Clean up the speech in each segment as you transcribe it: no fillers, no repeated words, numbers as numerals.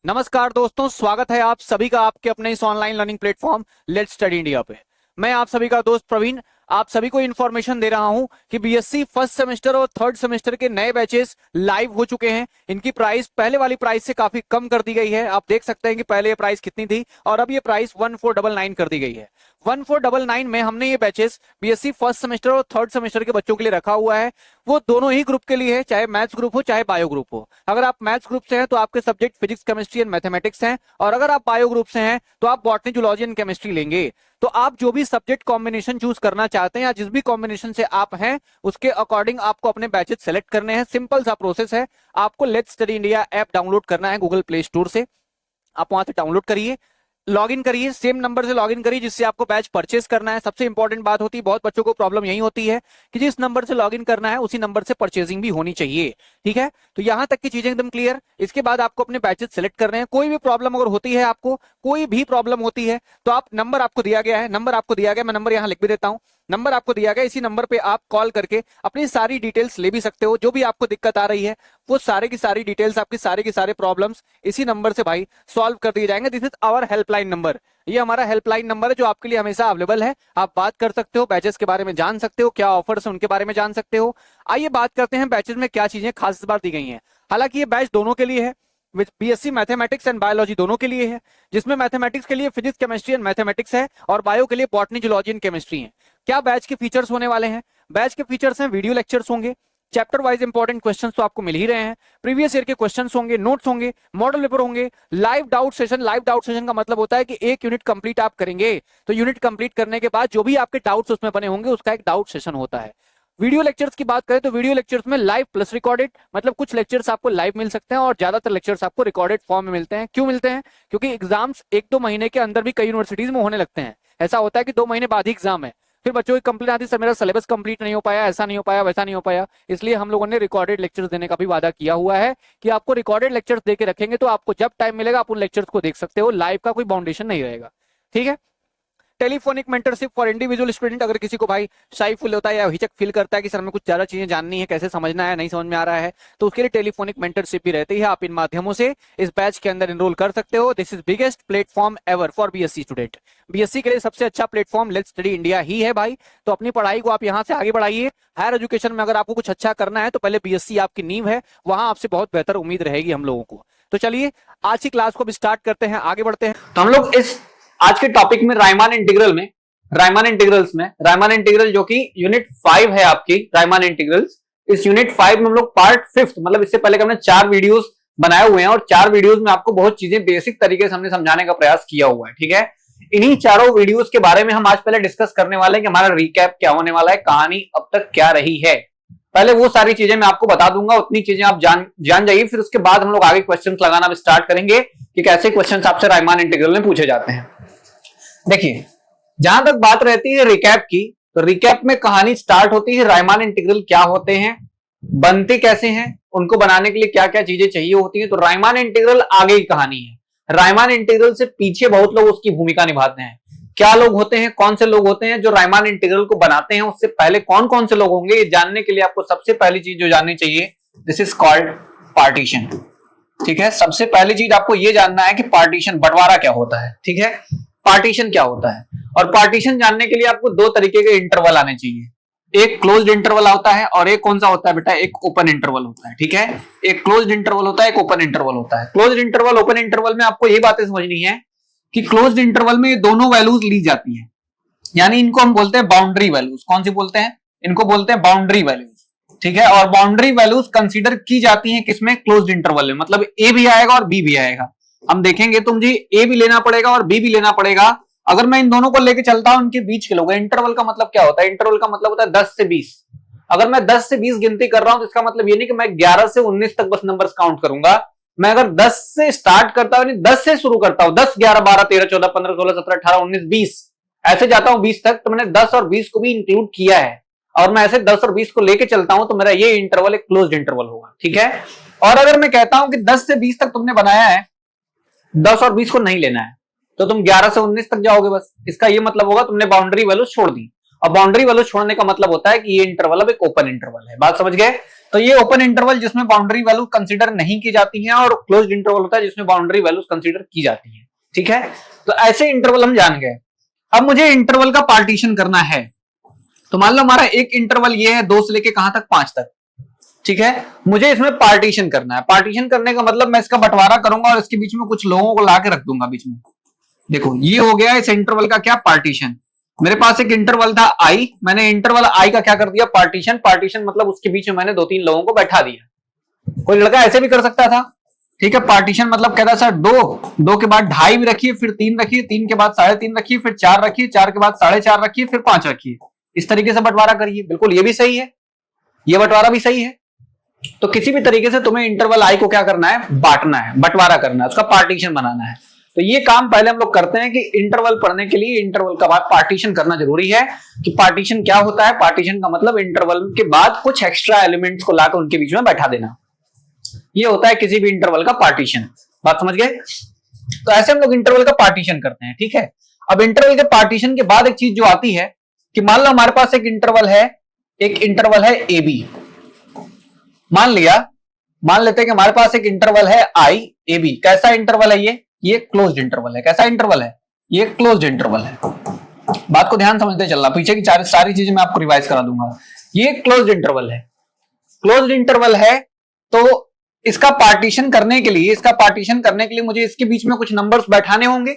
नमस्कार दोस्तों, स्वागत है आप सभी का आपके अपने इस online learning platform let's study India पे। मैं आप सभी का दोस्त प्रवीण आप सभी को इन्फॉर्मेशन दे रहा हूं कि बीएससी फर्स्ट सेमेस्टर और थर्ड सेमेस्टर के नए बैचेस लाइव हो चुके हैं। इनकी प्राइस पहले वाली प्राइस से काफी कम कर दी गई है। आप देख सकते हैं कि पहले ये प्राइस कितनी थी और अब ये प्राइस 1499 कर दी गई है। 1499 में हमने ये बैचेस बीएससी फर्स्ट सेमेस्टर और थर्ड सेमेस्टर के बच्चों के लिए रखा हुआ है। वो दोनों ही ग्रुप के लिए है, चाहे मैथ्स ग्रुप हो चाहे बायो ग्रुप हो। अगर आप मैथ्स ग्रुप से हैं तो आपके subject physics, chemistry and mathematics हैं, और अगर आप बायो ग्रुप से हैं तो आप बॉटनी, जूलॉजी एंड केमिस्ट्री लेंगे। तो आप जो भी सब्जेक्ट कॉम्बिनेशन चूज करना चाहते हैं या जिस भी कॉम्बिनेशन से आप हैं उसके अकॉर्डिंग आपको अपने बैचेस सेलेक्ट करने हैं। सिंपल सा प्रोसेस है। आपको let's study India app download करना है गूगल प्ले स्टोर से। आप वहां से डाउनलोड करिए, लॉगिन करिए, सेम नंबर से लॉगिन करिए जिससे आपको बैच परचेस करना है। सबसे इंपॉर्टेंट बात होती है, बहुत बच्चों को प्रॉब्लम यही होती है कि जिस नंबर से लॉगिन करना है उसी नंबर से परचेजिंग भी होनी चाहिए। ठीक है, तो यहां तक की चीजें एकदम क्लियर। इसके बाद आपको अपने बैचेस सेलेक्ट करने हैं। कोई भी प्रॉब्लम अगर होती है, आपको कोई भी प्रॉब्लम होती है तो आप, नंबर आपको दिया गया है, नंबर आपको दिया गया, मैं नंबर यहां लिख भी देता हूं। नंबर आपको दिया गया, इसी नंबर पे आप कॉल करके अपनी सारी डिटेल्स ले भी सकते हो। जो भी आपको दिक्कत आ रही है वो सारे की सारी डिटेल्स, आपकी सारे की सारे प्रॉब्लम्स इसी नंबर से भाई सॉल्व कर दिए जाएंगे। This is our helpline number. ये हमारा हेल्पलाइन नंबर है जो आपके लिए हमेशा अवेलेबल है। आप बात कर सकते हो, बैचेस के बारे में जान सकते हो, क्या ऑफर्स है उनके बारे में जान सकते हो। आइए बात करते हैं बैचेस में क्या चीजें खास इस बार दी गई हैं। हालांकि ये बैच दोनों के लिए है, बीएससी मैथमेटिक्स एंड बायोलॉजी दोनों के लिए है, जिसमें मैथमेटिक्स के लिए फिजिक्स, केमिस्ट्री एंड मैथमेटिक्स है और बायो के लिए बॉटनी, जूलॉजी एंड केमिस्ट्री है। क्या बैच के फीचर्स होने वाले हैं? बैच के फीचर्स हैं, वीडियो लेक्चर्स होंगे, चैप्टर वाइज इंपॉर्टेंट क्वेश्चंस तो आपको मिल ही रहे हैं, प्रीवियस ईयर के क्वेश्चंस होंगे, नोट्स होंगे, मॉडल पेपर होंगे, live doubt session. Live doubt session का मतलब होता है कि एक यूनिट कंप्लीट आप करेंगे तो यूनिट कंप्लीट करने के बाद जो भी आपके डाउट्स उसमें बने होंगे उसका एक डाउट सेशन होता है। वीडियो लेक्चर्स की बात करें तो वीडियो लेक्चर्स में लाइव प्लस रिकॉर्डेड, मतलब कुछ लेक्चर्स आपको लाइव मिल सकते हैं और ज्यादातर लेक्चर्स आपको रिकॉर्डेड फॉर्म में मिलते हैं। क्यों मिलते हैं? क्योंकि एग्जाम्स 1-2 महीने के अंदर भी कई यूनिवर्सिटीज में होने लगते हैं। ऐसा होता है कि 2 महीने बाद ही एग्जाम है, फिर बच्चों की कंप्लेंट आती है सर मेरा सिलेबस कंप्लीट नहीं हो पाया, ऐसा नहीं हो पाया, वैसा नहीं हो पाया। इसलिए हम लोगों ने रिकॉर्डेड लेक्चर्स देने का भी वादा किया हुआ है कि आपको रिकॉर्डेड लेक्चर्स देके रखेंगे तो आपको जब टाइम मिलेगा आप उन लेक्चर्स को देख सकते हो। लाइव का कोई बाउंडेशन नहीं रहेगा। ठीक है। Telephonic mentorship for individual student. अगर किसी को भाई शाई फील होता है या हिचक फील करता है कि सर में कुछ ज्यादा चीजें जाननी है, कैसे समझना है, नहीं समझ में आ रहा है, तो उसके लिए टेलीफोनिक मेंटरशिप भी रहती है। आप इन माध्यमों से इस बैच के अंदर एनरोल कर सकते हो। This is biggest platform ever for BSc student. BSc के लिए सबसे अच्छा प्लेटफॉर्म लेट्स स्टडी इंडिया ही है भाई। तो अपनी पढ़ाई को आप यहाँ से आगे बढ़ाइए। हायर एजुकेशन में अगर आपको कुछ अच्छा करना है तो पहले बीएससी आपकी नींव है, वहां आपसे बहुत बेहतर उम्मीद रहेगी हम लोगों को। तो चलिए आज की क्लास को अब स्टार्ट करते हैं, आगे बढ़ते हैं। तो हम लोग इस आज के टॉपिक में रायमान इंटीग्रल जो कि यूनिट 5 है आपकी रायमान इंटीग्रल्स। इस यूनिट 5 में हम लोग पार्ट 5, मतलब इससे पहले हमने 4 वीडियोस बनाए हुए हैं और 4 वीडियोस में आपको बहुत चीजें बेसिक तरीके से हमने समझाने का प्रयास किया हुआ है। ठीक है, इन्हीं चारों वीडियोस के बारे में हम आज पहले डिस्कस करने वाले हैं कि हमारा रिकैप क्या होने वाला है, कहानी अब तक क्या रही है। पहले वो सारी चीजें मैं आपको बता दूंगा, उतनी चीजें आप जान जाइए। फिर उसके बाद हम लोग आगे क्वेश्चंस लगाना स्टार्ट करेंगे कि कैसे क्वेश्चंस आपसे रायमान इंटीग्रल में पूछे जाते हैं। देखिए, जहां तक बात रहती है रिकैप की, तो रिकैप में कहानी स्टार्ट होती है रायमान इंटीग्रल क्या होते हैं, बनते कैसे हैं, उनको बनाने के लिए क्या क्या चीजें चाहिए होती हैं। तो रायमान इंटीग्रल आगे की कहानी है। रायमान इंटीग्रल से पीछे बहुत लोग उसकी भूमिका निभाते हैं। क्या लोग होते हैं, कौन से लोग होते हैं जो रायमान इंटीग्रल को बनाते हैं, उससे पहले कौन कौन से लोग होंगे, ये जानने के लिए आपको सबसे पहली चीज जो जाननी चाहिए, दिस इज कॉल्ड पार्टीशन। ठीक है, सबसे पहली चीज आपको यह जानना है कि पार्टीशन, बंटवारा क्या होता है। ठीक है, पार्टीशन क्या होता है, और पार्टीशन जानने के लिए आपको 2 तरीके के इंटरवल आने चाहिए। एक क्लोज्ड इंटरवल होता है और एक कौन सा होता है बेटा, एक ओपन इंटरवल होता है। ठीक है, एक क्लोज्ड इंटरवल होता है, एक ओपन इंटरवल होता है। क्लोज्ड इंटरवल, ओपन इंटरवल में आपको ये बातें समझनी है कि क्लोज्ड इंटरवल में ये दोनों वैल्यूज ली जाती हैं, यानी इनको हम बोलते हैं बाउंड्री वैल्यूज। कौन सी बोलते हैं? इनको बोलते हैं बाउंड्री वैल्यूज। ठीक है, और बाउंड्री वैल्यूज कंसीडर की जाती हैं किसमें, क्लोज्ड इंटरवल में। मतलब ए भी आएगा और बी भी आएगा। हम देखेंगे तुम जी, ए भी लेना पड़ेगा और बी भी लेना पड़ेगा। अगर मैं इन दोनों को लेके चलता हूं, इनके बीच के लोग, इंटरवल का मतलब क्या होता है, इंटरवल का मतलब होता है 10 से 20। अगर मैं 10 से 20 गिनती कर रहा हूं तो इसका मतलब ये नहीं कि मैं 11 से 19 तक बस नंबर्स काउंट करूंगा। मैं अगर 10 से स्टार्ट करता हूं, 10 से शुरू करता हूं, 10, 11, 12, 13, 14, 15, 16, 17, 18, 19, 20, ऐसे जाता हूं 20 तक, तो मैंने 10 और 20 को भी इंक्लूड किया है और मैं ऐसे 10 और 20 को लेके चलता हूं तो मेरा ये इंटरवल एक क्लोज्ड इंटरवल होगा। ठीक है, और अगर मैं कहता हूं कि 10 से 20 तक तुमने बनाया है, 10 और 20 को नहीं लेना है, तो तुम 11 से 19 तक जाओगे बस। इसका ये मतलब होगा तुमने बाउंड्री वैल्यू छोड़ दी। और बाउंड्री वैल्यू छोड़ने का मतलब होता है कि ये इंटरवल अब एक ओपन इंटरवल है। बात समझ गए? तो ये ओपन इंटरवल जिसमें बाउंड्री वैल्यू कंसीडर नहीं की जाती है, और क्लोज्ड इंटरवल होता है जिसमें बाउंड्री वैल्यूज कंसीडर की जाती है। ठीक है, तो ऐसे इंटरवल हम जान गए। अब मुझे इंटरवल का पार्टीशन करना है। तो मान लो हमारा एक इंटरवल ये है 2 से लेके कहां तक, 5 तक। ठीक है, मुझे इसमें पार्टीशन करना है। पार्टीशन करने का मतलब मैं इसका बंटवारा करूंगा और इसके बीच में कुछ लोगों को ला के रख दूंगा बीच में। देखो ये हो गया इस इंटरवल का क्या, पार्टीशन। मेरे पास एक इंटरवल था आई, मैंने इंटरवल आई का क्या कर दिया, पार्टीशन। पार्टीशन मतलब उसके बीच में मैंने 2-3 लोगों को बैठा दिया। कोई लड़का ऐसे भी कर सकता था। ठीक है, पार्टीशन मतलब कहता सर 2 के बाद 2.5 भी रखिए, फिर 3 रखिए, 3 के बाद 3.5 रखिए, फिर 4 रखिए, 4 के बाद 4.5 रखिए, फिर 5 रखिए। इस तरीके से बंटवारा करिए। बिल्कुल ये भी सही है, ये बंटवारा भी सही है। तो किसी भी तरीके से तुम्हें इंटरवल आई को क्या करना है, बांटना है, बंटवारा करना है, उसका पार्टीशन बनाना है। तो ये काम पहले हम लोग करते हैं कि इंटरवल पढ़ने के लिए इंटरवल का बाद पार्टीशन करना जरूरी है। कि पार्टीशन क्या होता है, पार्टीशन का मतलब इंटरवल के बाद कुछ एक्स्ट्रा एलिमेंट्स को लाकर उनके बीच में बैठा देना। ये होता है किसी भी इंटरवल का पार्टीशन। बात समझ गए? तो ऐसे हम लोग इंटरवल का पार्टीशन करते हैं। ठीक है, अब इंटरवल के पार्टीशन के बाद एक चीज जो आती है कि मान लो हमारे पास एक इंटरवल है ए बी। मान लेते हैं कि हमारे पास एक इंटरवल है आई ए बी। कैसा इंटरवल है ये क्लोज्ड इंटरवल है। कैसा इंटरवल है, ये क्लोज्ड इंटरवल है। बात को ध्यान समझते चलना, पीछे की सारी चीजें मैं आपको रिवाइज करा दूंगा। ये क्लोज्ड इंटरवल है, क्लोज्ड इंटरवल है। तो इसका पार्टीशन करने के लिए मुझे इसके बीच में कुछ नंबर्स बैठाने होंगे।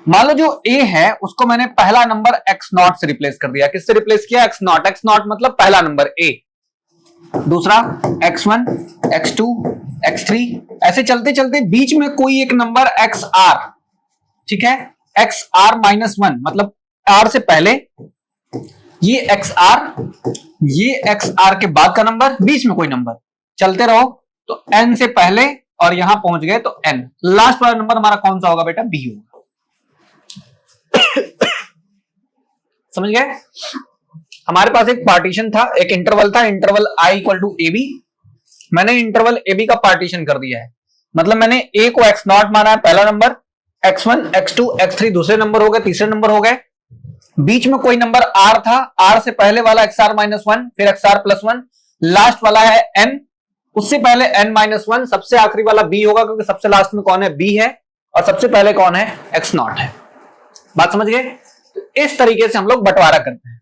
मान लो जो ए है उसको मैंने पहला नंबर x0 से रिप्लेस कर दिया। किससे रिप्लेस किया, x0। x0 मतलब पहला नंबर ए, दूसरा x1, x2, x3, ऐसे चलते चलते बीच में कोई एक नंबर xr। ठीक है, xr-1 मतलब r से पहले, ये xr के बाद का नंबर, बीच में कोई नंबर। चलते रहो तो n से पहले और यहां पहुंच गए तो n। लास्ट वाला नंबर हमारा कौन सा होगा बेटा, b होगा। समझ गए? हमारे पास एक पार्टीशन था, एक इंटरवल था, interval i equal to A B. मैंने इंटरवल ए बी का पार्टीशन कर दिया है। मतलब मैंने a को x0 माना है पहला नंबर, x1, x2, x3 दूसरे नंबर हो गए, तीसरे नंबर हो गए। बीच में कोई नंबर r था, r से पहले वाला xr-1, फिर xr+1, लास्ट वाला है n, उससे पहले n-1, सबसे आखिरी वाला b होगा क्योंकि सबसे लास्ट में कौन है, b है, और सबसे पहले कौन है, x0 है। बात समझ गए? इस तरीके से हम लोग बंटवारा करते हैं।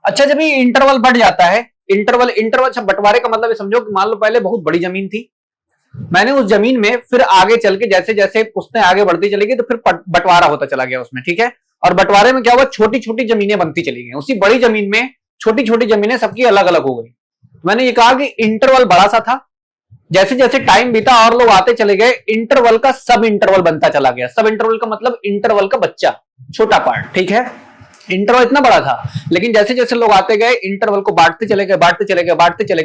अच्छा, जब ये इंटरवल बढ़ जाता है, इंटरवल अच्छा बंटवारे का मतलब समझो कि मान लो पहले बहुत बड़ी जमीन थी, मैंने उस जमीन में फिर आगे चल के जैसे जैसे पुश्तें आगे बढ़ती चली गई तो फिर बंटवारा होता चला गया उसमें। ठीक है, और बंटवारे में क्या हुआ, छोटी छोटी जमीनें बनती चली गई। उसी बड़ी जमीन में छोटी छोटी जमीनें सबकी अलग अलग हो गई। मैंने ये कहा कि इंटरवल बड़ा सा था, जैसे जैसे टाइम बीता और लोग आते चले गए, इंटरवल का सब इंटरवल बनता चला गया। सब इंटरवल का मतलब इंटरवल का बच्चा, छोटा पार्ट। ठीक है, इंटरवल इतना बड़ा था, लेकिन जैसे जैसे लोग आते गए इंटरवल को बांटते चले गए,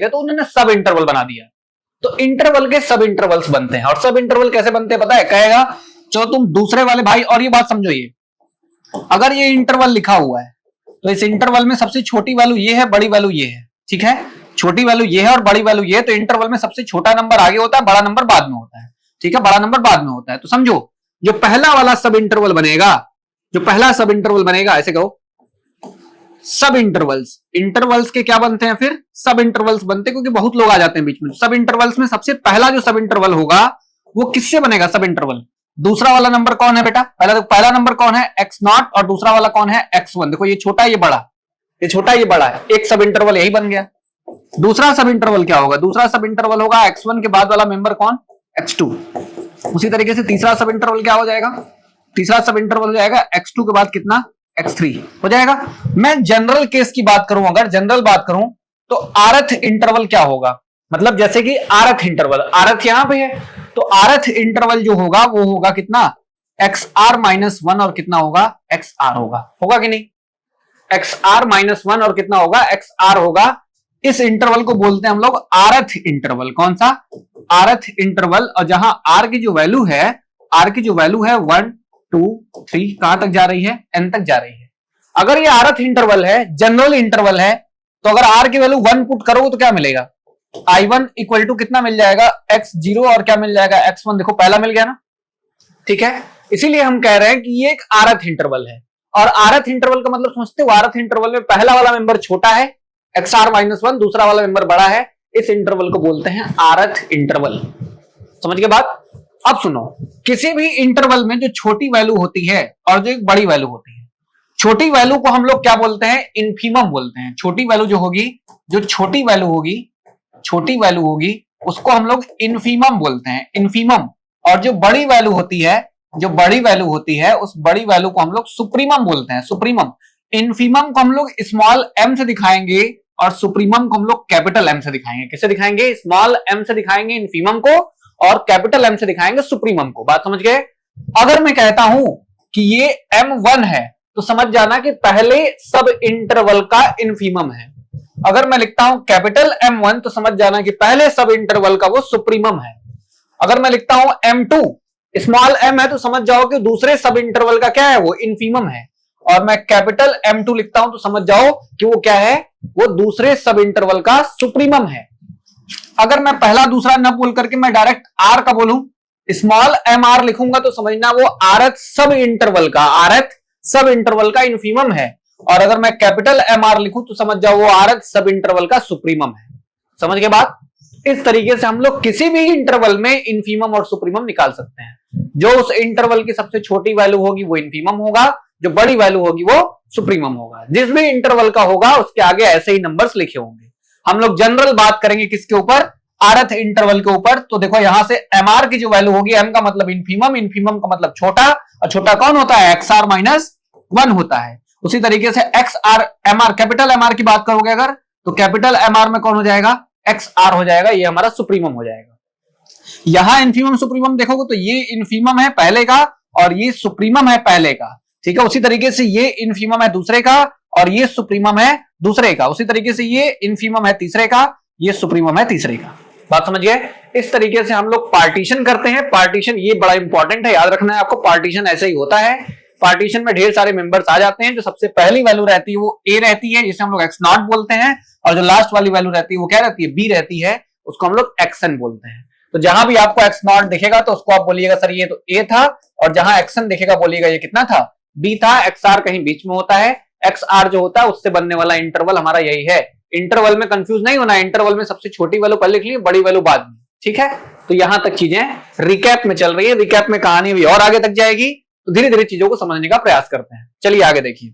तो उन्होंने सब इंटरवल बना दिया। तो इंटरवल के सब इंटरवल्स बनते हैं। और सब इंटरवल कैसे बनते हैं पता है? कहेगा चलो तुम दूसरे वाले भाई, और ये बात समझो, ये अगर ये इंटरवल लिखा हुआ है तो इस इंटरवल में सबसे छोटी वैल्यू ये है, बड़ी वैल्यू ये है। ठीक है, छोटी वैल्यू ये है और बड़ी वैल्यू ये है। तो इंटरवल में सबसे छोटा नंबर आगे होता है, बड़ा नंबर बाद में होता है। ठीक है, बड़ा नंबर बाद में होता है। तो समझो जो पहला वाला सब इंटरवल बनेगा, ऐसे कहो सब इंटरवल्स के क्या बनते हैं, फिर सब इंटरवल्स बनते हैं, क्योंकि बहुत लोग आ जाते हैं बीच में। सब इंटरवल्स में सबसे पहला जो सब इंटरवल होगा वो किससे बनेगा, सब इंटरवल। दूसरा वाला नंबर कौन है बेटा, पहला नंबर कौन है, x0, और दूसरा वाला कौन है, x1। देखो ये छोटा ये बड़ा, ये छोटा ये बड़ा है, एक सब इंटरवल यही बन गया। दूसरा सब इंटरवल क्या होगा, दूसरा सब इंटरवल होगा x1 के बाद वाला मेंबर कौन, x2। उसी तरीके से तीसरा सब इंटरवल क्या हो जाएगा, तीसरा सब इंटरवल हो जाएगा x2 के बाद कितना, x3 हो जाएगा। मैं जनरल केस की बात करूं, अगर जनरल बात करूं तो rth इंटरवल क्या होगा, मतलब जैसे कि rth इंटरवल, rth यहां पे है, तो rth इंटरवल जो होगा वो होगा कितना, xr-1 और कितना होगा, xr होगा कि नहीं, xr-1 और कितना होगा, xr होगा। इस इंटरवल को बोलते हैं हम लोग rth इंटरवल। कौन सा, rth इंटरवल। और जहां r की जो वैल्यू है, 1, 2, 3 कहां तक जा रही है, n तक जा रही है। अगर ये rth इंटरवल है, जनरल इंटरवल है, तो अगर r की वैल्यू 1 पुट करोगे तो क्या मिलेगा, I1 इक्वल टू कितना मिल जाएगा, x0 और क्या मिल जाएगा, x1। देखो पहला मिल गया ना। ठीक है, इसीलिए हम कह रहे हैं कि ये एक rth इंटरवल है। और rth इंटरवल का मतलब समझते हो, rth इंटरवल में पहला वाला मेंबर छोटा है xr-1, दूसरा वाला मेंबर बड़ा है, इस इंटरवल को बोलते हैं आरथ इंटरवल। समझ गए बात? अब सुनो, किसी भी इंटरवल में जो छोटी वैल्यू होती है और जो एक बड़ी वैल्यू होती है, छोटी वैल्यू को हम लोग क्या बोलते हैं? इनफीमम बोलते हैं। छोटी वैल्यू जो होगी, जो छोटी वैल्यू होगी उसको हम लोग इनफीमम बोलते हैं, इनफीमम। और जो बड़ी वैल्यू होती है, उस बड़ी वैल्यू को हम लोग सुप्रीमम बोलते हैं, सुप्रीमम। इनफीमम को हम लोग स्मॉल एम से दिखाएंगे और सुप्रीमम को हम लोग कैपिटल एम से दिखाएंगे। किससे दिखाएंगे? स्मॉल एम से दिखाएंगे इनफीमम को और कैपिटल एम से दिखाएंगे सुप्रीमम को। बात समझ गए? अगर मैं कहता हूं कि ये M1 है तो समझ जाना कि पहले सब इंटरवल का इनफीमम है। अगर मैं लिखता हूं कैपिटल M1 तो समझ जाना कि पहले सब इंटरवल का वो सुप्रीमम है। अगर मैं लिखता हूं M2 स्मॉल m है तो समझ जाओ कि दूसरे सब इंटरवल का क्या है? वो इनफीमम है। और मैं कैपिटल M2 लिखता हूं तो समझ जाओ कि वो क्या है? वो दूसरे सब इंटरवल का सुप्रीमम है। अगर मैं पहला दूसरा न बोल करके मैं डायरेक्ट R का बोलूं, स्मॉल mr लिखूंगा तो समझना वो आरथ सब इंटरवल का इनफीमम है। और अगर मैं कैपिटल mr लिखूं तो समझ जाओ वो आरथ सब इंटरवल का सुप्रीमम है। समझ गए बात? इस तरीके से हम लोग किसी भी इंटरवल में इनफीमम और सुप्रीमम निकाल सकते हैं। जो उस इंटरवल की सबसे छोटी वैल्यू होगी वो इनफीमम होगा, जो बड़ी वैल्यू होगी वो सुप्रीमम होगा। जिस भी इंटरवल का होगा उसके आगे ऐसे ही नंबर्स लिखे होंगे। हम लोग जनरल बात करेंगे किसके ऊपर? आरथ इंटरवल के ऊपर। तो देखो यहां से mr की जो वैल्यू होगी, m का मतलब इनफीमम, इनफीमम का मतलब छोटा, और छोटा कौन होता है? xr माइनस 1 होता है। उसी तरीके से xr mr कैपिटल mr की बात करोगे अगर, तो कैपिटल mr में कौन हो जाएगा? xr हो जाएगा, ये हमारा सुप्रीमम हो जाएगा। यहां इनफीमम सुप्रीमम देखोगे तो ये इनफीमम है पहले का और ये सुप्रीमम है पहले का, ठीक है। उसी तरीके से ये इनफीमम है दूसरे का और ये सुप्रीमम है दूसरे का। उसी तरीके से ये इनफीमम है तीसरे का, ये सुप्रीमम है तीसरे का। बात समझ गए? इस तरीके से हम लोग पार्टीशन करते हैं। पार्टीशन ये बड़ा इंपॉर्टेंट है, याद रखना है आपको। पार्टीशन ऐसे ही होता है। पार्टीशन में ढेर सारे मेंबर्स आ जाते हैं। जो सबसे पहली वैल्यू रहती है वो a रहती है, जिसे हम लोग x नॉट बोलते हैं, और जो लास्ट वाली वैल्यू रहती है वो क्या रहती है? b रहती है, उसको हम लोग xn बोलते हैं। तो जहां भी आपको x नॉट दिखेगा तो उसको आप बोलिएगा सर ये तो a था, और जहां xn दिखेगा बोलिएगा ये कितना था? b था। xr कहीं बीच में होता है, xr जो होता है उससे बनने वाला इंटरवल हमारा यही है। इंटरवल में कंफ्यूज नहीं होना, इंटरवल में सबसे छोटी वैल्यू पहले लिख ली, बड़ी वैल्यू बाद में, ठीक है। तो यहां तक चीजें रिकैप में चल रही है। रिकैप में कहानी भी और आगे तक जाएगी, तो धीरे धीरे चीजों को समझने का प्रयास करते हैं। चलिए आगे देखिए,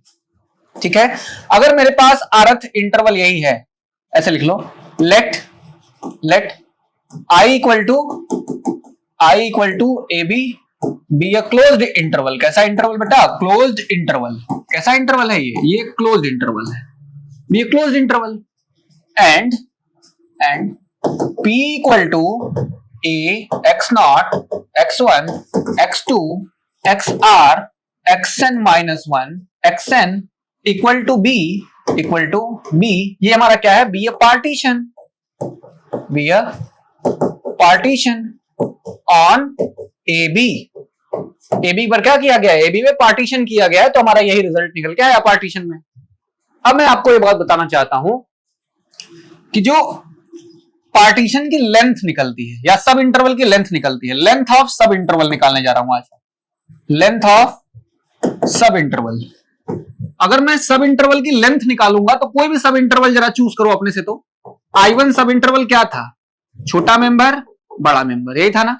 ठीक है। अगर मेरे पास आरथ इंटरवल यही है, ऐसे लिख लो, let i equal to A b a closed interval. कैसा इंटरवल बेटा? Closed interval. कैसा इंटरवल है ये क्लोज्ड इंटरवल है, be a closed interval. And p equal to a x0 x1 x2 xr xn minus 1 xn equal to b ये हमारा क्या है? Be a partition on AB पर क्या किया गया है? AB में पार्टीशन किया गया है, तो हमारा यही रिजल्ट निकल के आया पार्टीशन में। अब मैं आपको ये बात बताना चाहता हूं कि जो पार्टीशन की लेंथ निकलती है या सब इंटरवल की लेंथ निकलती है, लेंथ ऑफ सब इंटरवल निकालने जा रहा हूं आज। लेंथ ऑफ सब इंटरवल। अगर मैं सब इंटरवल की लेंथ निकालूंगा तो कोई भी सब इंटरवल जरा चूज करो अपने से। तो I1 सब इंटरवल क्या था? छोटा मेंबर बड़ा मेंबर, यही था ना।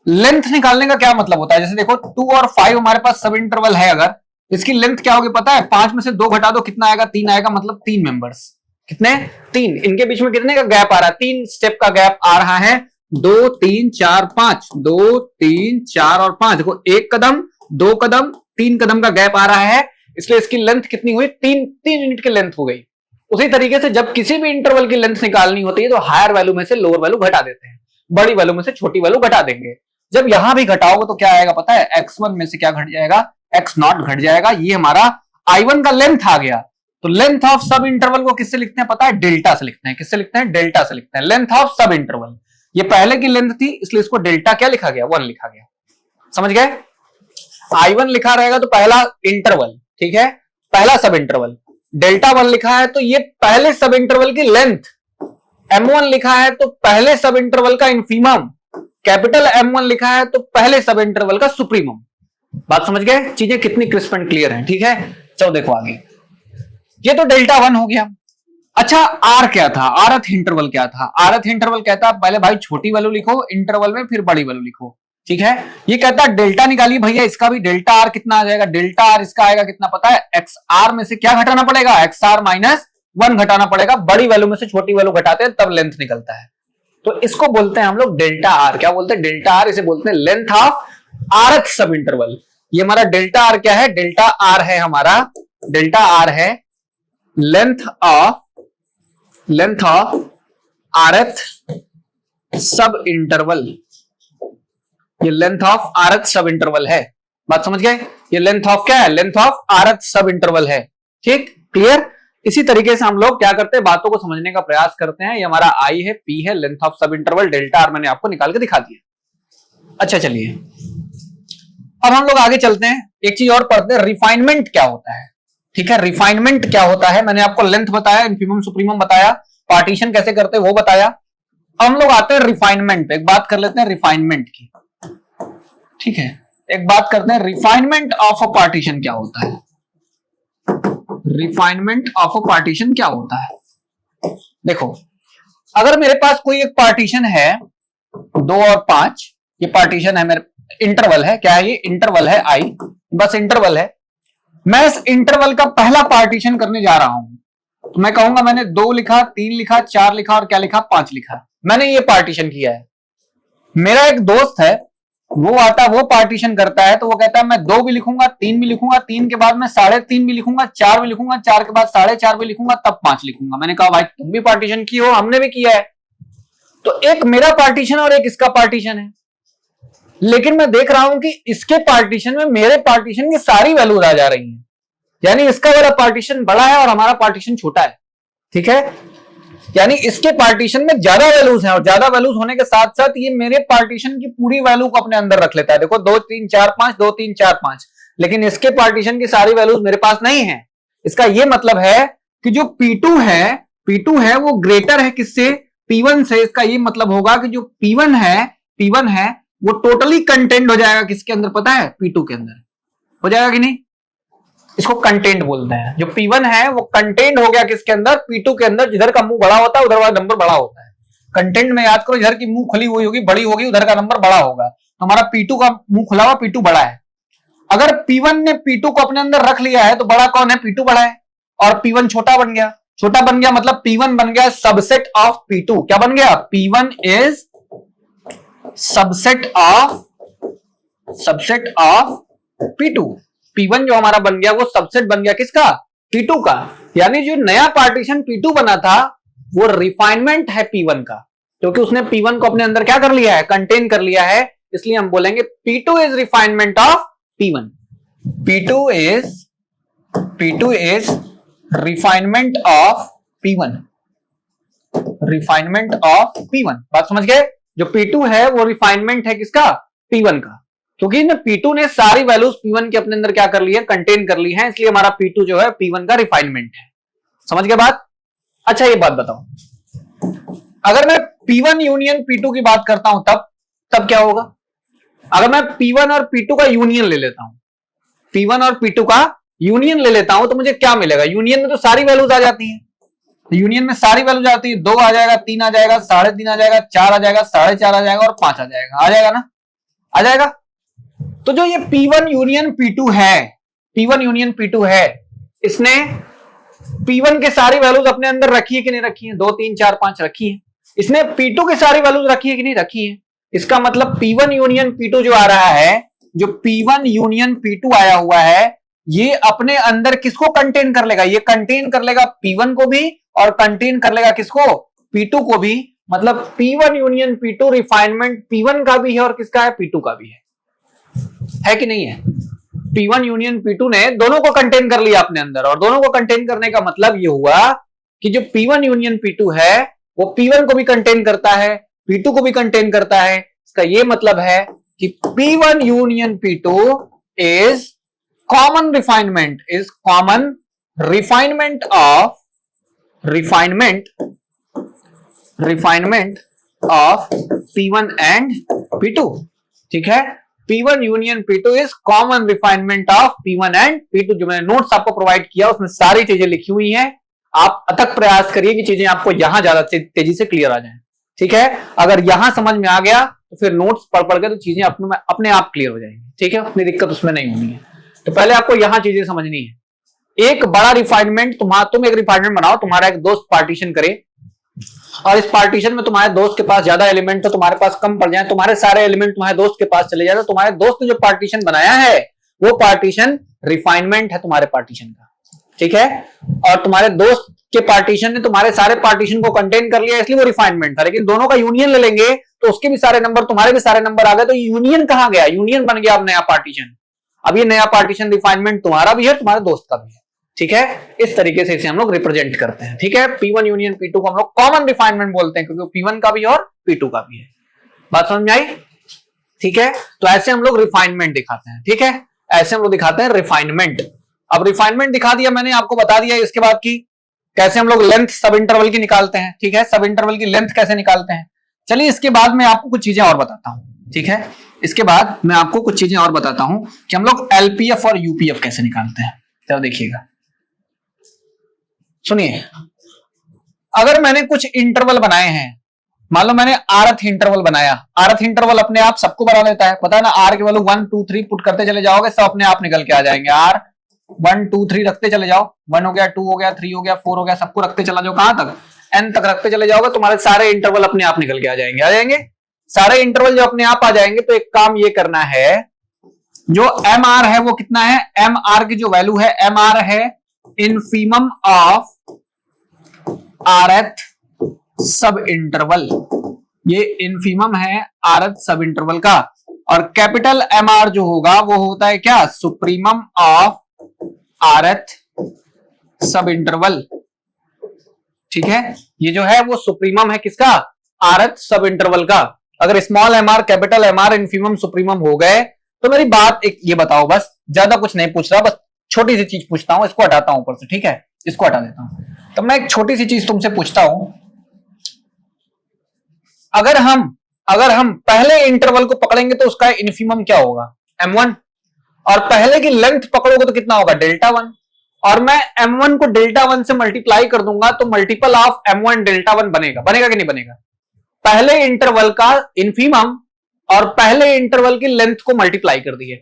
लेंथ निकालने का क्या मतलब होता है? जैसे देखो 2 और 5 हमारे पास सब इंटरवल है, अगर इसकी लेंथ क्या होगी पता है? 5 में से 2 घटा दो, कितना आएगा? 3 आएगा, मतलब 3 मेंबर्स। कितने? 3। इनके बीच में कितने का गैप आ रहा है? 3 स्टेप का गैप आ रहा है। 2 3 4 5, 2 3 4 और 5। देखो 1 कदम 2 कदम 3 कदम का गैप आ रहा है, इसलिए इसकी लेंथ कितनी हुई? 3 यूनिट की लेंथ हो गई। उसी तरीके से जब किसी भी इंटरवल की लेंथ निकालनी होती है तो हायर वैल्यू में से लोअर वैल्यू घटा देते हैं, बड़ी वैल्यू में से छोटी वैल्यू घटा देंगे। जब यहां भी घटाओगे तो क्या आएगा पता है? x1 में से क्या घट जाएगा? x0 घट जाएगा। ये हमारा I1 का लेंथ आ गया। तो लेंथ ऑफ सब इंटरवल को किससे लिखते हैं पता है? डेल्टा से लिखते हैं। किससे लिखते हैं? डेल्टा से लिखते हैं। लेंथ ऑफ सब इंटरवल, ये पहले की लेंथ थी, इसलिए इसको डेल्टा क्या लिखा गया? 1 लिखा गया। समझ गए? I1 लिखा रहेगा तो पहला इंटरवल, ठीक है, पहला सब इंटरवल। डेल्टा 1 लिखा है तो ये पहले सब इंटरवल की लेंथ। M1 लिखा है तो पहले सब इंटरवल का इनफीमम। कैपिटल M1 लिखा है तो पहले सब इंटरवल का सुप्रीमम। बात समझ गए? चीजें कितनी क्रिस्प एंड क्लियर हैं, ठीक है। चलो देखो आगे, ये तो डेल्टा 1 हो गया। अच्छा आर क्या था, आरथ इंटरवल क्या था? आरथ इंटरवल कहता है पहले भाई छोटी वैल्यू लिखो इंटरवल में, फिर बड़ी वैल्यू लिखो, ठीक है। ये कहता है डेल्टा निकालिए भैया, इसका भी डेल्टा आर कितना आ जाएगा? डेल्टा आर इसका आएगा कितना पता है? एक्स आर में से क्या घटाना पड़ेगा? एक्स आर माइनस 1 घटाना पड़ेगा, बड़ी वैल्यू में से छोटी वैल्यू घटाते हैं तब लेंथ निकलता है। तो इसको बोलते हैं हम लोग डेल्टा आर। क्या बोलते हैं? Delta R. इसे बोलते हैं लेंथ ऑफ आरथ सब इंटरवल। ये हमारा डेल्टा आर क्या है? डेल्टा आर है हमारा, डेल्टा आर है लेंथ ऑफ आरथ सब इंटरवल। ये लेंथ ऑफ आरथ सब इंटरवल है। बात समझ गए? ये लेंथ ऑफ क्या है? लेंथ ऑफ आरथ सब इंटरवल है। ठीक, क्लियर। इसी तरीके से हम लोग क्या करते हैं, बातों को समझने का प्रयास करते हैं। ये हमारा आई है, पी है, लेंथ ऑफ सब इंटरवल, डेल्टा आर मैंने आपको निकाल के दिखा दिया। अच्छा चलिए अब हम लोग आगे चलते हैं, एक चीज और पढ़ते हैं, रिफाइनमेंट क्या होता है। ठीक है, रिफाइनमेंट क्या होता है? मैंने आपको लेंथ बताया, इन्फीमम सुप्रीमम बताया, पार्टीशन कैसे करते हैं वो बताया। अब हम लोग आते हैं रिफाइनमेंट पे। एक बात कर लेते हैं रिफाइनमेंट की। ठीक है, एक बात करते हैं रिफाइनमेंट ऑफ अ पार्टीशन क्या होता है। रिफाइनमेंट ऑफ अ पार्टीशन क्या होता है? देखो, अगर मेरे पास कोई एक पार्टीशन है 2 और 5, ये पार्टीशन है मेरे, इंटरवल है, क्या है ये? इंटरवल है आई, बस इंटरवल है। मैं इस इंटरवल का पहला पार्टीशन करने जा रहा हूं, तो मैं कहूंगा मैंने 2 लिखा, 3 लिखा, 4 लिखा और क्या लिखा? 5 लिखा। मैंने ये पार्टीशन किया है। मेरा एक दोस्त है, वो आता, वो पार्टीशन करता है, तो वो कहता है मैं 2 भी लिखूंगा, 3 भी लिखूंगा, 3 के बाद मैं 3.5 भी लिखूंगा, 4 भी लिखूंगा, 4 के बाद 4.5 भी लिखूंगा, तब 5 लिखूंगा। मैंने कहा भाई तुम भी पार्टीशन की हो, हमने भी किया है। तो एक मेरा पार्टीशन और एक इसका पार्टीशन है, लेकिन मैं देख रहा हूं कि इसके पार्टीशन में मेरे पार्टीशन की सारी वैल्यूज आ जा रही हैं, यानी इसका वाला पार्टीशन बड़ा है और हमारा पार्टीशन छोटा है। ठीक है, यानी इसके पार्टीशन में ज्यादा वैल्यूज हैं और ज्यादा वैल्यूज होने के साथ साथ ये मेरे पार्टीशन की पूरी वैल्यू को अपने अंदर रख लेता है। देखो 2 3 4 5, 2 3 4 5, लेकिन इसके पार्टीशन की सारी वैल्यूज मेरे पास नहीं है। इसका ये मतलब है कि जो P2 है वो ग्रेटर है किससे? P1 से। इसका ये मतलब होगा कि जो P1 है वो टोटली कंटेंट हो जाएगा किसके अंदर पता है? P2 के अंदर हो जाएगा कि नहीं? इसको कंटेंट बोलते हैं। जो P1 है वो कंटेंट हो गया किसके अंदर? P2 के अंदर। जिधर का मुंह बड़ा होता है उधर वाला नंबर बड़ा होता है। कंटेंट में याद करो, इधर की मुंह खुली हुई होगी, बड़ी होगी, उधर का नंबर बड़ा होगा। तो हमारा P2 का मुंह खुला हुआ, P2 बड़ा है। अगर P1 ने P2 को अपने अंदर रख लिया है तो बड़ा कौन है? P2 बड़ा है, और P1 छोटा बन गया। छोटा बन गया मतलब P1 बन गया सबसेट ऑफ P2। क्या बन गया? P1 is subset of P2। P1 जो हमारा बन गया वो सबसेट बन गया किसका? P2 का। यानी जो नया पार्टीशन P2 बना था वो रिफाइनमेंट है P1 का, क्योंकि उसने P1 को अपने अंदर क्या कर लिया है? कंटेन कर लिया है। इसलिए हम बोलेंगे P2 is refinement of P1। P2 is refinement of P1। Refinement of P1। बात समझ गए? जो P2 है वो रिफाइनमेंट है किसका? P1 का, क्योंकि ना P2 ने सारी वैल्यूज P1 के अपने अंदर क्या कर ली है? कंटेन कर ली है। इसलिए हमारा P2 जो है P1 का रिफाइनमेंट है। समझ गए बात? अच्छा ये बात बताओ, अगर मैं P1 यूनियन P2 की बात करता हूं तब क्या होगा? अगर मैं P1 और P2 का यूनियन ले लेता हूं, P1 और P2 का यूनियन ले लेता हूं, तो मुझे क्या मिलेगा? यूनियन में तो सारी वैल्यूज आ जाती हैं। यूनियन में सारी वैल्यूज आती है। 2 आ जाएगा, 3 आ जाएगा, 3.5 आ जाएगा, 4 आ जाएगा, 4.5 आ जाएगा और 5 आ जाएगा। आ जाएगा ना? आ जाएगा। तो जो ये P1 यूनियन P2 है, इसने P1 के सारी वैल्यूज अपने अंदर रखी है कि नहीं रखी है? 2 3 4 5 रखी है। इसने P2 की सारी वैल्यूज रखी है कि नहीं रखी है? इसका मतलब P1 यूनियन P2 जो आ रहा है, जो P1 यूनियन P2 आया हुआ है, ये अपने अंदर किसको कंटेन कर लेगा? ये कंटेन कर लेगा P1 को भी और कंटेन कर लेगा किसको? P2 को भी। मतलब P1 union P2 refinement P1 का भी है और किसका है? P2 का भी है कि नहीं है? P1 यूनियन P2 ने दोनों को कंटेन कर लिया अपने अंदर, और दोनों को कंटेन करने का मतलब ये हुआ कि जो P1 यूनियन P2 है वो P1 को भी कंटेन करता है, P2 को भी कंटेन करता है। इसका ये मतलब है कि P1 union P2 is common refinement of P1 and P2। ठीक है, P1 union P2 is common refinement of P1 and P2। जो मैंने नोट्स आपको प्रोवाइड किया उसमें सारी चीजें लिखी हुई हैं, आप अथक प्रयास करिए कि चीजें आपको यहां ज्यादा तेजी से क्लियर आ जाएं। ठीक है, अगर यहां समझ में आ गया तो फिर नोट्स पढ़ पढ़ के तो चीजें अपने आप क्लियर हो जाएंगी। ठीक है, अपनी दिक्कत उसमें नहीं होनी है। तो पहले आपको यहां चीजें समझनी है। एक बड़ा रिफाइनमेंट, तुम एक रिफाइनमेंट बनाओ, तुम्हारा एक दोस्त पार्टीशन करे और इस पार्टीशन में तुम्हारे दोस्त के पास ज्यादा एलिमेंट तो तुम्हारे पास कम पड़ जाए, तुम्हारे सारे एलिमेंट तुम्हारे दोस्त के पास चले जाए, तो तुम्हारे दोस्त ने जो पार्टीशन बनाया है वो पार्टीशन रिफाइनमेंट है तुम्हारे पार्टीशन का। ठीक है, और तुम्हारे दोस्त के पार्टीशन ने तुम्हारे सारे पार्टीशन को कंटेन कर लिया, इसलिए वो रिफाइनमेंट था। लेकिन दोनों का यूनियन ले लेंगे तो उसके भी सारे नंबर, तुम्हारे भी सारे नंबर आ गए, तो यूनियन कहां गया? यूनियन बन गया अब नया पार्टीशन। अब ये नया पार्टीशन रिफाइनमेंट तुम्हारा भी है, तुम्हारे दोस्त का भी है। ठीक है, इस तरीके से इसे हम लोग रिप्रेजेंट करते हैं। ठीक है, P1 यूनियन P2 को हम लोग कॉमन रिफाइनमेंट बोलते हैं, क्योंकि P1 का भी है और P2 का भी है। बात समझ में आई? ठीक है, तो ऐसे हम लोग रिफाइनमेंट दिखाते हैं। ठीक है, ऐसे हम लोग दिखाते हैं रिफाइनमेंट। अब रिफाइनमेंट दिखा दिया मैंने, आपको बता दिया इसके बाद की कैसे हम लोग लेंथ सब इंटरवल की निकालते हैं। ठीक है, सब इंटरवल की लेंथ कैसे निकालते हैं। चलिए इसके बाद मैं आपको कुछ चीजें और बताता हूं। ठीक है, इसके बाद मैं आपको कुछ चीजें और बताता हूं कि हम लोग एलपीएफ और यूपीएफ कैसे निकालते हैं। चलो देखिएगा, सुनिए। अगर मैंने कुछ इंटरवल बनाए हैं, मान लो मैंने आरथ इंटरवल बनाया। आरथ इंटरवल अपने आप सबको बना लेता है, पता है ना। आर के वैल्यू 1 2 3 पुट करते चले जाओगे, सब अपने आप निकल के आ जाएंगे। आर 1 2 3 रखते चले जाओ, 1 हो गया, 2 हो गया, 3 हो गया, 4 हो गया, सबको रखते चला जाओ। कहां तक? एन तक रखते चले जाओगे, तुम्हारे सारे इंटरवल अपने आप निकल के आ जाएंगे। आ जाएंगे सारे इंटरवल, जो अपने आप आ जाएंगे। तो एक काम ये करना है, जो एम आर है वो कितना है? एम आर की जो वैल्यू है, एम आर है इनफीमम ऑफ आरथ सब इंटरवल। ये इनफीमम है आरथ सब इंटरवल का। और कैपिटल एम आर जो होगा वो होता है क्या? सुप्रीमम ऑफ आरथ सब इंटरवल। ठीक है, ये जो है वो सुप्रीमम है किसका? आरथ सब इंटरवल का। अगर small M R, capital M R, infimum, supremum हो गए तो मेरी बात एक ये बताओ, बस ज्यादा कुछ नहीं पूछ रहा, बस छोटी सी चीज पूछता हूं। इसको हटाता हूं ऊपर से, ठीक है, इसको हटा देता हूं। तो मैं एक छोटी सी चीज तुमसे पूछता हूं, अगर हम पहले इंटरवल को पकड़ेंगे तो उसका इनफीमम क्या होगा? m1। और पहले की लेंथ पकड़ोगे तो कितना होगा? डेल्टा 1। और मैं m1 को डेल्टा 1 से मल्टीप्लाई कर दूंगा तो मल्टीपल ऑफ m1 डेल्टा 1 बनेगा। बनेगा कि नहीं बनेगा? पहले इंटरवल का इनफीमम और पहले इंटरवल की लेंथ को मल्टीप्लाई कर दिए,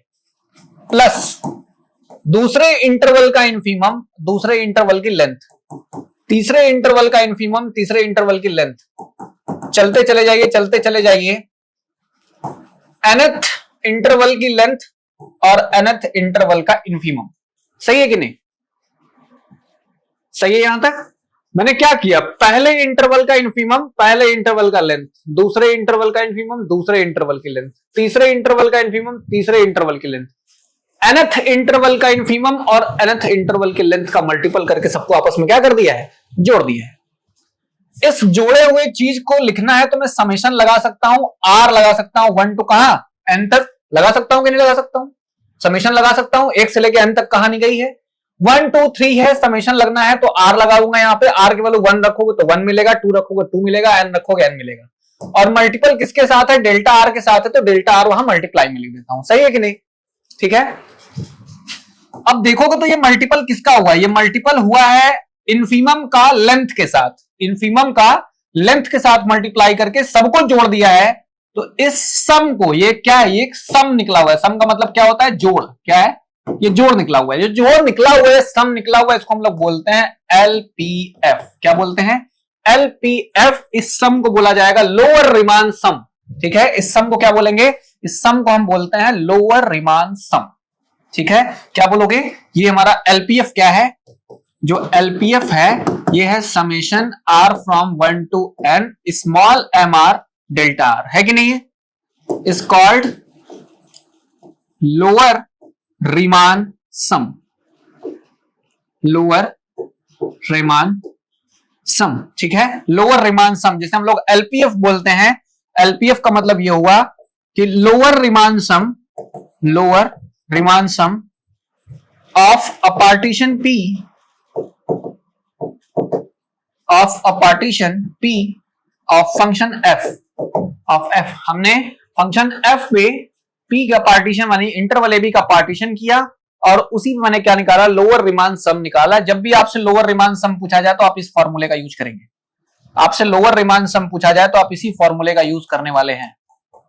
प्लस दूसरे इंटरवल का इनफीमम, दूसरे इंटरवल की लेंथ, तीसरे इंटरवल का इनफीमम, तीसरे इंटरवल की लेंथ। चलते चले जाइए, चलते चले जाइए। nth इंटरवल की लेंथ और nth इंटरवल का इनफीमम। सही है कि नहीं? सही है यहां तक? मैंने क्या किया? पहले इंटरवल का इनफीमम, पहले इंटरवल का लेंथ, दूसरे इंटरवल का इनफीमम, दूसरे इंटरवल की लेंथ, तीसरे इंटरवल का इनफीमम, तीसरे इंटरवल की लेंथ, nth इंटरवल का इनफीमम और nth इंटरवल की लेंथ का मल्टीपल करके सबको आपस में क्या कर दिया है? जोड़ दिया है। इस जोड़े हुए चीज को लिखना है तो मैं समेशन लगा सकता हूं, आर लगा सकता हूं, 1 to कहां? n तक लगा सकता हूं कि नहीं लगा सकता हूं? समेशन लगा सकता हूं। 1 से लेके n तक कहानी गई है? 1 2 3 है, समेशन लगना है तो आर लगाऊंगा। यहां पे आर के वैल्यू 1 रखोगे तो 1 मिलेगा, 2 रखोगे 2 मिलेगा, n रखोगे n मिलेगा। और मल्टीपल किसके साथ है? डेल्टा आर के साथ है, तो डेल्टा आर वहां मल्टीप्लाई में लिख देता हूं। सही है कि नहीं? ठीक है, अब देखोगे तो ये मल्टीपल किसका हुआ? ये मल्टीपल हुआ है इनफीमम का लेंथ के साथ। इनफीमम का लेंथ के साथ मल्टीप्लाई करके सबको जोड़ दिया है। तो इस सम को, ये क्या है? ये एक सम निकला हुआ है। सम का मतलब क्या होता है? जोड़। क्या है? ये जोड़ निकला हुआ है। ये जोड़ निकला हुआ है, सम निकला हुआ है, इसको हम लोग बोलते हैं एलपीएफ। क्या बोलते हैं? एलपीएफ। इस सम को बोला जाएगा लोअर रिमान सम। ठीक है, इस सम को क्या बोलेंगे? इस सम को हम बोलते हैं लोअर रिमान सम। ठीक है, क्या बोलोगे? ये हमारा एलपीएफ क्या है? जो एलपीएफ है ये है summation are from 1 to n small M R delta r. है कि नहीं? है is called lower Riemann sum. Lower Riemann sum. ठीक है, लोअर रिमान सम, जैसे हम लोग एलपीएफ बोलते हैं। एलपीएफ का मतलब ये हुआ कि lower Riemann sum, lower Riemann sum of a partition P, of a partition P of function f, of f। हमने फंक्शन f पे P का पार्टीशन मानी इंटरवल AB का पार्टीशन किया और उसी में मैंने क्या निकाला, लोअर रिमान सम निकाला। जब भी आपसे लोअर रिमान सम पूछा जाए तो आप इस फॉर्मूले का यूज करेंगे। आपसे लोअर रिमान सम पूछा जाए तो आप इसी फॉर्मूले का यूज करने वाले हैं,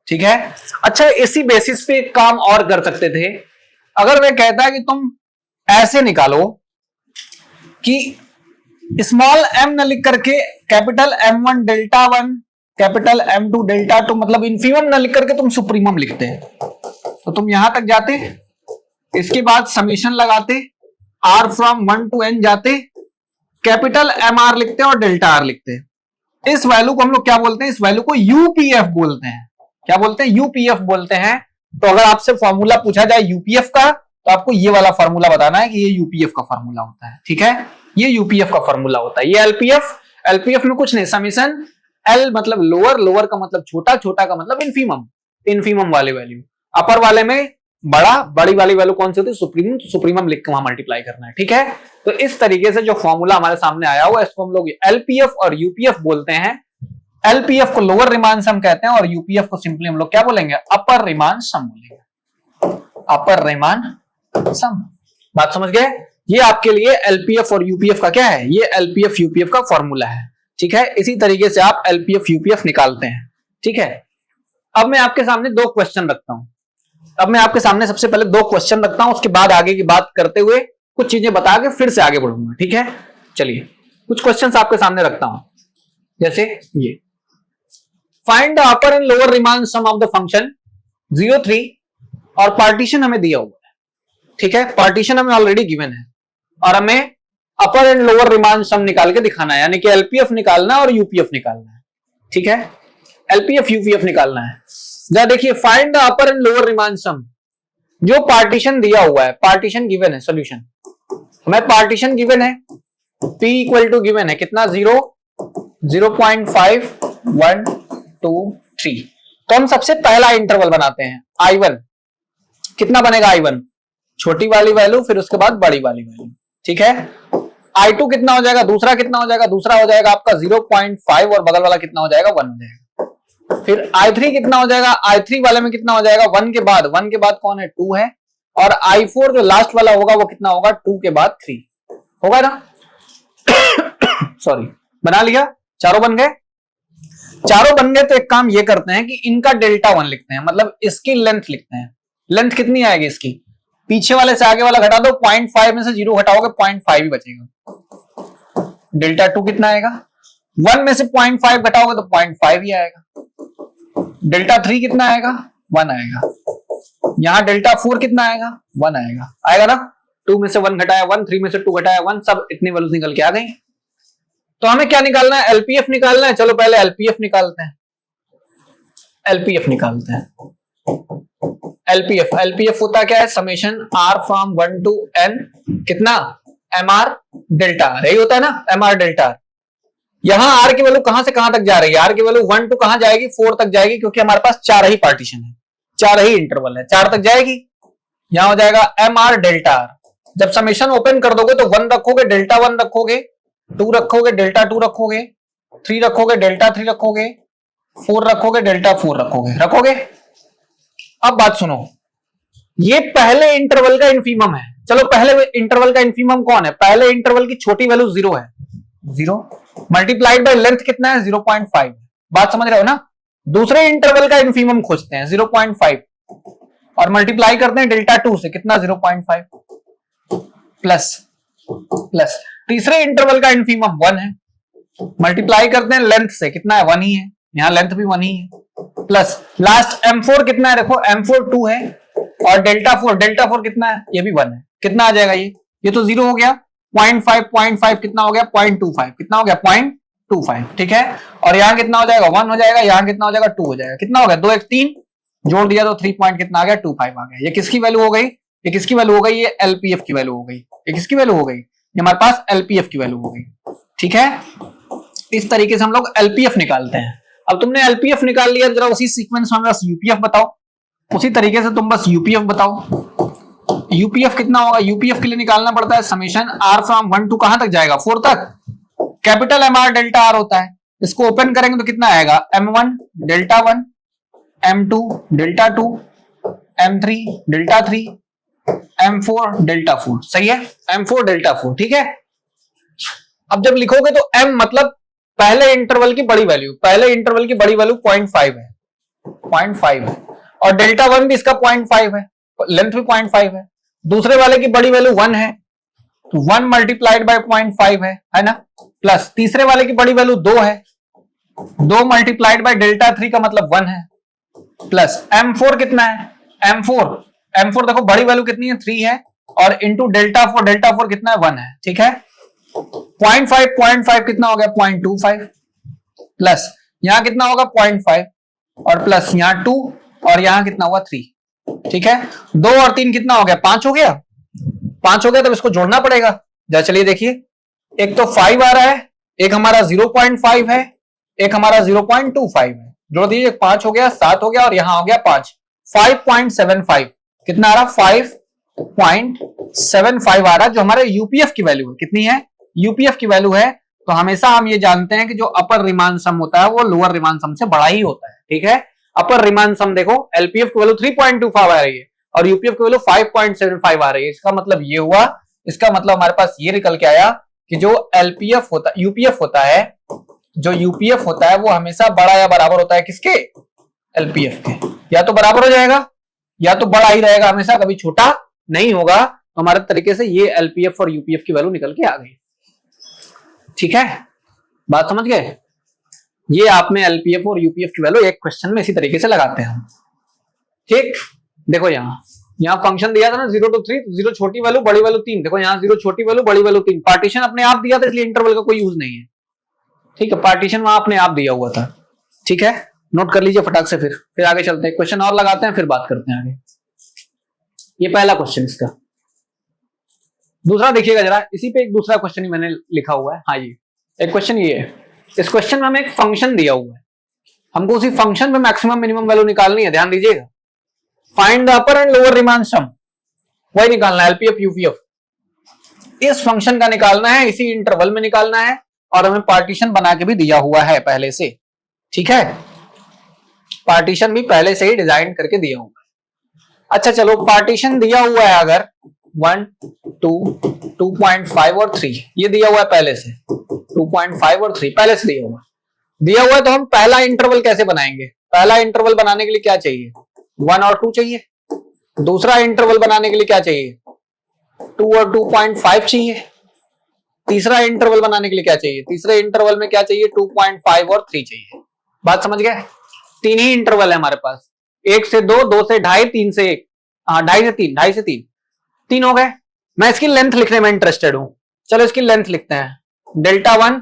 ठीक है। अच्छा, इसी बेसिस पे एक काम और कर सकते थे। अगर मैं कहता कि तुम ऐसे निकालो कि स्मॉल m न लिख करके capital M1 delta 1 capital M2 delta 2, मतलब इन्फीमम न लिख करके तुम सुप्रीमम लिखते हैं, तो तुम यहां तक जाते, इसके बाद समीशन लगाते, r फ्रॉम 1 to n जाते, कैपिटल MR लिखते और डेल्टा R लिखते। इस वैल्यू को हम लोग क्या बोलते हैं, इस वैल्यू को यूपीएफ बोलते हैं। क्या बोलते हैं, यूपीएफ बोलते हैं। तो अगर आपसे फॉर्मूला पूछा जाए यूपीएफ का, तो आपको ये वाला फॉर्मूला बताना है कि ये यूपीएफ का फॉर्मूला होता है, ठीक है। ये यूपीएफ का फॉर्मूला होता है। ये एलपीएफ, एलपीएफ में कुछ नहीं, समीशन एल मतलब लोअर, लोअर का मतलब छोटा, छोटा का मतलब इन्फीमम, इन्फीमम वाले वैल्यू, अपर वाले में बड़ा, बड़ी वाली वैल्यू कौन सी होती है, सुप्रीमम, तो सुप्रीमम लिख के वहां मल्टीप्लाई करना है, ठीक है। तो इस तरीके से जो फॉर्मूला हमारे सामने आया हुआ है, इसको हम लोग एलपीएफ और यूपीएफ बोलते हैं। एलपीएफ को लोअर रिमान सम कहते हैं और यूपीएफ को सिंपली हम लोग क्या बोलेंगे, अपर रिमान सम बोलेंगे, अपर रिमान सम। बात समझ गए। ये आपके लिए एलपीएफ और यूपीएफ का क्या है, ये एलपीएफ यूपीएफ का फॉर्मूला है, ठीक है। इसी तरीके से आप एलपीएफ यूपीएफ निकालते हैं, ठीक है। अब मैं आपके सामने दो क्वेश्चन रखता हूं। अब मैं आपके सामने सबसे पहले दो क्वेश्चन रखता हूं, उसके बाद आगे की बात करते हुए कुछ चीजें बता के फिर से आगे बढ़ूंगा, ठीक है। चलिए कुछ क्वेश्चंस आपके सामने रखता हूं, जैसे ये, find the upper and lower Riemann sum of the function 0 3, और पार्टीशन हमें दिया हुआ है, ठीक है। पार्टीशन हमें ऑलरेडी गिवन है और हमें अपर एंड लोअर रिमान सम निकाल के दिखाना है, यानी कि एलपीएफ निकालना है और यूपीएफ निकालना है, ठीक है। एलपीएफ यूपीएफ निकालना है। जरा देखिए, find the upper and lower Riemann sum, जो पार्टीशन दिया हुआ है, पार्टीशन गिवन है, सॉल्यूशन हमें पार्टीशन गिवन है, p इक्वल टू गिवन है कितना, 0 0.5 1 2 3। तो हम सबसे पहला इंटरवल बनाते हैं I1, कितना बनेगा I1, छोटी वाली वैल्यू, फिर उसके बाद बड़ी वाली वैल्यू, ठीक है। I2 कितना हो जाएगा, दूसरा कितना हो जाएगा, दूसरा हो जाएगा आपका 0.5 और बगल वाला कितना हो जाएगा, 1 हो जाएगा। फिर I3 कितना हो जाएगा, I3 वाले में कितना हो जाएगा, 1 के बाद कौन है, 2 है। और I4 जो लास्ट वाला होगा वो कितना होगा, 2 के बाद 3 होगा ना। सॉरी, बना लिया, चारों बन गए, चारों बन गए। तो एक काम ये करते हैं कि इनका डेल्टा 1 लिखते हैं, मतलब इसकी लेंथ लिखते हैं। लेंथ कितनी आएगी इसकी, पीछे वाले से आगे वाला घटा दो, 0.5 में से 0 घटाओगे 0.5 ही बचेगा। डेल्टा 2 कितना आएगा, 1 में से 0.5 घटाओगे तो 0.5 ही आएगा। डेल्टा 3 कितना आएगा, 1 आएगा। यहां डेल्टा 4 कितना आएगा, 1 आएगा, आएगा ना। 2 में से 1 घटाया 1, 3 में से 2 घटाया 1, सब इतनी वैल्यूज निकल के आ गई। तो हमें क्या निकालना है, एलपीएफ निकालना है। चलो पहले एलपीएफ निकालते हैं, एलपीएफ निकालते हैं। एलपीएफ होता क्या है, summation r from 1 to n कितना, mr डेल्टा r, यही होता है ना, mr डेल्टा r। यहां r की वैल्यू कहां से कहां तक जा रही है, r की वैल्यू 1 to कहां जाएगी, 4 तक जाएगी, क्योंकि हमारे पास 4 ही पार्टीशन है, 4 ही इंटरवल है, 4 तक जाएगी। यहां हो जाएगा mr डेल्टा r। जब समेशन ओपन कर दोगे तो 1 रखोगे, डेल्टा 1 रखोगे, 2 रखोगे, डेल्टा 2 रखोगे, 3 रखोगे, डेल्टा 3 रखोगे, 4 रखोगे, डेल्टा 4 रखोगे। अब बात सुनो, ये पहले इंटरवल का इन्फीमम है। चलो पहले इंटरवल का इन्फीमम कौन है, पहले इंटरवल की छोटी वैल्यू 0 है, 0 मल्टीप्लाइड बाय लेंथ कितना है, 0.5। बात समझ रहे हो ना। दूसरे इंटरवल का इन्फीमम खोजते हैं 0.5 और मल्टीप्लाई करते हैं डेल्टा 2 से, कितना 0.5 प्लस तीसरे इंटरवल का इन्फीमम 1 है, मल्टीप्लाई करते हैं लेंथ से, कितना है, 1 ही है, यहां लेंथ भी 1 ही है, प्लस लास्ट M4 कितना है, देखो M4 2 है, और डेल्टा 4 कितना है, ये भी 1 है, कितना आ जाएगा, ये तो 0 हो गया, 0.5 कितना हो गया, 0.25, कितना हो गया, 0.25, ठीक है। और यहाँ कितना हो जाएगा, 1 हो जाएगा, यहाँ कितना हो जाएगा, 2 हो जाएगा, कितना हो गया, 2 1 3 जोड़ दिया तो 3 पॉइंट कितना आ गया, 25 आ गया। ये किसकी वैल्यू हो गई, ये किसकी वैल्यू हो गई, ये एलपीएफ की वैल्यू हो गई। ये किसकी वैल्यू हो गई, ये हमारे पास एलपीएफ की वैल्यू हो गई, ठीक है। इस तरीके से हम लोग एलपीएफ निकालते हैं। अब तुमने एलपीएफ निकाल लिया, जरा उसी सीक्वेंस में बस यूपीएफ बताओ, उसी तरीके से तुम बस यूपीएफ बताओ। यूपीएफ कितना होगा, यूपीएफ के लिए निकालना पड़ता है समेशन r फ्रॉम 1 to कहां तक जाएगा, 4 तक, कैपिटल mr डेल्टा r होता है। इसको ओपन करेंगे तो कितना आएगा, m1 delta 1, m2 delta 2, m3 delta 3, M4 delta 4, सही है, M4 डेल्टा 4, ठीक है। अब जब लिखोगे तो M मतलब पहले इंटरवल की बड़ी वैल्यू, पहले इंटरवल की बड़ी वैल्यू 0.5 है, 0.5 है, और डेल्टा 1 भी इसका 0.5 है, लेंथ भी 0.5 है। दूसरे वाले की बड़ी वैल्यू 1 है, तो 1 मल्टीप्लाइड बाय 0.5 है ना, प्लस तीसरे वाले की बड़ी वैल्यू 2 है, 2 मल्टीप्लाइड बाय डेल्टा 3 का मतलब 1 है, प्लस M4 कितना है, M4 देखो बड़ी वैल्यू कितनी है 3 है, और इंटू डेल्टा 4 कितना है 1 है, ठीक है। 0.5 कितना हो गया 0.25, प्लस यहां कितना होगा 0.5, और प्लस यहां 2, और यहां कितना हुआ 3, ठीक है। 2 और 3 कितना हो गया 5 हो गया, 5 हो गया, तब इसको जोड़ना पड़ेगा। जरा चलिए देखिए, एक तो 5 आ रहा है, एक हमारा 0.5 है, एक हमारा 0.25 है, जोड़ दीजिए, 5 हो गया, 7 हो गया, और यहां हो गया 5, 5.75 कितना आ रहा 5.75 आ रहा, जो हमारे यूपीएफ की वैल्यू है, कितनी है यूपीएफ की वैल्यू है। तो हमेशा हम ये जानते हैं कि जो अपर रिमान सम होता है वो लोअर रिमान सम से बड़ा ही होता है, ठीक है। अपर रिमान सम देखो, एलपीएफ की वैल्यू 3.25 आ रही है और यूपीएफ की वैल्यू 5.75 आ रही है, इसका मतलब ये हुआ, इसका मतलब हमारे पास ये निकल के आया कि जो एलपीएफ होता यूपीएफ होता है, जो यूपीएफ होता है वो हमेशा बड़ा या बराबर होता है किसके, एलपीएफ के, या तो बराबर हो जाएगा या तो बड़ा ही रहेगा, हमेशा कभी छोटा नहीं होगा। तो हमारे तरीके से ये एलपीएफ और यूपीएफ की वैल्यू निकल के आ गई, ठीक है, बात समझ गए। ये आप में एलपीएफ और यूपीएफ की वैल्यू एक क्वेश्चन में इसी तरीके से लगाते हैं हम, ठीक। देखो यहाँ फंक्शन दिया था ना 0 to 3, 0 छोटी वैल्यू बड़ी वैल्यू 3, देखो यहाँ 0 छोटी वैल्यू बड़ी वैल्यू 3, पार्टीशन अपने आप दिया था इसलिए इंटरवल का कोई यूज नहीं है, ठीक है, पार्टीशन वहां अपने आप दिया हुआ था, ठीक है, नोट कर लीजिए फटाक से। फिर आगे चलते हैं, क्वेश्चन और लगाते हैं फिर बात करते हैं आगे। ये पहला क्वेश्चन इसका। दूसरा देखिएगा जरा, इसी पे एक दूसरा क्वेश्चन ही मैंने लिखा हुआ है, हाँ जी, एक क्वेश्चन ये है, इस क्वेश्चन में हमें एक फंक्शन दिया हुआ है, हमको उसी फंक्शन में मैक्सिमम मिनिमम वैल्यू निकालनी है, ध्यान दीजिएगा। Find the upper and lower Riemann sum, वही निकालना है, एलपीएफ यूपीएफ इस फंक्शन का निकालना है, इसी इंटरवल में निकालना है, और हमें पार्टीशन बना के भी दिया हुआ है पहले से, ठीक है, पार्टीशन भी पहले से ही डिजाइन करके दिया हुआ है। अच्छा चलो, पार्टीशन दिया हुआ है अगर 1, 2, 2.5 और 3, ये दिया हुआ है पहले से, 2.5 और 3 पहले से दिया हुआ है, तो हम पहला इंटरवल कैसे बनाएंगे, पहला इंटरवल बनाने के लिए क्या चाहिए 1 और 2 चाहिए, दूसरा इंटरवल बनाने के लिए क्या चाहिए 2 और 2.5 चाहिए, तीसरा इंटरवल बनाने के लिए क्या चाहिए, तीसरे इंटरवल में क्या चाहिए 2.5 और 3 चाहिए, बात समझ गए। 3 ही इंटरवल है हमारे पास, 1 से 2, 2 से 2.5, 3 से 1, हाँ 2.5 से 3, 2.5 से 3 हो गए। मैं इसकी लेंथ लिखने में इंटरेस्टेड हूं, चलो इसकी लेंथ लिखते हैं, डेल्टा 1,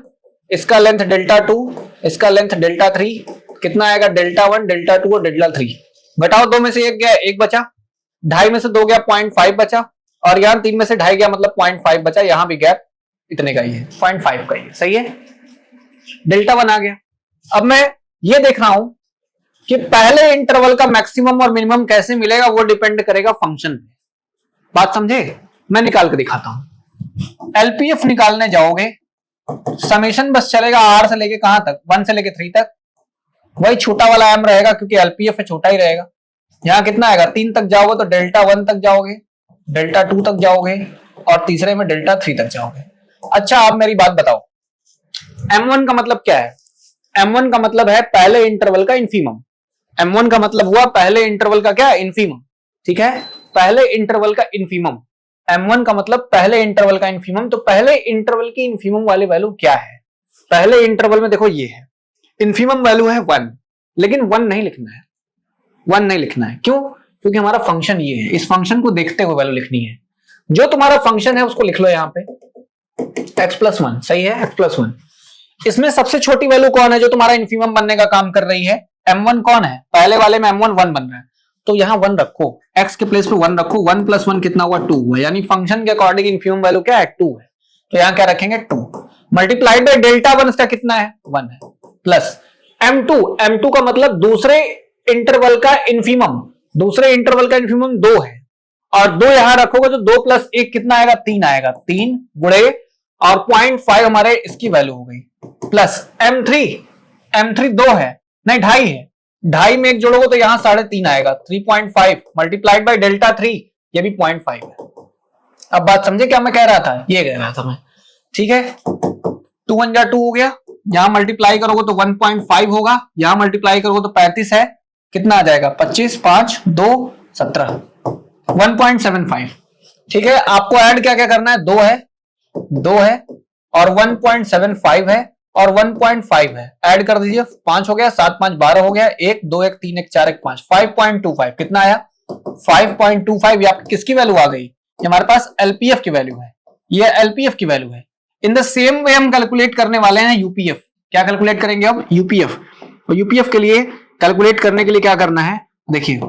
इसका लेंथ डेल्टा 2, इसका लेंथ डेल्टा 3, कितना आएगा डेल्टा 1, डेल्टा 2 और डेल्टा 3, घटाओ 2 में से 1 गया, 1 बचा, 2.5 में से 2 गया 0.5 बचा, और यहां 3 में से 2.5 गया मतलब 0.5 बचा, यहां भी गैप इतने का ही है, 0.5 का ही है, सही है, डेल्टा 1 आ गया। अब मैं ये देख रहा हूं कि पहले इंटरवल का मैक्सिमम और मिनिमम कैसे मिलेगा, वो डिपेंड करेगा फंक्शन पे, बात समझे। मैं निकाल के दिखाता हूं, एलपीएफ निकालने जाओगे, समेशन बस चलेगा आर से लेके कहां तक, 1 से लेके 3 तक, वही छोटा वाला एम रहेगा क्योंकि एलपीएफ है, छोटा ही रहेगा। यहां कितना आएगा 3 तक जाओगे तो डेल्टा 1 तक जाओगे, डेल्टा 2 तक जाओगे, और तीसरे में डेल्टा 3 तक जाओगे। अच्छा आप मेरी बात बताओ, M1 का मतलब क्या है, M1 का मतलब है पहले इंटरवल का इन्फीमम, M1 का मतलब हुआ पहले इंटरवल का क्या, इन्फीमम, ठीक है, पहले इंटरवल का इन्फीमम, M1 का मतलब पहले इंटरवल का इन्फीमम। तो पहले इंटरवल की इन्फीमम वाली वैल्यू क्या है, पहले इंटरवल में देखो ये है, इन्फीमम वैल्यू है 1, लेकिन 1 नहीं लिखना है, 1 नहीं लिखना है, क्यों, क्योंकि हमारा फंक्शन ये है, इस फंक्शन को देखते हुए वैल्यू लिखनी है, जो तुम्हारा फंक्शन है उसको लिख लो यहाँ पे x+1, सही है, x+1। इसमें सबसे छोटी वैल्यू कौन है जो तुम्हारा इन्फीमम बनने का काम कर रही है, M1 कौन है, पहले वाले में M1 1 बन रहा है, तो यहाँ 1 रखो, x के प्लेस पे 1 रखो, 1 + 1 कितना हुआ 2 हुआ, यानी फंक्शन के अकॉर्डिंग इन्फीमम वैल्यू क्या है 2 है, तो यहाँ क्या रखेंगे 2 मल्टीप्लाइड बाय डेल्टा 1 इसका कितना है 1 है, प्लस M2 का मतलब दूसरे इंटरवल का इन्फीमम, दूसरे इंटरवल का इन्फीमम 2 है, और 2 यहां रखोगे तो 2 + 1 कितना आएगा 3 आएगा, 3 गुणे और 0.5 हमारे इसकी वैल्यू हो गई, प्लस M3 2 है नहीं 2.5 है, 2.5 में 1 जोड़ोगे तो यहां 3.5 आएगा, 3.5 मल्टीप्लाइड बाय डेल्टा 3, ये भी 0.5 है। अब बात समझे क्या मैं कह रहा था, ये कह रहा था मैं, ठीक है। 2 1 जा 2 हो गया, यहां मल्टीप्लाई करोगे तो 1.5 होगा, यहां मल्टीप्लाई करोगे तो 35 है, कितना आ जाएगा 25 5 2 17 1.75। ठीक है, आपको ऐड क्या क्या करना है, 2 है और 1.75 है और 1.5 है, ऐड कर दीजिए, 5 हो गया, 7 5 12 हो गया, 1 2 1 3 1 4 1 5 5.25 कितना आया 5.25। ये किसकी वैल्यू आ गई, ये हमारे पास एलपीएफ की वैल्यू है, ये एलपीएफ की वैल्यू है। इन द सेम वे हम कैलकुलेट करने वाले हैं यूपीएफ। क्या कैलकुलेट करेंगे अब, यूपीएफ। और यूपीएफ के लिए कैलकुलेट करने के लिए क्या करना है, देखिए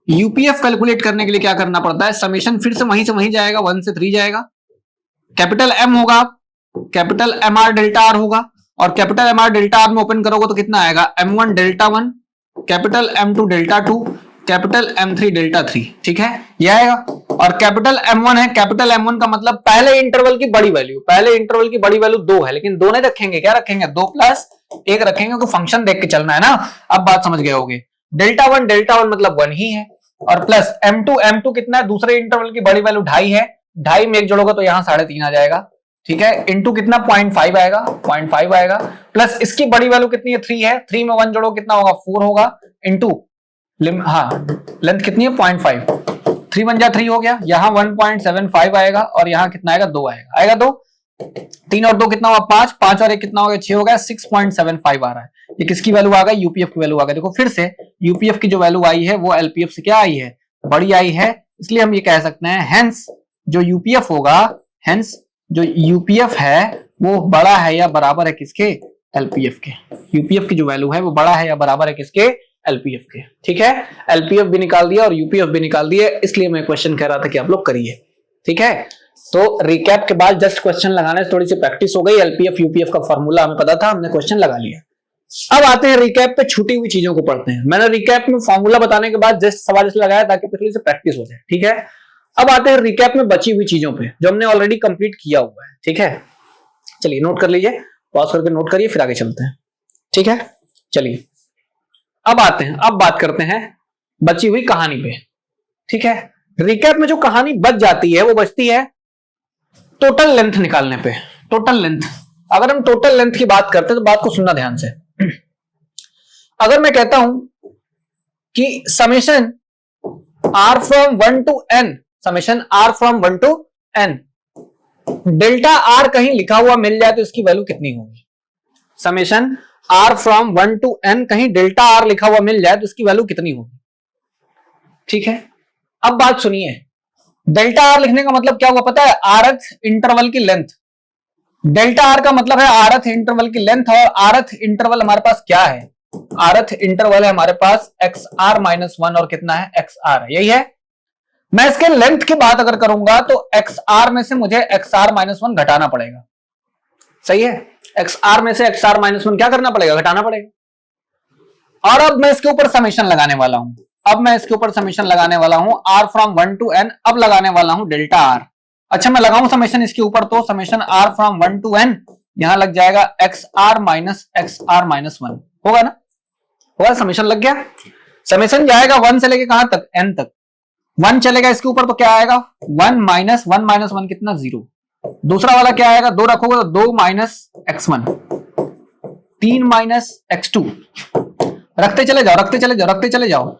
यूपीएफ कैलकुलेट करने के लिए क्या करना पड़ता है, समेशन फिर से वहीं जाएगा, 1 से 3 जाएगा, कैपिटल एम होगा, capital M are delta R होगा, और capital M are delta R में ओपन करोगे तो कितना आएगा M1 delta 1, capital M2 delta 2, capital M3 delta 3। ठीक है, ये आएगा। और कैपिटल M1 है, कैपिटल M1 का मतलब पहले इंटरवल की बड़ी वैल्यू, पहले इंटरवल की बड़ी वैल्यू 2 है, लेकिन 2 नहीं रखेंगे, क्या रखेंगे 2 प्लस 1 रखेंगे, क्योंकि फंक्शन देख के चलना है ना। अब बात समझ गए होगे, डेल्टा 1 मतलब 1 ही है, और प्लस M2 कितना है, दूसरे इंटरवल की बड़ी वैल्यू 2.5 है, 2.5 में 1 जोड़ोगे तो यहां 3.5 आ जाएगा। ठीक है, इंटू कितना 0.5 आएगा, 0.5 आएगा, प्लस इसकी बड़ी वैल्यू कितनी है 3 है, 3 में 1 जोड़ो कितना होगा 4 होगा, इंटू लेंथ कितनी है 0.5, 3 1 जा 3 हो गया, यहां 1.75 आएगा, और यहां कितना आएगा 2 आएगा 2, 3 और 2 कितना हुआ 5, 5 और 1 कितना हो गया 6 हो गया, 6.75 आ रहा है। ये किसकी वैल्यू आ गई, यूपीएफ की वैल्यू आ गई। देखो फिर से यूपीएफ की जो वैल्यू आई है वो एलपीएफ से क्या आई है, बड़ी आई है, इसलिए हम ये कह सकते हैं हेंस जो यूपीएफ होगा, हेंस जो यूपीएफ है वो बड़ा है या बराबर है किसके, एलपीएफ के। यूपीएफ की जो वैल्यू है वो बड़ा है या बराबर है किसके, एलपीएफ के। ठीक है, एलपीएफ भी निकाल दिया और यूपीएफ भी निकाल दिया, इसलिए मैं क्वेश्चन कह रहा था कि आप लोग करिए। ठीक है, तो रिकैप के बाद जस्ट क्वेश्चन लगाने से थोड़ी सी प्रैक्टिस हो गई, एलपीएफ यूपीएफ का फॉर्मूला हमें पता था, हमने क्वेश्चन लगा लिया। अब आते हैं रिकैप पे, छूटी हुई चीजों को पढ़ते हैं। मैंने रिकैप में फॉर्मूला बताने के बाद जस्ट सवाल इसलिए लगाया ताकि थोड़ी सी प्रैक्टिस हो जाए। ठीक है, अब आते हैं रिकैप में बची हुई चीजों पे जो हमने ऑलरेडी कंप्लीट किया हुआ है। ठीक है, चलिए नोट कर लीजिए, पॉज करके नोट करिए, फिर आगे चलते हैं। ठीक है, चलिए अब आते हैं, अब बात करते हैं बची हुई कहानी पे। ठीक है, रिकैप में जो कहानी बच जाती है वो बचती है टोटल लेंथ निकालने पे। टोटल लेंथ, अगर हम टोटल लेंथ की बात करते हैं तो बात को सुनना ध्यान से। अगर मैं कहता हूं कि summation r from 1 to n, summation r from 1 to n, delta r कहीं लिखा हुआ मिल जाए तो इसकी वैल्यू कितनी होगी, summation r from 1 to n कहीं डेल्टा r लिखा हुआ मिल जाए तो इसकी वैल्यू कितनी होगी। ठीक है, अब बात सुनिए, डेल्टा r लिखने का मतलब क्या हुआ पता है, rth इंटरवल की लेंथ। डेल्टा r का मतलब है rth इंटरवल की लेंथ, और rth इंटरवल हमारे पास क्या है, rth इंटरवल है हमारे पास xr माइनस 1 और कितना है xr है, यही है। मैं इसके लेंथ की बात अगर करूंगा तो xr में से मुझे xr माइनस 1 घटाना पड़ेगा, सही है, xr में से xr माइनस 1 क्या करना पड़ेगा, घटाना पड़ेगा। और अब मैं इसके ऊपर समेशन लगाने वाला हूं, अब मैं इसके ऊपर समेशन लगाने वाला हूं r फ्रॉम 1 to n, अब लगाने वाला हूं डेल्टा r। अच्छा मैं लगाऊं समेशन इसके ऊपर तो summation r from 1 to n, यहां लग जाएगा xr माइनस 1 होगा ना, होगा, समेशन लग गया। समेशन जाएगा 1 से लेके कहां तक, n तक, 1 चलेगा इसके ऊपर तो क्या आएगा 1 माइनस 1 कितना 0, दूसरा वाला क्या आएगा 2 रखोगे तो 2 माइनस x1, 3 माइनस x2, रखते चले जाओ रखते चले जाओ रखते चले जाओ,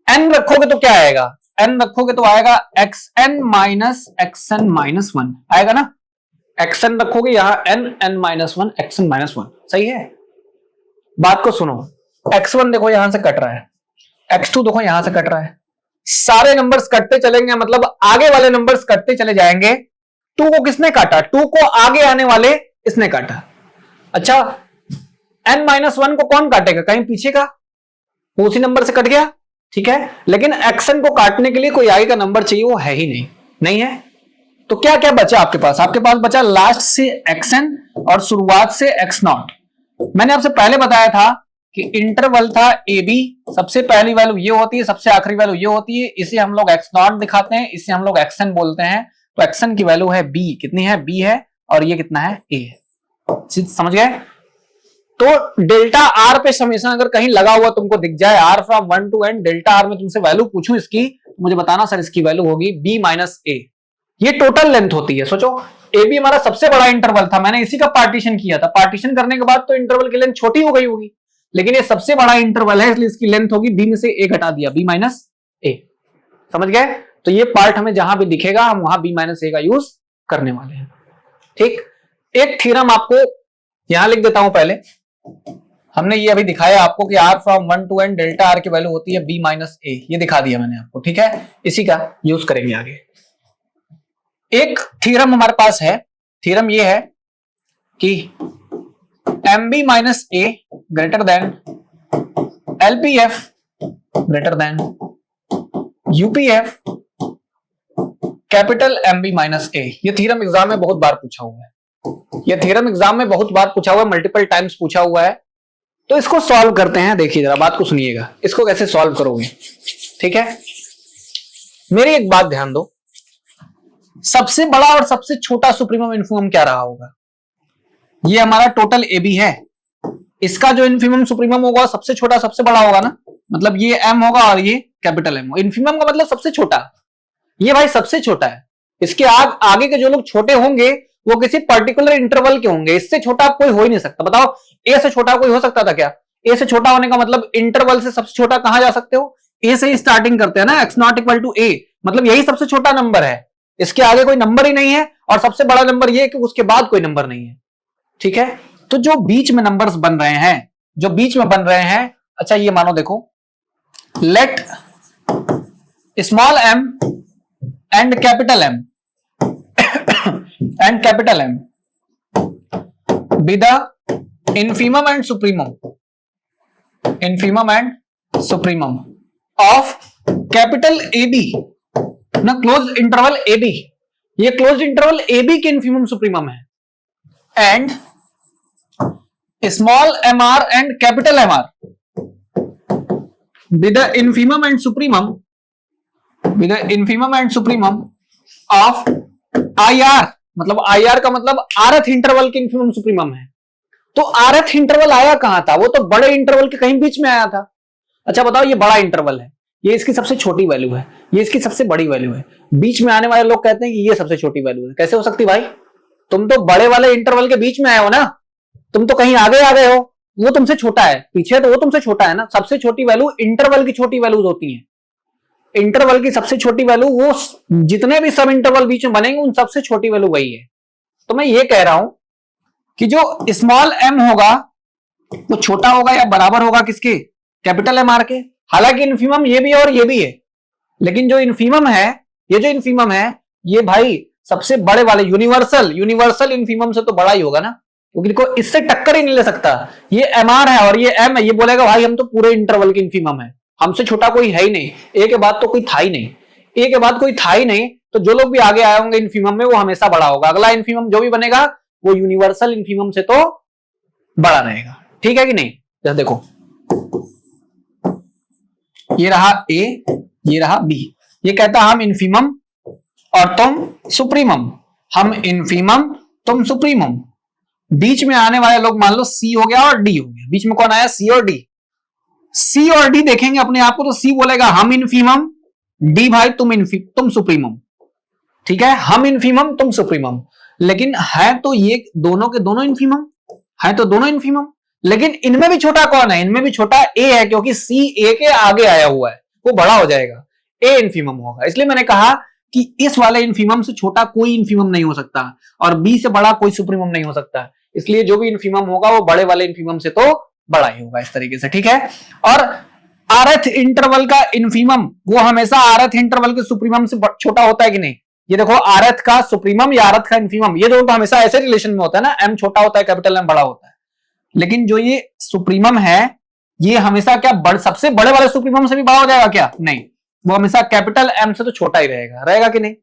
n रखोगे तो क्या आएगा, n रखोगे तो आएगा xn माइनस xn माइनस 1 आएगा ना, xn रखोगे यहां n माइनस 1 xn माइनस 1, सही है। बात को सुनो, x1 देखो यहां से कट रहा है, x2 देखो यहां से कट रहा है, सारे नंबर्स कटते चलेंगे, मतलब आगे वाले नंबर्स कटते चले जाएंगे। 2 को किसने काटा, 2 को आगे आने वाले इसने काटा। अच्छा n माइनस 1 को कौन काटेगा, कहीं पीछे का, उसी नंबर से कट गया। ठीक है, लेकिन xn को काटने के लिए कोई आगे का नंबर चाहिए, वो है ही नहीं है। तो क्या क्या बचा आपके पास, आपके पास बचा लास्ट से xn और शुरुआत से x0। मैंने आपसे पहले बताया था कि इंटरवल था AB, सबसे पहली वैल्यू ये होती है, सबसे आखिरी वैल्यू ये होती है, इसे हम लोग x0 दिखाते हैं, इसे हम लोग xn बोलते हैं। तो xn की वैल्यू है b, कितनी है b है, और ये कितना है a है, समझ गए। तो डेल्टा r पे समेशन अगर कहीं लगा हुआ तुमको दिख जाए, r from 1 to n delta r में तुमसे वैल्यू पूछूं इसकी, मुझे बताना सर इसकी वैल्यू होगी b माइनस ए। ये टोटल लेंथ होती है। सोचो ए बी हमारा सबसे बड़ा इंटरवल था, मैंने इसी का पार्टीशन किया था, पार्टीशन करने के बाद तो इंटरवल की लेंथ छोटी हो गई होगी, लेकिन ये सबसे बड़ा इंटरवल है इसलिए इसकी लेंथ होगी b में से a घटा दिया, b माइनस ए। समझ गए? तो ये पार्ट हमें जहां भी दिखेगा हम वहां b माइनस ए का यूज करने वाले हैं। ठीक, एक थ्योरम आपको यहां लिख देता हूं। पहले हमने ये अभी दिखाया आपको कि r from 1 to n delta r की वैल्यू होती है b माइनस ए, ये दिखा दिया मैंने आपको। ठीक है, इसी का यूज करेंगे आगे। एक थ्योरम हमारे पास है, थ्योरम ये है कि mb minus a greater than lpf greater than UPF capital MB minus a. ये थ्योरम एग्जाम में बहुत बार पूछा हुआ है, ये थ्योरम एग्जाम में बहुत बार पूछा हुआ है, मल्टीपल टाइम्स पूछा हुआ है। तो इसको सॉल्व करते हैं। देखिए जरा बात को सुनिएगा, इसको कैसे सॉल्व करोगे। ठीक है, मेरी एक बात ध्यान दो, सबसे बड़ा और सबसे छोटा सुप्रीमम इन्फीमम क्या रहा होगा? ये हमारा टोटल ए बी है, इसका जो इन्फीमम सुप्रीमम होगा सबसे छोटा सबसे बड़ा होगा ना, मतलब ये एम होगा और ये कैपिटल एम। इन्फीमम का मतलब सबसे छोटा, ये भाई सबसे छोटा है। इसके आगे के जो लोग छोटे होंगे वो किसी पर्टिकुलर इंटरवल के होंगे, इससे छोटा कोई हो ही नहीं सकता। बताओ ए से छोटा कोई हो सकता था क्या? ए से छोटा होने का मतलब इंटरवल से सबसे छोटा कहां जा सकते हो? ए से ही स्टार्टिंग करते हैं ना, x नॉट इक्वल टू ए, मतलब यही सबसे छोटा नंबर है, इसके आगे कोई नंबर ही नहीं है, और सबसे बड़ा नंबर ये कि उसके बाद कोई नंबर नहीं है। ठीक है, तो जो बीच में नंबर्स बन रहे हैं, जो बीच में बन रहे हैं, अच्छा ये मानो देखो, let small M and capital M and capital M be the infimum and supremum, infimum and supremum of capital A B ना, क्लोज इंटरवल ए बी, ये क्लोज इंटरवल ए बी के इन्फीमम सुप्रीमम है, and small M R and capital M R with the infimum and supremum, with the infimum and supremum of IR, मतलब IR का मतलब rth interval के infimum supremum है। तो rth interval आया कहां था? वो तो बड़े इंटरवल के कहीं बीच में आया था। अच्छा बताओ, ये बड़ा इंटरवल है, ये इसकी सबसे छोटी वैल्यू है, ये इसकी सबसे बड़ी वैल्यू है, बीच में आने वाले लोग कहते हैं कि ये सबसे छोटी वैल्यू है। कैसे हो सकती भाई? तुम तो बड़े वाले इंटरवल के बीच में आए हो ना, तुम तो कहीं आगे आ गए हो, वो तुमसे छोटा है, पीछे तो वो तुमसे छोटा है ना। सबसे छोटी वैल्यू इंटरवल की छोटी वैल्यूज होती हैं, इंटरवल की सबसे छोटी वैल्यू, वो जितने भी सब इंटरवल बीच में बनेंगे उन सबसे छोटी वैल्यू वही है। तो मैं ये कह रहा हूं कि जो स्मॉल एम होगा वो छोटा होगा या बराबर होगा किसके? कैपिटल एम आर के। हालांकि इन्फीमम ये भी है और ये भी है, लेकिन जो इन्फीमम है, ये जो इन्फीमम है, ये भाई सबसे बड़े वाले यूनिवर्सल इन्फीमम से तो बड़ा ही होगा ना, क्योंकि देखो इससे टक्कर ही नहीं ले सकता। ये एम आर है और ये एम है, ये बोलेगा भाई हम तो पूरे इंटरवल के इन्फीमम है, हमसे छोटा कोई है ही नहीं, ए के बाद तो कोई था ही नहीं, ए के बाद कोई था ही नहीं। तो जो लोग भी आगे आए होंगे इन्फीमम में वो हमेशा बड़ा होगा, अगला इन्फीमम जो भी बनेगा वो यूनिवर्सल इन्फीमम से तो बड़ा रहेगा। ठीक है कि नहीं? जैसे देखो ये रहा ए, ये रहा बी, ये कहता हम इन्फीमम और तुम सुप्रीमम, हम इन्फीमम तुम सुप्रीमम। बीच में आने वाले लोग मान लो सी हो गया और डी हो गया, बीच में कौन आया? सी और डी। सी और डी देखेंगे अपने आप को तो सी बोलेगा हम इन्फीमम, डी भाई तुम सुप्रीमम। ठीक है, हम इन्फीमम तुम सुप्रीमम, लेकिन है तो ये दोनों के दोनों इन्फीमम, है तो दोनों इन्फीमम, लेकिन इनमें भी छोटा कौन है? इनमें भी छोटा ए है, क्योंकि सी ए के आगे आया हुआ है, वो बड़ा हो जाएगा, ए इन्फीमम होगा। इसलिए मैंने कहा कि इस वाले इन्फीमम से छोटा कोई इन्फीमम नहीं हो सकता और बी से बड़ा कोई सुप्रीमम नहीं हो सकता, इसलिए जो भी इन्फीमम होगा वो बड़े वाले इन्फीमम से तो बड़ा ही होगा, इस तरीके से। ठीक है, और आरथ इंटरवल का इन्फीमम वो हमेशा आरथ इंटरवल के सुप्रीमम से छोटा होता है कि नहीं? ये देखो आरथ का सुप्रीमम या आरथ का इन्फीमम, ये दोनों तो हमेशा ऐसे रिलेशन में होता है ना, एम छोटा होता है कैपिटल एम बड़ा होता है, लेकिन जो ये सुप्रीमम है ये हमेशा क्या सबसे बड़े वाले सुप्रीमम से भी बड़ा हो जाएगा क्या? नहीं, वो हमेशा कैपिटल एम से तो छोटा ही रहेगा कि नहीं?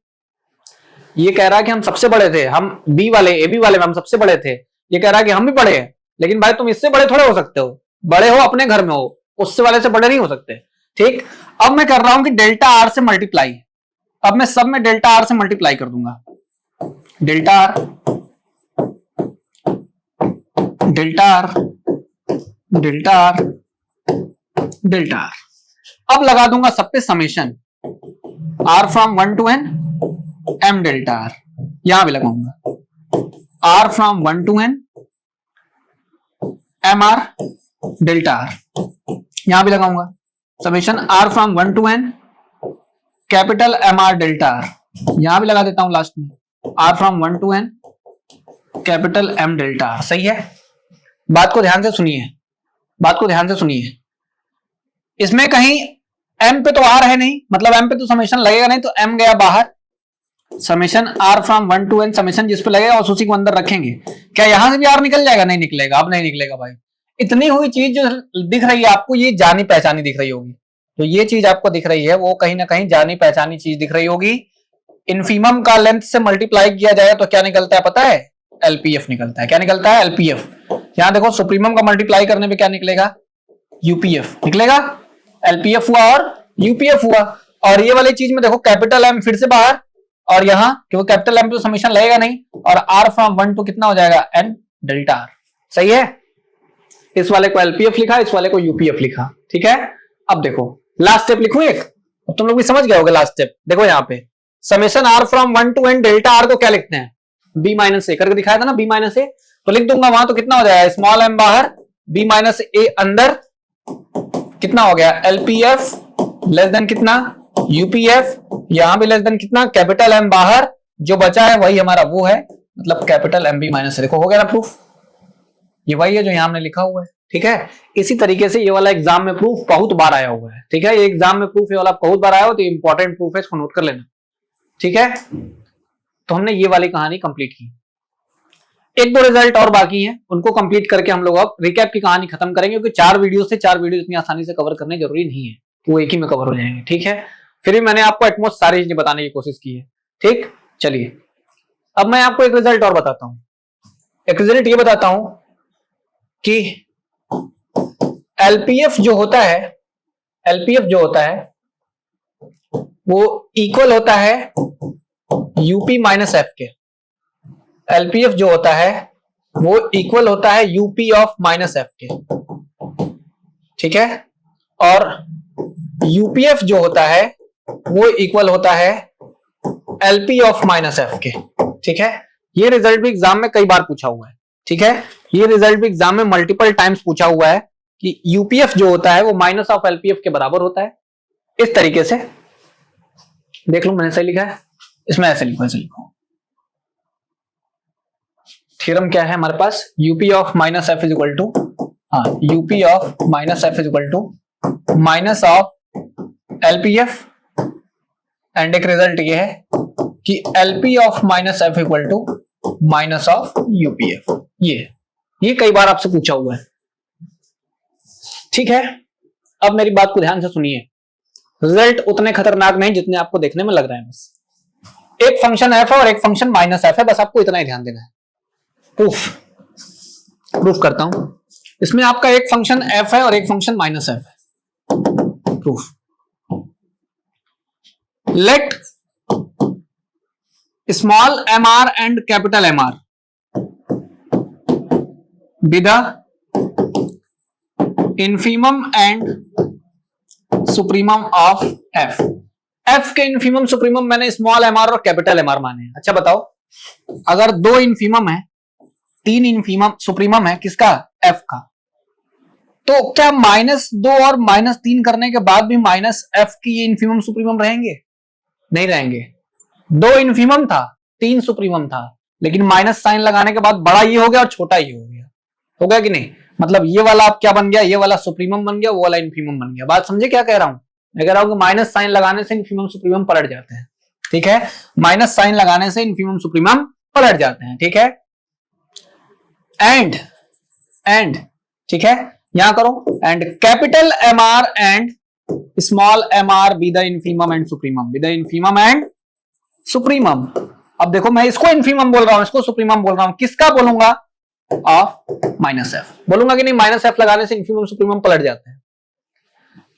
ये कह रहा है कि हम सबसे बड़े थे, हम बी वाले ए बी वाले में हम सबसे बड़े थे, ये कह रहा है कि हम भी बड़े हैं, लेकिन भाई तुम इससे बड़े थोड़े हो सकते हो, बड़े हो अपने घर में हो, उससे वाले से बड़े नहीं हो सकते। ठीक, अब मैं कर रहा हूं कि डेल्टा आर से मल्टीप्लाई, अब मैं सब में डेल्टा आर से मल्टीप्लाई कर दूंगा, delta R delta R delta R delta R. अब लगा दूंगा सब पे summation, are from 1 to n m delta R, यहां भी लगाऊंगा R from 1 to n M are delta R, यहां भी लगाऊंगा summation are from 1 to n capital M are delta R, यहां भी लगा देता हूं लास्ट में R from 1 to n capital M delta R. सही है, बात को ध्यान से सुनिए, बात को ध्यान से सुनिए। इसमें कहीं एम पे तो आर है नहीं, मतलब एम पे तो समेशन लगेगा नहीं, तो एम गया बाहर, summation are from 1 to n summation जिस पे लगेगा उसी को अंदर रखेंगे। क्या यहां से भी आर निकल जाएगा? नहीं निकलेगा, अब नहीं निकलेगा भाई। इतनी हुई चीज जो दिख रही है आपको, ये जानी पहचानी दिख रही होगी, तो ये चीज आपको दिख रही है वो कहीं ना कहीं जानी पहचानी चीज दिख रही होगी। इनफीमम का लेंथ से मल्टीप्लाई किया जाए तो क्या निकलता है पता है? एलपीएफ निकलता है। क्या निकलता है? एलपीएफ। यहां देखो सुप्रीमम का मल्टीप्लाई करने पे क्या निकलेगा? यूपीएफ निकलेगा। एलपीएफ हुआ और यूपीएफ हुआ। और ये वाली चीज में देखो कैपिटल एम फिर से बाहर, और यहां क्योंकि कैपिटल एम पे समेशन लगेगा नहीं, और आर फ्रॉम 1 to कितना हो जाएगा? N delta R. सही है, इस वाले को एलपीएफ लिखा, इस वाले को यूपीएफ लिखा। ठीक है, अब देखो लास्ट स्टेप लिखूं एक, अब तुम लोग भी समझ गए होगे लास्ट स्टेप। देखो यहाँ पे summation are from 1 to n delta R को क्या लिखते हैं? बी माइनस ए करके दिखाया था ना, बी माइनस ए, तो लिख दूंगा वहां, तो कितना हो जाएगा? स्मॉल एम बाहर, बी माइनस ए अंदर, कितना हो गया? एलपीएफ लेस देन कितना? यूपीएफ, यहां भी लेस देन कितना? कैपिटल एम बाहर, जो बचा है वही हमारा वो है, मतलब कैपिटल एम बी माइनस ए। देखो हो गया ना प्रूफ, ये वही है जो यहां हमने लिखा हुआ है। ठीक है, इसी तरीके से ये वाला एग्जाम में प्रूफ बहुत बार आया हुआ है। ठीक है, ये एग्जाम में प्रूफ ये वाला बहुत बार आया हो, तो इंपॉर्टेंट प्रूफ है, इसको नोट कर लेना। ठीक है, तो हमने ये वाली कहानी कंप्लीट की। एक दो रिजल्ट और बाकी हैं, उनको कंप्लीट करके हम लोग अब रिकैप की कहानी खत्म करेंगे, क्योंकि 4 वीडियो से 4 वीडियो इतनी आसानी से कवर करने जरूरी नहीं है, वो एक ही में कवर हो जाएंगे। ठीक है, फिर भी मैंने आपको एटमोस्ट सारी चीजें बताने की कोशिश की है। ठीक, चलिए अब मैं आपको एक रिजल्ट और बताता हूं। एक रिजल्ट ये बताता हूं कि एलपीएफ जो होता है, एलपीएफ जो होता है वो इक्वल होता है यूपी माइनस एफ के। एलपीएफ जो होता है वो इक्वल होता है यूपी ऑफ माइनस एफ के। ठीक है, और यूपीएफ जो होता है वो इक्वल होता है एलपी ऑफ माइनस एफ के। ठीक है, ये रिजल्ट भी एग्जाम में कई बार पूछा हुआ है। ठीक है, ये रिजल्ट भी एग्जाम में मल्टीपल टाइम्स पूछा हुआ है कि यूपीएफ जो होता है वो माइनस ऑफ एलपीएफ के बराबर होता है। इस तरीके से देख लो, मैंने सही लिखा है, इसमें ऐसे लिखो, ऐसे लिखो। थ्योरम क्या है हमारे पास? UP of minus f is equal to, हाँ, UP of minus f is equal to minus of LPF, and एक रिजल्ट ये है कि LP of minus f equal to minus of UPF. ये कई बार आपसे पूछा हुआ है। ठीक है, अब मेरी बात को ध्यान से सुनिए। रिजल्ट उतने खतरनाक नहीं जितने आपको देखने में लग रहे हैं। बस एक फंक्शन एफ है और एक फंक्शन माइनस एफ है, बस आपको इतना ही ध्यान देना है। प्रूफ करता हूं। इसमें आपका एक फंक्शन एफ है और एक फंक्शन माइनस एफ है। Proof, let small M R and capital M R be the infimum and supremum of F. F के इनफीमम सुप्रीमम मैंने स्मॉल एम आर और कैपिटल एम आर माने। अच्छा बताओ, अगर 2 इनफीमम है, 3 इनफीमम सुप्रीमम है, किसका? एफ का, तो क्या -2 और -3 करने के बाद भी माइनस एफ की ये इनफीमम सुप्रीमम रहेंगे? नहीं रहेंगे। 2 इनफीमम था, 3 सुप्रीमम था, लेकिन माइनस साइन लगाने के बाद बड़ा ये हो गया और छोटा ये हो गया। हो गया कि नहीं? मतलब ये वाला अब क्या बन गया? ये वाला सुप्रीमम बन गया, वो वाला इनफीमम बन गया। बात समझे क्या कह रहा हूं? मैं कह रहा हूं कि माइनस साइन लगाने से इनफीमम सुप्रीमम पलट जाते हैं। ठीक है, माइनस साइन लगाने से इनफीमम सुप्रीमम पलट जाते हैं। ठीक है, एंड ठीक है, यहां करो, and capital M are and small M R be the infimum and supremum, be the infimum and supremum. अब देखो मैं इसको इनफीमम बोल रहा हूं, इसको सुप्रीमम बोल रहा हूं, किसका बोलूंगा? ऑफ माइनस एफ बोलूंगा कि नहीं? माइनस एफ लगाने से इनफीमम सुप्रीमम पलट जाते हैं।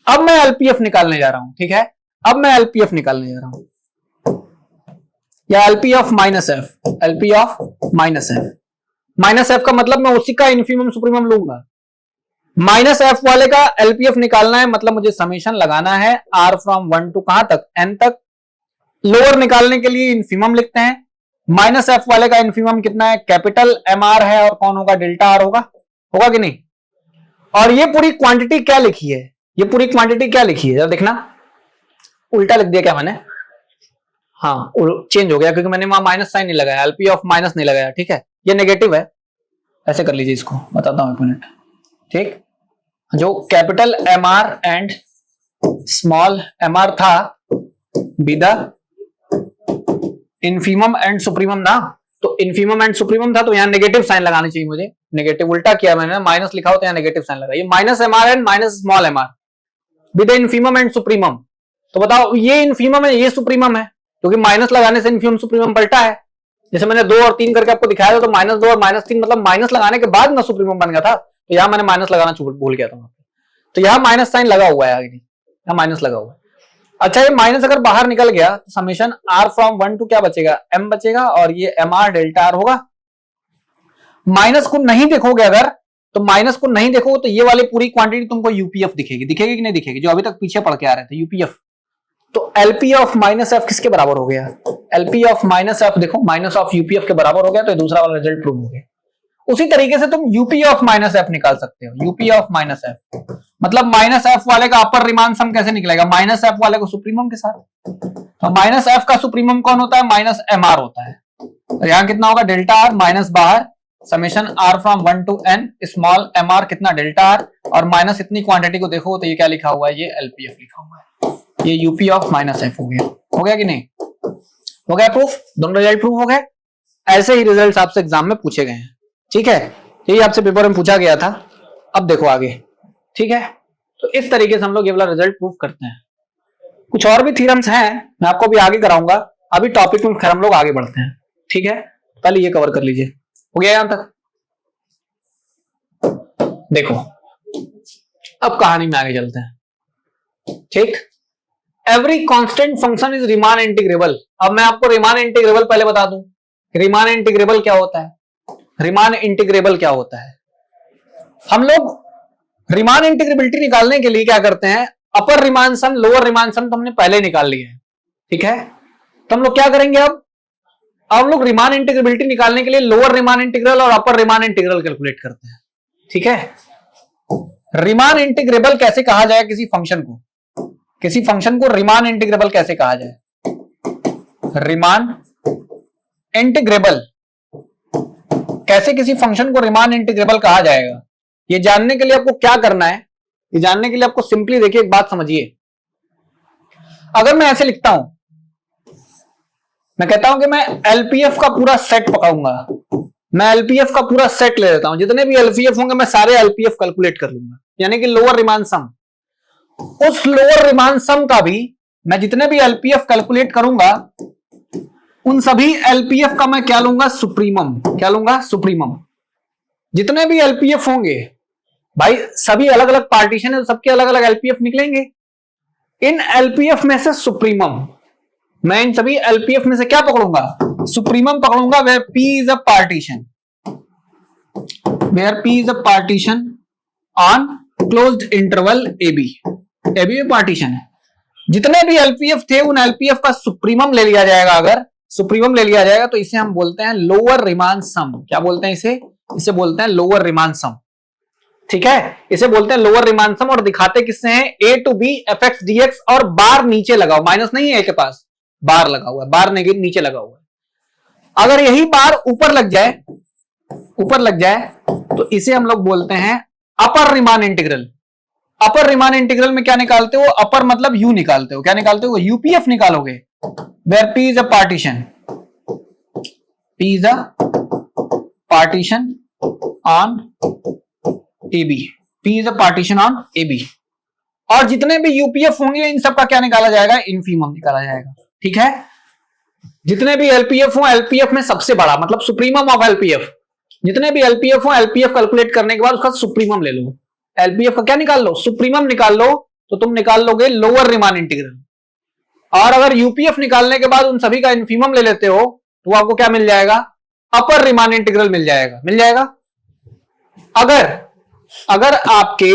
अब मैं एलपीएफ निकालने जा रहा हूं। ठीक है, अब मैं एलपीएफ निकालने जा रहा हूं, या LP of minus F, LP of minus F. Minus F का मतलब मैं उसी का इनफीमम सुप्रीमम लूंगा। माइनस एफ वाले का एलपीएफ निकालना है, मतलब मुझे समेशन लगाना है आर फ्रॉम 1 to कहां तक? एन तक, लोअर निकालने के लिए इन्फीमम लिखते हैं। माइनस एफ वाले का इन्फीमम कितना है, कैपिटल एम आर है, और कौन होगा, डेल्टा आर होगा, होगा कि नहीं। और ये पूरी क्वांटिटी क्या लिखी है, ये पूरी क्वांटिटी क्या लिखी है, जरा देखना, उल्टा लिख दिया क्या मैंने, हाँ चेंज हो गया क्योंकि मैंने वहां माइनस साइन नहीं लगाया, एलपी ऑफ माइनस नहीं लगाया, ठीक है, ये नेगेटिव है, ऐसे कर लीजिए इसको, बताता हूं एक मिनट, ठीक। जो capital M are and small M r था, be the infimum and supremum ना, तो इन्फीमम एंड सुप्रीमम था, तो यहां नेगेटिव साइन लगानी चाहिए मुझे, नेगेटिव उल्टा किया मैंने, माइनस लिखा हो तो यहां नेगेटिव साइन लगाइए, minus M are and minus small M R with infimum and supremum. तो बताओ ये इन्फीमम है, ये सुप्रीमम है, क्योंकि माइनस लगाने से इन्फीमम सुप्रीमम पलटा है। जैसे मैंने 2 और 3 करके आपको दिखाया था, तो -2 और -3 मतलब माइनस लगाने के बाद ना सुप्रीमम बन गया था, तो यहां मैंने माइनस लगाना भूल गया था, तो यहां माइनस साइन लगा हुआ है, आगे यहां माइनस लगा हुआ है। अच्छा, ये माइनस अगर बाहर निकल गया तो समेशन आर फ्रॉम 1 टू क्या बचेगा, एम बचेगा, और ये एम आर डेल्टा आर होगा। माइनस को नहीं देखोगे अगर, तो माइनस को नहीं देखोगे तो ये वाली पूरी क्वांटिटी तुमको यूपीएफ दिखेगी, दिखेगी कि नहीं दिखेगी, जो अभी तक पीछे पढ़ के आ रहे थे यूपीएफ। तो एलपी ऑफ माइनस एफ किसके बराबर हो गया, एलपी ऑफ माइनस एफ देखो माइनस ऑफ यूपीएफ के बराबर हो गया, तो ये दूसरा वाला रिजल्ट प्रूव हो गया। उसी तरीके से तुम यूपी ऑफ माइनस एफ निकाल सकते हो, यूपी ऑफ माइनस एफ मतलब माइनस एफ वाले का अपर रिमान सम कैसे निकलेगा, माइनस एफ वाले को सुप्रीमम के साथ। तो माइनस एफ का सुप्रीमम कौन होता है, माइनस एम आर होता है, तो यहां कितना होगा, डेल्टा आर माइनस बाहर summation are from 1 to N small M R कितना, डेल्टा आर, और माइनस इतनी क्वांटिटी को देखो तो ये क्या लिखा हुआ है, ये एलपीएफ लिखा हुआ है, ये यूपी ऑफ माइनस एफ हो गया कि नहीं, हो गया प्रूफ, दोनों रिजल्ट प्रूफ हो गए। ऐसे ही रिजल्ट आपसे एग्जाम में पूछे गए हैं, ठीक है, यही आपसे पेपर में पूछा गया था। अब देखो आगे, ठीक है, तो इस तरीके से हम लोग ये वाला रिजल्ट प्रूफ करते हैं। कुछ और भी थ्योरम्स हैं, मैं आपको भी आगे कराऊंगा, अभी टॉपिक में हम लोग आगे बढ़ते हैं, ठीक है, पहले ये कवर कर लीजिए, हो गया यहां तक। देखो अब कहानी में आगे चलते हैं, ठीक। Every constant function is Riemann integrable. अब मैं आपको रीमान इंटीग्रेबल पहले बता दूं, रीमान इंटीग्रेबल क्या होता है, रीमान इंटीग्रेबल क्या होता है। हम लोग रीमान इंटीग्रेबिलिटी निकालने के लिए क्या करते हैं, अपर Riemann some lower Riemann sum तो हमने पहले निकाल लिया है, ठीक है, तो हम लोग क्या करेंगे, अब हम लोग रीमान इंटीग्रेबिलिटी निकालने के लिए लोअर रीमान इंटीग्रल और अपर रीमान इंटीग्रल कैलकुलेट करते हैं, ठीक है। रीमान इंटीग्रेबल कैसे कहा जाए किसी फंक्शन को, किसी फंक्शन को रीमान इंटीग्रेबल कैसे कहा जाए, रीमान इंटीग्रेबल कैसे किसी फंक्शन को रीमान इंटीग्रेबल कहा जाएगा, ये जानने के लिए आपको क्या करना है, ये जानने के लिए आपको सिंपली देखिए एक बात समझिए। अगर मैं ऐसे लिखता हूं, मैं कहता हूं कि मैं एलपीएफ का पूरा सेट पकाऊंगा, मैं एलपीएफ का पूरा सेट ले लेता हूं, जितने भी एलपीएफ होंगे मैं सारे एलपीएफ कैलकुलेट कर लूंगा, यानी कि लोअर रिमान सम। उस लोअर रिमान सम का भी मैं जितने भी एलपीएफ कैलकुलेट करूंगा उन सभी एलपीएफ का मैं क्या लूंगा, सुप्रीमम, क्या लूंगा, सुप्रीमम। जितने भी एलपीएफ होंगे भाई, सभी अलग अलग पार्टीशन है, सबके अलग अलग एलपीएफ निकलेंगे, इन एलपीएफ में से सुप्रीमम, मैं इन सभी एलपीएफ में से क्या पकड़ूंगा, सुप्रीमम पकड़ूंगा, where P is a partition, where P is a partition on closed interval AB, AB में पार्टीशन है। जितने भी एलपीएफ थे उन एलपीएफ का सुप्रीमम ले लिया जाएगा, अगर सुप्रीमम ले लिया जाएगा तो इसे हम बोलते हैं लोअर रिमान सम। क्या बोलते हैं इसे, इसे बोलते हैं लोअर रिमान सम, ठीक है, इसे बोलते हैं लोअर रिमान सम। और दिखाते किससे हैं, a to b f x D x, और बार नीचे लगाओ, माइनस नहीं है ए के पास, बार लगा हुआ है, बार नीचे लगा हुआ है। अगर यही बार ऊपर लग जाए, ऊपर लग जाए तो इसे हम लोग बोलते हैं अपर रिमान इंटीग्रल। अपर रिमान इंटीग्रल में क्या निकालते हो, अपर मतलब यू निकालते हो, क्या निकालते हो, यूपीएफ निकालोगे, where P is a partition, P is a partition on AB, P is a partition on AB. और जितने भी यूपीएफ होंगे इन सब का क्या निकाला जाएगा, इनफीमम निकाला जाएगा, ठीक है। जितने भी एलपीएफ हो, एलपीएफ में सबसे बड़ा मतलब सुप्रीमम ऑफ एलपीएफ, जितने भी एलपीएफ हो, एलपीएफ कैलकुलेट करने के बाद उसका सुप्रीमम ले लो, एलपीएफ का क्या निकाल लो, सुप्रीमम निकाल लो, तो तुम निकाल लोगे लोअर रिमान इंटीग्रल। और अगर यूपीएफ निकालने के बाद उन सभी का इनफीमम ले लेते हो तो आपको क्या मिल जाएगा, अपर रिमान इंटीग्रल मिल जाएगा, मिल जाएगा। अगर आपके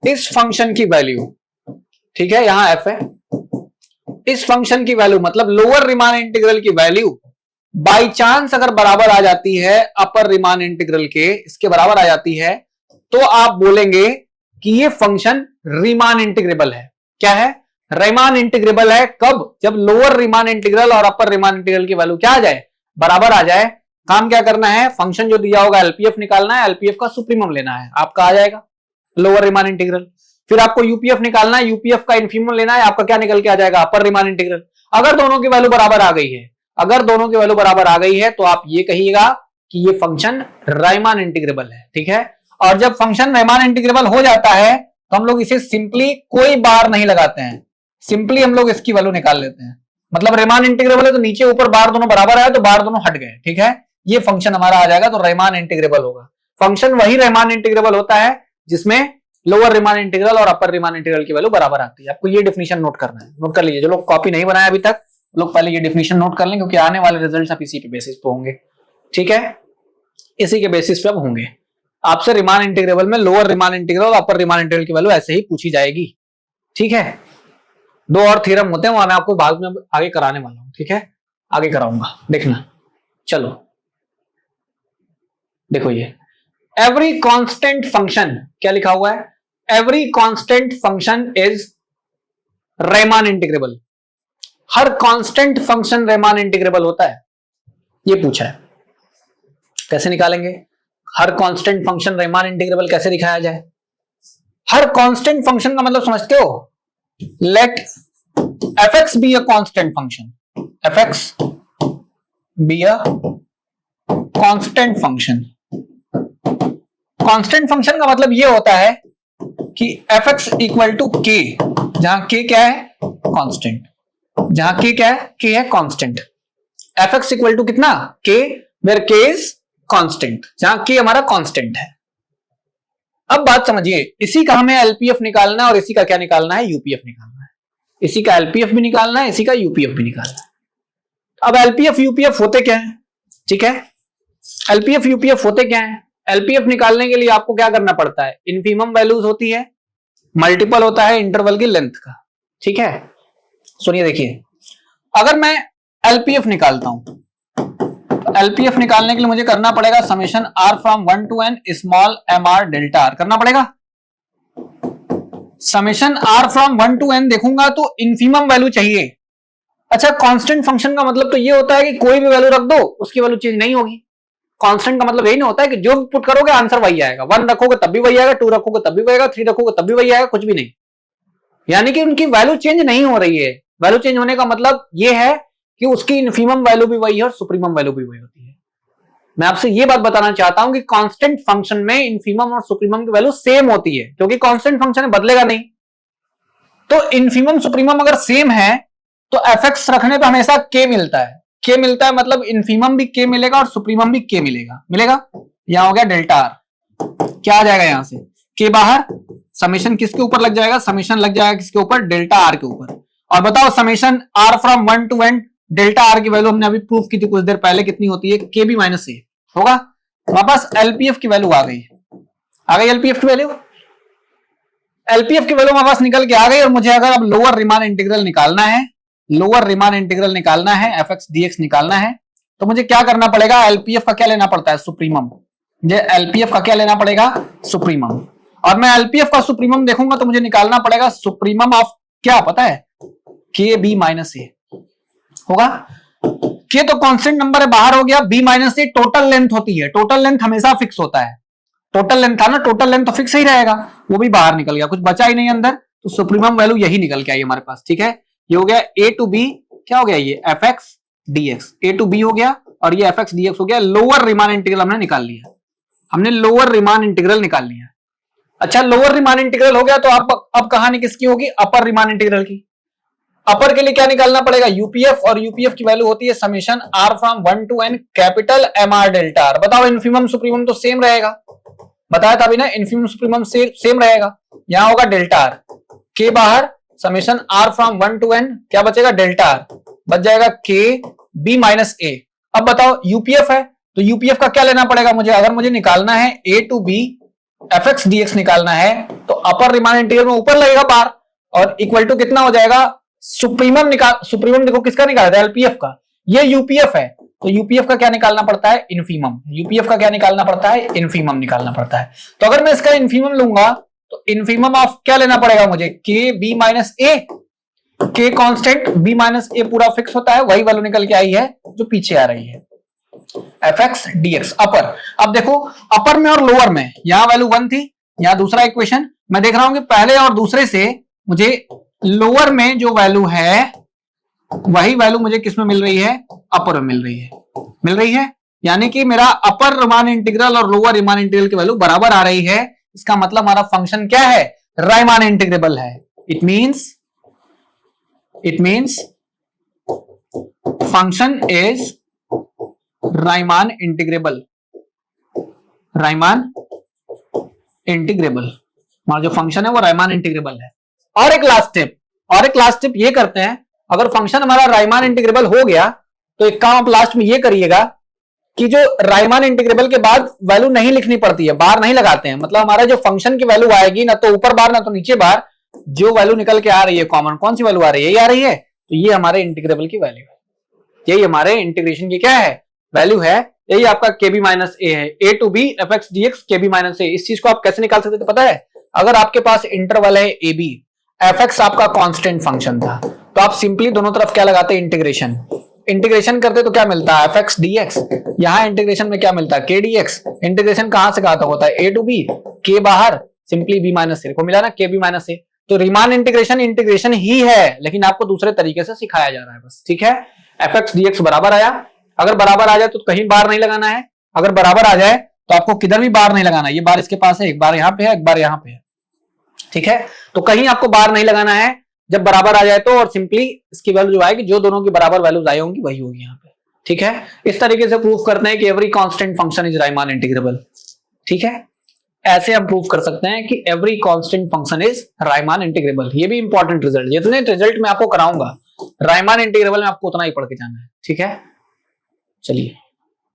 इस फंक्शन की वैल्यू, ठीक है, यहां एफ है, इस फंक्शन की वैल्यू मतलब लोअर रीमान इंटीग्रल की वैल्यू बाई चांस अगर बराबर आ जाती है अपर रीमान इंटीग्रल के, इसके बराबर आ जाती है, तो आप बोलेंगे कि ये फंक्शन रीमान इंटीग्रेबल है। क्या है? रीमान इंटीग्रेबल है। कब? जब लोअर रीमान इंटीग्रल और अपर रीमान इंटीग्रल की वैल्यू क्या आ जाए? बराबर आ जाए। काम क्या करना है? फंक्शन जो दिया होगा एलपीएफ निकालना है, एलपीएफ का सुप्रीमम लेना है, आपका आ जाएगा लोअर रीमान इंटीग्रल। फिर आपको यूपीएफ निकालना है, यूपीएफ का इन्फीमम लेना है, आपका क्या निकल के आ जाएगा? अपर रीमान इंटीग्रल। अगर दोनों की वैल्यू बराबर आ गई है, अगर दोनों की वैल्यू बराबर आ गई है तो आप ये कहिएगा कि ये फंक्शन रीमान इंटीग्रेबल है। ठीक है। और जब फंक्शन रीमान इंटीग्रेबल हो जाता है तो हम लोग इसे सिंपली कोई बार नहीं लगाते हैं, सिंपली हम लोग इसकी वैल्यू निकाल लेते हैं। मतलब रीमान इंटीग्रेबल है तो नीचे ऊपर बार दोनों बराबर आए तो बार दोनों हट गए। ठीक है। ये फंक्शन हमारा आ जाएगा तो रीमान इंटीग्रेबल होगा। फंक्शन वही रीमान इंटीग्रेबल होता है जिसमें लोअर रीमान इंटीग्रल और अपर रीमान इंटीग्रल की वैल्यू बराबर आती है। आपको ये डेफिनेशन नोट करना है, नोट कर लीजिए। जो लोग कॉपी नहीं बनाया अभी तक, लोग पहले ये डेफिनेशन नोट कर लें, क्योंकि आने वाले रिजल्ट्स आप इसी के बेसिस पे होंगे। ठीक है, इसी के बेसिस पे अब होंगे। आपसे रीमान इंटीग्रेबल में लोअर रीमान इंटीग्रल और अपर रीमान इंटीग्रल की वैल्यू ऐसे ही पूछी जाएगी। ठीक है। दो और थ्योरम होते हैं, वो मैं आपको बाद में आगे कराने वाला हूं। ठीक है, आगे कराऊंगा, देखना। चलो देखो, ये एवरी कांस्टेंट फंक्शन, क्या लिखा हुआ है? Every constant function is Riemann integrable. Her constant function Riemann integrable होता है, ये पूछा है। कैसे निकालेंगे? हर कांस्टेंट फंक्शन रीमान इंटीग्रेबल कैसे दिखाया जाए? हर कांस्टेंट फंक्शन का मतलब समझते हो? Let fx be a constant function, fx be a constant function। Constant function का मतलब ये होता है कि fx इक्वल टू k, जहां k क्या है? कांस्टेंट। जहां k क्या है? k है कांस्टेंट। fx इक्वल टू कितना? k, where k is constant, जहां k हमारा कांस्टेंट है। अब बात समझिए, इसी का हमें एलपीएफ निकालना है और इसी का क्या निकालना है? यूपीएफ निकालना है। इसी का एलपीएफ भी निकालना है, इसी का यूपीएफ भी निकालना है। अब एलपीएफ यूपीएफ होते क्या है? ठीक है, एलपीएफ यूपीएफ होते क्या है? एलपीएफ निकालने के लिए आपको क्या करना पड़ता है? इनफीमम वैल्यूज होती है, मल्टीपल होता है इंटरवल की लेंथ का। ठीक है, सुनिए, देखिए, अगर मैं एलपीएफ निकालता हूं, एलपीएफ निकालने के लिए मुझे करना पड़ेगा summation are from 1 to n small M R delta R करना पड़ेगा। Summation are from 1 to n देखूंगा तो इनफीमम वैल्यू चाहिए। अच्छा, कांस्टेंट फंक्शन का मतलब तो ये होता है कि कोई भी वैल्यू रख दो, उसकी वैल्यू चेंज नहीं होगी। कांस्टेंट का मतलब यही नहीं होता है कि जो पुट करोगे आंसर वही आएगा। 1 रखोगे तब भी वही आएगा, 2 रखोगे तब भी वही आएगा, 3 रखोगे तब भी वही आएगा, कुछ भी नहीं। यानी कि उनकी वैल्यू चेंज नहीं हो रही है। वैल्यू चेंज होने का मतलब ये है कि उसकी इनफीमम वैल्यू भी वही है और सुप्रीमम वैल्यू भी वही होती है। मैं आपसे ये बात बताना चाहता हूं कि कांस्टेंट फंक्शन में इनफीमम और सुप्रीमम की वैल्यू सेम होती है, क्योंकि कांस्टेंट फंक्शन बदलेगा नहीं। तो इनफीमम सुप्रीमम अगर सेम है तो एफएक्स रखने पे हमेशा के मिलता है। के मिलता है मतलब इनफीमम भी के मिलेगा और सुप्रीमम भी के मिलेगा। यहां हो गया डेल्टा आर, क्या आ जाएगा यहां से? के बाहर, समेशन किसके ऊपर लग जाएगा? समेशन लग जाएगा किसके ऊपर? डेल्टा आर के ऊपर। और बताओ, summation are from 1 to n delta R की वैल्यू हमने अभी प्रूफ की थी कुछ देर पहले, कितनी होती है? के बी माइनस ए होगा। हमारे पास एलपीएफ की वैल्यू आ गई एलपीएफ की वैल्यू, एलपीएफ की वैल्यू हमारे पास निकल के आ गई। और मुझे अगर अब लोअर रीमान इंटीग्रल निकालना है, लोअर रीमान इंटीग्रल निकालना है, एफएक्स डीएक्स निकालना है, तो मुझे क्या करना पड़ेगा? एलपीएफ का क्या लेना पड़ता है? सुप्रीमम। मुझे एलपीएफ का क्या लेना पड़ेगा? सुप्रीमम। और मैं एलपीएफ का सुप्रीमम देखूंगा तो मुझे निकालना पड़ेगा सुप्रीमम ऑफ क्या, पता है? के बी माइनस ए होगा। के तो कांस्टेंट नंबर है, बाहर हो गया। बी माइनस ए टोटल लेंथ होती है, टोटल लेंथ हमेशा फिक्स होता है। टोटल लेंथ था ना, टोटल लेंथ तो फिक्स ही रहेगा, वो भी बाहर निकल गया, कुछ बचा ही नहीं अंदर। तो सुप्रीमम वैल्यू यही निकल के आई हमारे पास। ठीक है, ये हो गया ए टू बी, क्या हो गया? ये F x D X, A to B हो गया और ये एफ एक्स डी एक्स हो गया। लोअर रीमान इंटीग्रल हमने निकाल लिया, हमने लोअर रीमान इंटीग्रल निकाल लिया। अच्छा, लोअर रीमान इंटीग्रल हो गया तो अब कहानी किसकी होगी? अपर रीमान इंटीग्रल की। अपर के लिए क्या निकालना पड़ेगा? यूपीएफ, और यूपीएफ की वैल्यू होती है summation are from 1 to n capital M are delta R. बताओ, इनफीमम सुप्रीमम तो सेम रहेगा, बताया था अभी ना, इनफीमम सुप्रीमम सेम रहेगा। यहां होगा डेल्टा आर, के बाहर, summation are from 1 to n, क्या बचेगा? डेल्टा आर, बच जाएगा के बी माइनस ए। अब बताओ, यूपीएफ है तो यूपीएफ का क्या लेना पड़ेगा मुझे? अगर मुझे निकालना है a to b f x D x निकालना है तो अपर रीमान इंटीग्रल में ऊपर लगेगा बार, और इक्वल टू कितना हो जाएगा? सुप्रीमम देखो किसका निकाला था, एलपीएफ का, ये यूपीएफ है, तो यूपीएफ का क्या निकालना पड़ता है, इनफीमम। यूपीएफ का क्या निकालना पड़ता है, इनफीमम निकालना पड़ता है। तो अगर मैं इसका इनफीमम लूंगा तो इनफीमम ऑफ क्या लेना पड़ेगा मुझे, के बी माइनस ए, के कांस्टेंट, बी माइनस ए पूरा फिक्स होता है, वही वैल्यू निकल के आई है जो पीछे आ रही है, एफ एक्स डी एक्स अपर। अब देखो अपर में और लोअर में, यहां वैल्यू 1 थी, यहां दूसरा इक्वेशन, मैं देख रहा हूं कि पहले और दूसरे से मुझे लोअर में जो वैल्यू है वही वैल्यू मुझे किसमें मिल रही है, अपर में मिल रही है, यानी कि मेरा अपर रीमान इंटीग्रल और लोअर रीमान इंटीग्रल की वैल्यू बराबर आ रही है। इसका मतलब हमारा फंक्शन क्या है, राइमान इंटीग्रेबल है। It means function is Riemann integrable. हमारा जो फंक्शन है वो राइमान इंटीग्रेबल है। और एक लास्ट स्टेप ये करते हैं, अगर फंक्शन हमारा राइमान इंटीग्रेबल हो गया तो एक काम आप लास्ट में ये करिएगा कि जो राइमान इंटीग्रेबल के बाद वैल्यू नहीं लिखनी पड़ती है, बार नहीं लगाते हैं, मतलब हमारा जो फंक्शन की वैल्यू आएगी ना तो ऊपर बार ना तो नीचे बार, जो वैल्यू निकल के आ रही है कॉमन, कौन सी वैल्यू आ रही है, ये आ रही है, तो ये हमारे इंटीग्रेबल की वैल्यू है, यही हमारे इंटीग्रेशन की क्या है, वैल्यू है। यही आपका केबी माइनस ए है, a to b f x D x k b minus a. इस चीज को आप कैसे निकाल सकते थे पता है, अगर आपके पास इंटरवल है ए बी, एफ एक्स आपका कांस्टेंट फंक्शन था, तो आप सिंपली दोनों तरफ क्या लगाते, इंटीग्रेशन करते तो क्या मिलता है, एफ एक्स डी एक्स। यहां इंटीग्रेशन में क्या मिलता है, के डी एक्स। इंटीग्रेशन कहां से कहां तक होता है, ए टू बी, के बाहर, सिंपली बी माइनस ए को मिला ना, के बी माइनस ए। तो रीमान इंटीग्रेशन ही है, लेकिन आपको दूसरे तरीके से सिखाया जा रहा है बस, ठीक है। एफ एक्स डी एक्स बराबर आया, अगर बराबर आ जाए तो कहीं बार नहीं लगाना है, अगर बराबर आ जाए तो आपको किधर भी बार नहीं लगाना है, ये बार इसके पास है, एक बार यहां पे है, एक बार यहां पे है, ठीक है। तो कहीं आपको बार नहीं लगाना है, जब बराबर आ जाए तो, और सिंपली इसकी वैल्यू जो आएगी, जो दोनों की बराबर वैल्यूज आई होंगी वही होगी यहाँ पे, ठीक है। इस तरीके से प्रूफ करते हैं कि every constant function is Riemann integrable, ठीक है। ऐसे हम प्रूफ कर सकते हैं कि every constant function is Riemann integrable. ये भी इंपॉर्टेंट रिजल्ट, जितने रिजल्ट मैं आपको कराऊंगा राइमान इंटीग्रेबल में आपको उतना ही पढ़ के जाना है, ठीक है। चलिए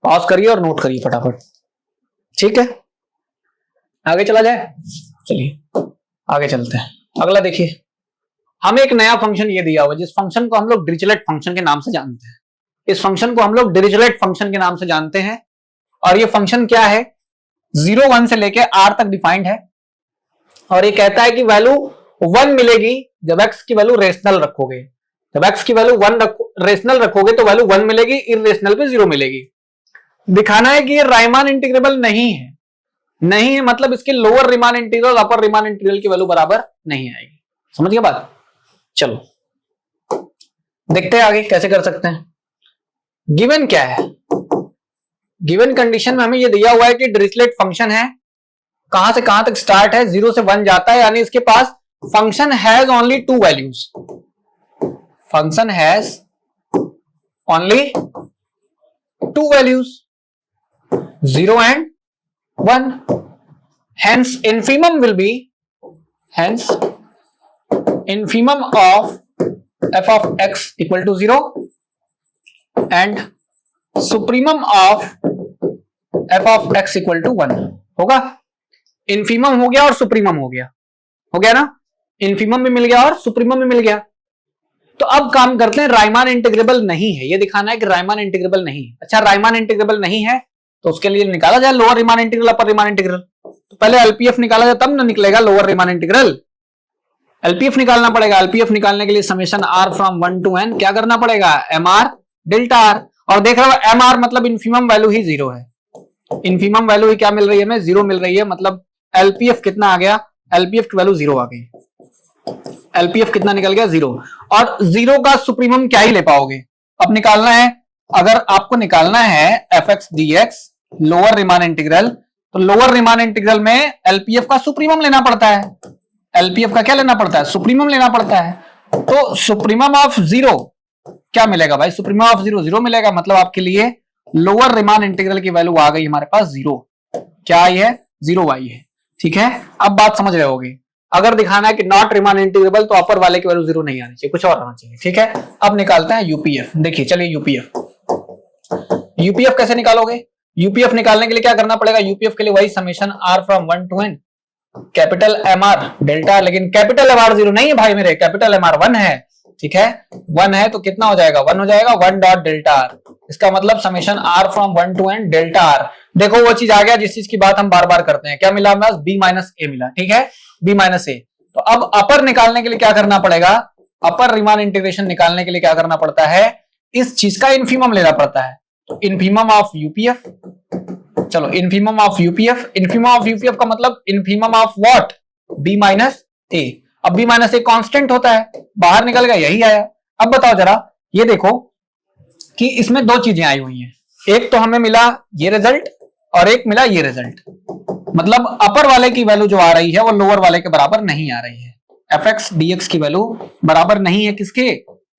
पॉज करिए और नोट करिए फटाफट, ठीक है। आगे चला जाए, चलिए आगे चलते हैं। अगला देखिए, हमें एक नया फंक्शन ये दिया हुआ, जिस फंक्शन को हम लोग डिरिचलेट फंक्शन के नाम से जानते हैं। इस फंक्शन को हम लोग डिरिचलेट फंक्शन के नाम से जानते हैं, और ये फंक्शन क्या है, 0 1 से लेके r तक डिफाइंड है, और ये कहता है कि वैल्यू 1 मिलेगी जब x की वैल्यू रेशनल रखोगे। जब x की वैल्यू 1 रेशनल रखोगे तो वैल्यू 1 मिलेगी, इररेशनल पे 0 मिलेगी। दिखाना है कि ये राइमान इंटीग्रेबल नहीं है, मतलब इसके lower Riemann integral upper Riemann integral की वैल्यू बराबर नहीं आएगी। समझ गए बात, चलो देखते हैं आगे कैसे कर सकते हैं। गिवन क्या है, गिवन कंडीशन में हमें ये दिया हुआ है कि डिरिचलेट फंक्शन है, कहां से कहां तक स्टार्ट है, 0 से 1 जाता है, यानी इसके पास function has only 2 values, function has only 2 values, 0 and 1, hence infimum will be, hence infimum of f of x equal to 0 and supremum of f of x equal to 1 होगा। infimum हो गया और supremum हो गया ना, infimum भी मिल गया और supremum भी मिल गया। तो अब काम करते हैं, राइमान इंटीग्रेबल नहीं है, ये दिखाना है कि राइमान इंटीग्रेबल नहीं है। अच्छा राइमान इंटीग्रेबल नहीं है तो उसके लिए निकाला जाए lower Riemann integral upper Riemann integral. तो पहले एलपीएफ निकाला जाए तब ना निकलेगा लोअर रीमान इंटीग्रल, एलपीएफ निकालना पड़ेगा। एलपीएफ निकालने के लिए summation r from 1 to n क्या करना पड़ेगा, mr डेल्टा r। और देख रहे हो mr मतलब इनफीमम वैल्यू ही 0 है, इनफीमम वैल्यू ही क्या मिल रही है हमें, 0 मिल रही है, मतलब एलपीएफ कितना आ गया, एलपीएफ की वैल्यू 0 आ गई, एलपीएफ कितना निकल गया 0। और 0 का सुप्रीमम क्या ही ले पाओगे, अब निकालना है, अगर आपको निकालना है f x D x lower Riemann integral, तो लोअर रीमान इंटीग्रल में एलपीएफ का सुप्रीमम लेना पड़ता है, एलपीएफ का क्या लेना पड़ता है, सुप्रीमम लेना पड़ता है। तो सुप्रीमम ऑफ 0 क्या मिलेगा भाई, सुप्रीमम ऑफ 0 0 मिलेगा, मतलब आपके लिए लोअर रीमान इंटीग्रल की वैल्यू आ गई हमारे पास 0, क्या आई है 0 आई है, ठीक है। अब बात समझ रहे होगे, अगर दिखाना है कि नॉट रीमान इंटीग्रेबल तो अपर वाले की वैल्यू 0 नहीं आनी चाहिए, कुछ और आना चाहिए, ठीक है। अब निकालते हैं यूपीएफ। देखिए चलिए यूपीएफ कैसे निकालोगे, यूपीएफ निकालने के लिए क्या करना पड़ेगा, यूपीएफ के लिए वही summation r from 1 to n capital mr delta, लेकिन कैपिटल mr 0 नहीं है भाई मेरे, कैपिटल mr 1 है, ठीक है 1 है तो कितना हो जाएगा 1 हो जाएगा 1 डॉट डेल्टा आर, इसका मतलब summation are from 1 to n delta r. देखो वो चीज आ गया जिस चीज की बात हम बार बार करते हैं, क्या मिला हमें बी माइनस ए मिला, ठीक है बी माइनस ए। तो अब अपर निकालने के लिए क्या करना पड़ेगा, अपर रीमान इंटीग्रेशन निकालने के लिए क्या करना पड़ता है, इस चीज का इनफीमम लेना पड़ता है। तो इनफीमम ऑफ यूपीएफ, चलो infimum of UPF, infimum of UPF का मतलब infimum of what b minus a. अब बी माइनस ए कांस्टेंट होता है, बाहर निकल गया यही आया। अब बताओ जरा ये देखो कि इसमें दो चीजें आई हुई हैं, एक तो हमें मिला ये रिजल्ट और एक मिला ये रिजल्ट, मतलब अपर वाले की वैल्यू जो आ रही है वो लोअर वाले के बराबर नहीं आ रही है। एफ एक्स डी एक्स की वैल्यू बराबर नहीं है किसके,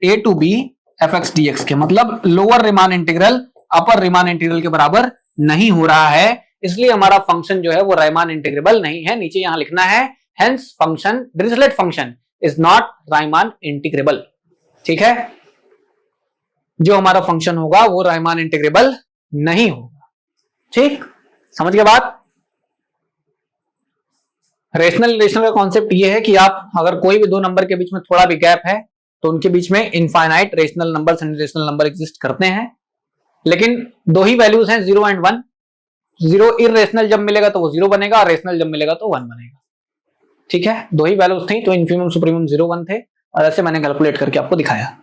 a to b f x D x के, मतलब lower Riemann integral upper Riemann integral के बराबर नहीं हो रहा है, इसलिए हमारा फंक्शन जो है वो रीमान इंटीग्रेबल नहीं है। नीचे यहां लिखना है hence function Dirichlet function is not Riemann integrable, ठीक है जो हमारा फंक्शन होगा वो रीमान इंटीग्रेबल नहीं होगा। ठीक समझ गए बात। रेशनल रिलेशन का कॉन्सेप्ट ये है कि आप अगर कोई भी दो नंबर के बीच में थोड़ा भी गैप है तो उनके बीच में infinite rational number and irrational number exist करते हैं, लेकिन दो ही वैल्यूज हैं 0 एंड 1। 0 इरेशनल जब मिलेगा तो वो 0 बनेगा और रेशनल जब मिलेगा तो 1 बनेगा, ठीक है दो ही वैल्यूज थी तो इनफीमम सुप्रीमम 0 1 थे और ऐसे मैंने कैलकुलेट करके आपको दिखाया,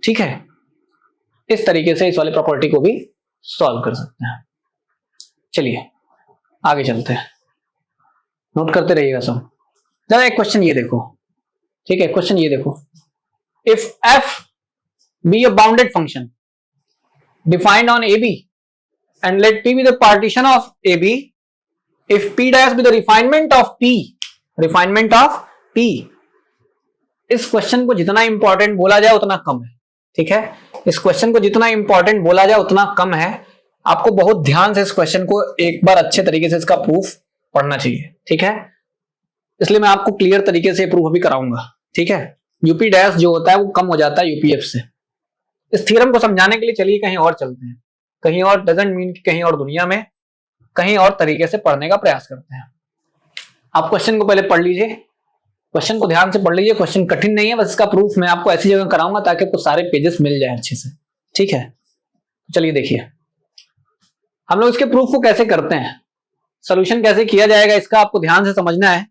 ठीक है इस तरीके से इस वाली प्रॉपर्टी को भी सॉल्व कर सकते हैं। चलिए आगे चलते हैं, नोट करते रहिएगा सब। जरा एक क्वेश्चन ये देखो, ठीक है क्वेश्चन ये देखो, if F be a bounded function defined on A B and let P be the partition of A B, if P dash be the refinement of P, refinement of P. इस question को जितना important बोला जाए उतना कम है, ठीक है इस क्वेश्चन को जितना इंपॉर्टेंट बोला जाए उतना कम है। आपको बहुत ध्यान से इस क्वेश्चन को एक बार अच्छे तरीके से इसका प्रूफ पढ़ना चाहिए, ठीक है इसलिए मैं आपको क्लियर तरीके से प्रूफ भी कराऊंगा, ठीक है यूपी डैश जो होता है वो कम हो जाता है यूपीएफ से। इस थ्योरम को समझाने के लिए चलिए कहीं और चलते हैं, कहीं और डजंट मीन कि कहीं और दुनिया में कहीं और तरीके से पढ़ने का प्रयास करते हैं। आप क्वेश्चन को पहले पढ़ लीजिए, क्वेश्चन को ध्यान से पढ़ लीजिए, क्वेश्चन कठिन नहीं है, बस इसका प्रूफ मैं आपको ऐसी जगह कराऊंगा ताकि आपको सारे पेजेस मिल जाए अच्छे से, ठीक है चलिए देखिए हम लोग इसके प्रूफ को कैसे करते हैं, सोल्यूशन कैसे किया जाएगा इसका आपको ध्यान से समझना है।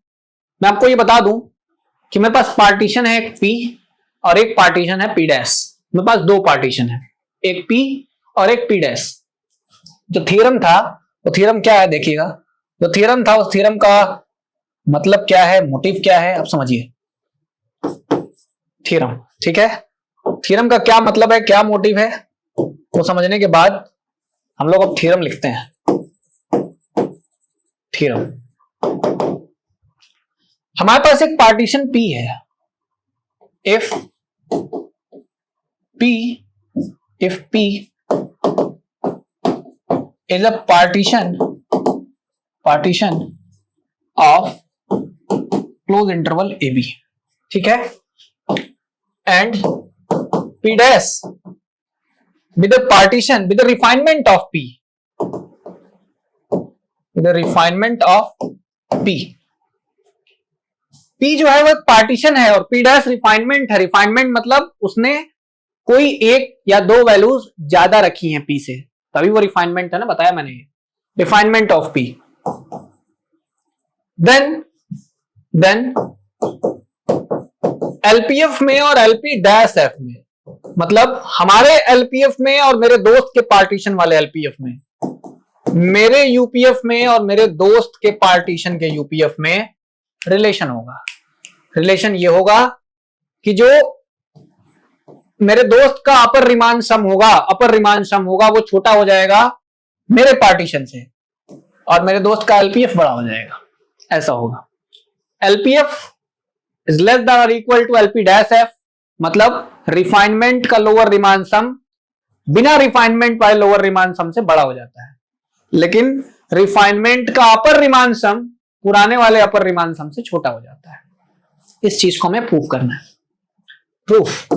मैं आपको ये बता दूं कि मेरे पास पार्टीशन है एक P और एक पार्टीशन है P डैश, मेरे पास दो पार्टीशन है एक P और एक P डैश। जो थ्योरम था वो थ्योरम क्या है देखिएगा, जो थ्योरम था उस थ्योरम का मतलब क्या है, मोटिव क्या है आप समझिए। थ्योरम, ठीक है थ्योरम का क्या मतलब है क्या मोटिव है वो समझने के बाद हम लोग अब थ्योरम लिखते हैं। थ्योरम, हमारे पास एक पार्टीशन P है, if P is a partition of close interval AB, ठीक है and P dash with the partition with the refinement of P, with the refinement of P। P जो है वो एक पार्टीशन है और P डैश रिफाइनमेंट है। रिफाइनमेंट मतलब उसने कोई एक या दो वैल्यूज ज्यादा रखी हैं P से, तभी वो रिफाइनमेंट है ना, बताया मैंने ये refinement of P। Then LPF में और LP डैश F में, मतलब हमारे LPF में और मेरे दोस्त के पार्टीशन वाले LPF में, मेरे यूपीएफ में और मेरे दोस्त के पार्टीशन के यूपीएफ में रिलेशन होगा। रिलेशन ये होगा कि जो मेरे दोस्त का अपर रिमांड सम होगा वो छोटा हो जाएगा मेरे पार्टीशन से और मेरे दोस्त का एलपीएफ बड़ा हो जाएगा, ऐसा होगा। एलपीएफ इज लेस देन और equal to LP dash F, मतलब रिफाइनमेंट का लोअर रिमांड सम बिना रिफाइनमेंट वाले लोअर रिमांड सम से बड़ा हो जाता है, लेकिन रिफाइनमेंट का अपर रिमांड सम पुराने वाले अपर रिमांड सम से छोटा हो जाता है। इस चीज को हमें प्रूव करना है। प्रूफ,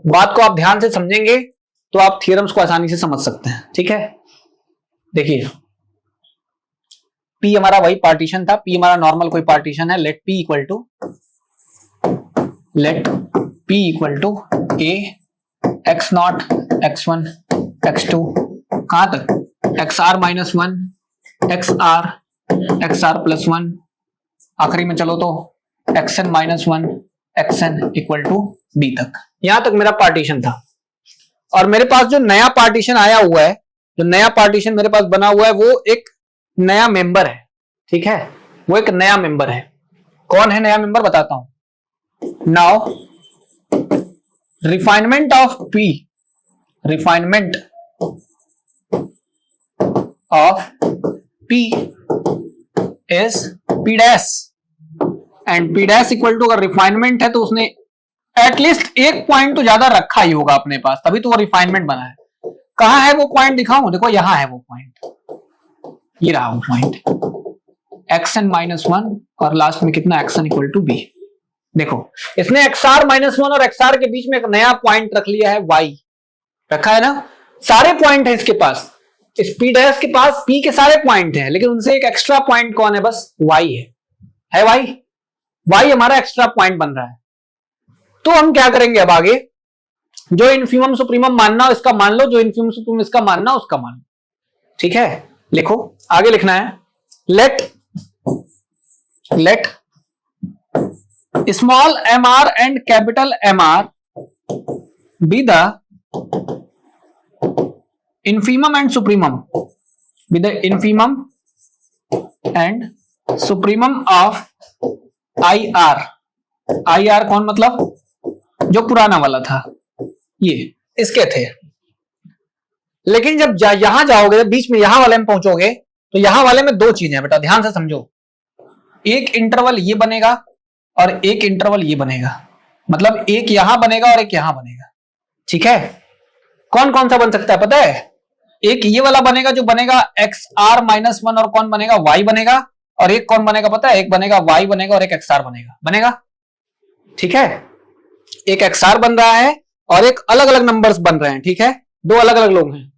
बात को आप ध्यान से समझेंगे तो आप थ्योरम्स को आसानी से समझ सकते हैं, ठीक है। देखिए P हमारा वही पार्टीशन था, P हमारा नॉर्मल कोई पार्टीशन है, let P equal to let P equal to A x naught x1 x2 कहां तक XR माइनस 1 XR प्लस 1 आखिरी में चलो तो XN minus 1 XN equal to B तक। यहां तक मेरा पार्टीशन था और मेरे पास जो नया पार्टीशन आया हुआ है, जो नया पार्टीशन मेरे पास बना हुआ है वो एक नया मेंबर है, ठीक है, वो एक नया मेंबर है। कौन है नया मेंबर बताता हूं। Now refinement of P, refinement of P is P dash and P dash equal to, अगर रिफाइनमेंट है तो उसने एटलीस्ट एक पॉइंट तो ज्यादा रखा ही होगा अपने पास, तभी तो वो रिफाइनमेंट बना है। कहां है वो पॉइंट दिखाऊं, देखो यहां है वो पॉइंट, ये रहा वो पॉइंट XN माइनस 1 और लास्ट में कितना XN इक्वल टू B। देखो इसने XR माइनस 1 और XR के बीच में एक नया पॉइंट रख लिया है Y, रखा है ना, सारे पॉइंट है इसके पास, इस P डैश के पास P के सारे पॉइंट हैं, लेकिन उनसे एक एक्स्ट्रा पॉइंट कौन है, बस Y है Y हमारा एक्स्ट्रा पॉइंट बन रहा है। तो हम क्या करेंगे अब आगे, जो इन्फीमम सुप्रीमम मानना हो इसका मान लो, जो इन्फीमम सुप्रीमम इसका मानना हो उसका मान लो, ठीक है। लिखो आगे लिखना है, let small mr and capital MR be the infimum and supremum, with the infimum and supremum of IR। IR कौन, मतलब जो पुराना वाला था, ये इसके थे। लेकिन जब यहां जाओगे, बीच में यहां वाले में पहुंचोगे, तो यहां वाले में दो चीजें हैं बेटा, ध्यान से समझो। एक इंटरवल ये बनेगा और एक इंटरवल ये बनेगा, मतलब एक यहां बनेगा और एक यहां बनेगा, ठीक है। कौन कौन सा बन सकता है पता है, एक ये वाला बनेगा जो बनेगा XR माइनस 1 और कौन बनेगा Y बनेगा, और एक कौन बनेगा पता है, एक बनेगा Y बनेगा और एक XR बनेगा, ठीक है। एक XR बन रहा है और एक अलग अलग नंबर्स बन रहे हैं, ठीक है, दो अलग अलग लोग हैं।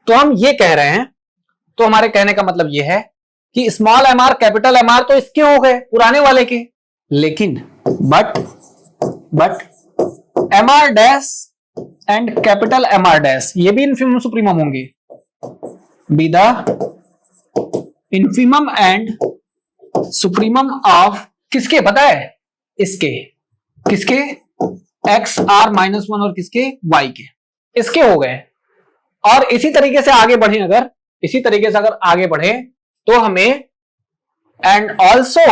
तो हम ये कह रहे हैं, तो हमारे कहने का मतलब ये है कि स्मॉल MR कैपिटल MR तो इसके हो गए पुराने वाले के, लेकिन but MR dash and capital MR dash ये भी इन्फीमम सुप्रीमम होंगे, B the infimum and supremum of किसके पता है, इसके, किसके XR माइनस 1 और किसके Y के, इसके हो गए। और इसी तरीके से आगे बढ़े, अगर इसी तरीके से अगर आगे बढ़े तो हमें and also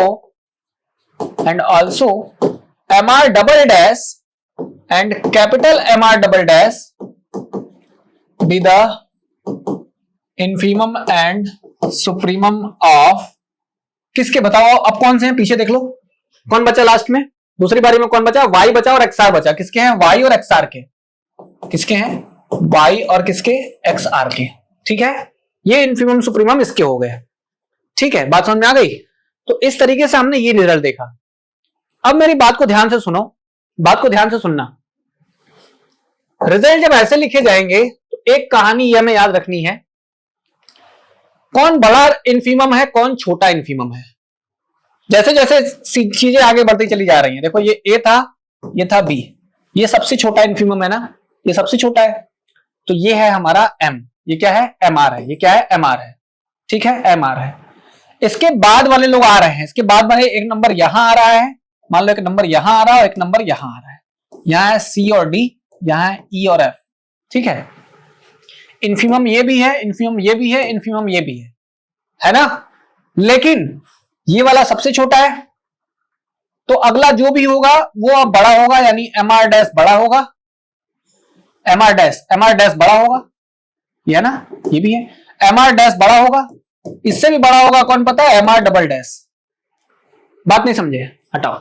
MR double dash and capital MR double dash be the infimum and supremum of किसके, बताओ अब कौन से हैं, पीछे देख लो कौन बचा लास्ट में, दूसरी बारी में कौन बचा, Y बचा और XR बचा। किसके हैं, Y और XR के, किसके हैं, Y और किसके, XR के, ठीक है। ये इन्फीमम सुप्रीमम इसके हो गए, ठीक है, बात समझ में आ गई। तो इस तरीके से हमने ये रिजल्ट देखा। अब मेरी बात को ध्यान से सुनो, बात को ध्यान से सुनना। रिजल्ट जब ऐसे लिखे जाएंगे तो एक कहानी यह हमें याद रखनी है, कौन बड़ा इन्फीमम है कौन छोटा इन्फीमम है। जैसे जैसे चीजें आगे बढ़ती चली जा रही हैं, देखो ये A था, ये था B, ये सबसे छोटा इन्फीमम है ना, ये सबसे छोटा है, तो ये है हमारा M, ये क्या है MR है, ये क्या है MR है, ठीक है, MR है। इसके बाद वाले लोग आ रहे हैं, इसके बाद वाले एक नंबर यहां आ रहा है, मान लो एक नंबर यहां आ रहा है और एक नंबर यहां आ रहा है, यहां है C और D, यहां है E और F, ठीक है। इन्फीमम ये भी है, इन्फीमम ये भी है, इन्फीमम ये भी है ना, लेकिन ये वाला सबसे छोटा है, तो अगला जो भी होगा वो अब बड़ा होगा, यानी MR डैश बड़ा होगा, MR डैश बड़ा होगा, ये ना, ये भी है, MR डैश बड़ा होगा, इससे भी बड़ा होगा कौन पता है, MR डबल डैश। बात नहीं समझे, हटाओ,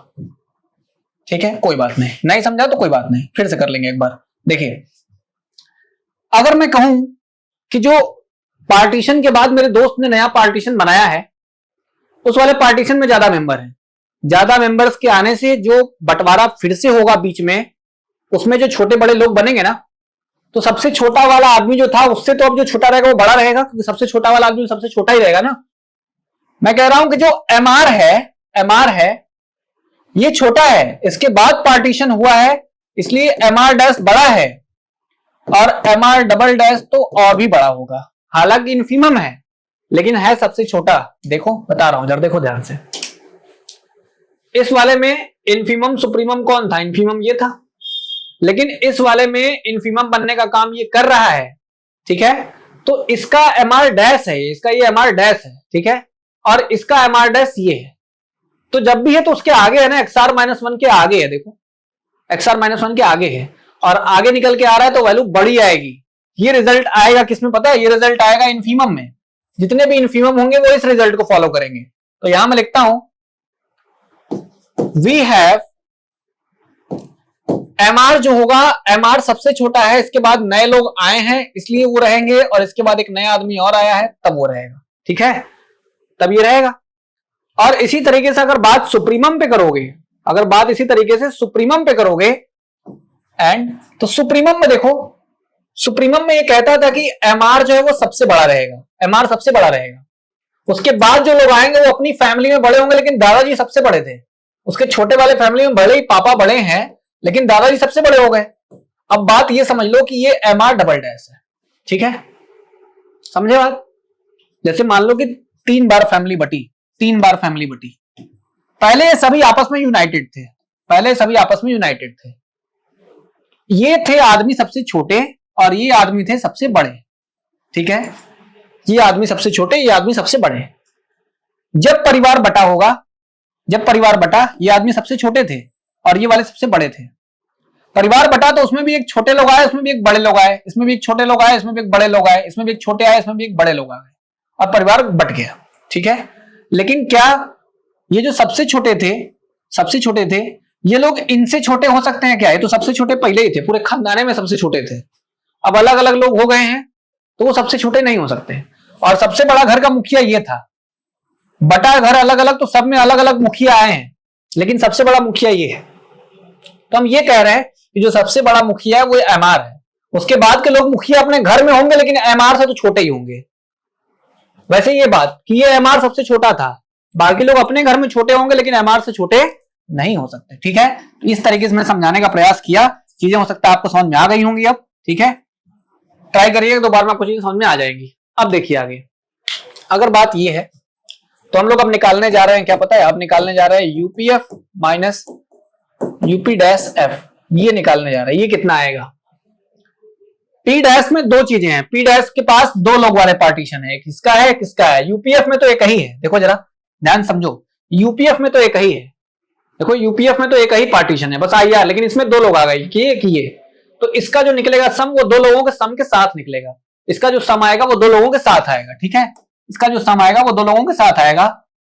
ठीक है, कोई बात नहीं, नहीं समझा तो कोई बात नहीं, फिर से कर लेंगे एक बार। देखिए अगर मैं कहूं कि जो पार्टीशन के बाद मेरे दोस्त ने नया पार्टीशन बनाया है, उस वाले पार्टीशन में ज्यादा मेंबर हैं, ज्यादा मेंबर्स के आने से जो बंटवारा फिर से होगा बीच में, उसमें जो छोटे बड़े लोग बनेंगे ना, तो सबसे छोटा वाला आदमी जो था उससे तो अब जो छोटा रहेगा वो बड़ा रहेगा, क्योंकि सबसे छोटा वाला आदमी सबसे छोटा ही रहेगा ना। मैं कह रहा हूं कि जो MR है ये छोटा है, इसके बाद पार्टीशन हुआ है, इसलिए MR डैश बड़ा है, और MR डबल डैश तो और भी बड़ा होगा। हालांकि इन्फीमम है लेकिन है सबसे छोटा। देखो बता रहा हूं, जरा देखो ध्यान से। इस वाले में इन्फीमम सुप्रीमम कौन था? इन्फीमम ये था, लेकिन इस वाले में इन्फीमम बनने का काम ये कर रहा है, ठीक है। तो इसका MR डैश है, इसका ये MR डैश है, ठीक है, और इसका MR डैश ये है। तो जब भी है तो उसके आगे है ना, XR-1 के आगे है। देखो XR-1 के आगे है और आगे निकल के आ रहा है तो वैल्यू बड़ी आएगी। ये रिजल्ट आएगा किसमें पता है? ये रिजल्ट आएगा इन्फीमम में। जितने भी इन्फीमम होंगे वो इस रिजल्ट को फॉलो करेंगे। तो यहां मैं लिखता हूं वी हैव MR जो होगा, MR सबसे छोटा है, इसके बाद नए लोग आए हैं इसलिए वो रहेंगे, और इसके बाद एक नया आदमी और आया है तब वो रहेगा, ठीक है, तब ये रहेगा। और इसी तरीके से अगर बात सुप्रीमम पे करोगे, अगर बात इसी तरीके से सुप्रीमम पे करोगे एंड, तो सुप्रीमम में देखो, सुप्रीमम में ये कहता था कि MR जो है वो सबसे बड़ा रहेगा, MR सबसे बड़ा रहेगा। उसके बाद जो लोग आएंगे वो अपनी फैमिली में बड़े होंगे, लेकिन दादाजी सबसे बड़े थे। उसके छोटे वाले फैमिली में भले ही पापा बड़े हैं लेकिन दादाजी सबसे बड़े हो गए। अब बात ये समझ लो कि ये MR डबल डैश है, ठीक है, समझे बात? जैसे मान लो कि 3 बार फैमिली बटी, 3 बार फैमिली बटी। पहले ये सभी आपस में यूनाइटेड थे, पहले सभी आपस में यूनाइटेड थे। ये थे आदमी सबसे छोटे और ये आदमी थे सबसे बड़े, ठीक है, ये आदमी सबसे छोटे, ये आदमी सबसे बड़े। जब परिवार बटा होगा, जब परिवार बटा, ये आदमी सबसे छोटे थे और ये वाले सबसे बड़े थे। परिवार बटा तो उसमें भी एक छोटे लोग आए, उसमें भी एक बड़े लोग आए, इसमें भी एक छोटे लोग आए, इसमें भी एक बड़े लोग आए, इसमें भी एक छोटे आए, इसमें भी एक बड़े लोग आ गए, और परिवार बट गया, ठीक है। लेकिन क्या ये जो सबसे छोटे थे, सबसे छोटे थे, ये लोग इनसे छोटे हो सकते हैं क्या? ये तो सबसे छोटे पहले ही थे, पूरे खानदाने में सबसे छोटे थे। अब अलग अलग लोग हो गए हैं तो वो सबसे छोटे नहीं हो सकते। और सबसे बड़ा घर का मुखिया ये था। बटा घर अलग अलग तो सब में अलग अलग मुखिया आए हैं, लेकिन सबसे बड़ा मुखिया ये है। तो हम ये कह रहे हैं कि जो सबसे बड़ा मुखिया है वो MR है। उसके बाद के लोग मुखिया अपने घर में होंगे लेकिन MR से तो छोटे ही होंगे। वैसे ये बात कि ये MR सबसे छोटा था, बाकी लोग अपने घर में छोटे होंगे लेकिन MR से छोटे नहीं हो सकते, ठीक है। तो इस तरीके से मैं समझाने का प्रयास किया, चीजें हो सकता है आपको समझ में आ गई होंगी अब, ठीक है। ट्राई करिएगा, दोबारा में आपको चीजें समझ में आ जाएगी। अब देखिए आगे, अगर बात ये है तो हम लोग अब निकालने जा रहे हैं, क्या पता है? अब निकालने जा रहे हैं UPF minus UP dash F, ये निकालने जा रहे हैं। ये कितना आएगा? P डैश में दो चीजें हैं, P डैश के पास 2 लोग वाले पार्टीशन है, एक इसका है एक इसका है। UPF में तो एक ही है, देखो जरा ध्यान समझो, UPF में तो एक ही है, देखो UPF में तो एक ही पार्टीशन है बस IR, लेकिन इसमें 2 लोग आ गए, ये। तो इसका जो निकलेगा सम वो 2 लोगों के सम के साथ निकलेगा। इसका जो सम आएगा वो 2 लोगों के साथ आएगा, ठीक है। इसका जो सम आएगा वो 2 लोगों के साथ आएगा।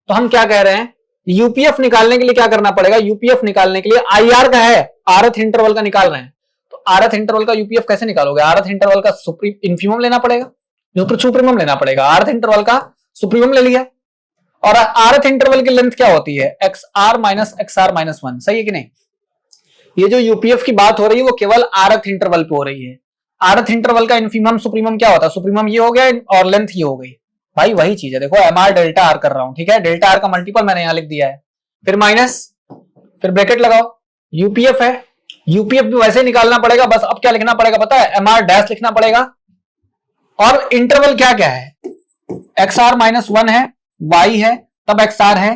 तो हम क्या कह रहे हैं, UPF निकालने के लिए क्या करना पड़ेगा? UPF निकालने के लिए IR का है, rth इंटरवल का निकाल रहे हैं, तो rth इंटरवल का UPF कैसे निकालोगे? rth इंटरवल का इन्फीमम लेना पड़ेगा, सुप्रीमम लेना पड़ेगा। rth इंटरवल का सुप्रीमम ले लिया, और rth इंटरवल की लेंथ क्या होती है? XR माइनस XR-1, सही है कि नहीं? ये जो UPF की बात हो रही है वो केवल rth इंटरवल पे हो रही है। rth इंटरवल का इन्फीमम सुप्रीमम क्या होता है? सुप्रीमम ये हो गया और लेंथ ये हो गई, भाई वही चीज है। देखो MR डेल्टा R कर रहा हूं, ठीक है, डेल्टा R का मल्टीपल मैंने यहां लिख दिया है, फिर माइनस, फिर ब्रैकेट लगाओ, UPF है, UPF भी वैसे ही निकालना पड़ेगा, बस अब क्या लिखना पड़ेगा पता है? MR डैश लिखना पड़ेगा। और इंटरवल क्या क्या है? XR-1 है, Y है, तब XR है,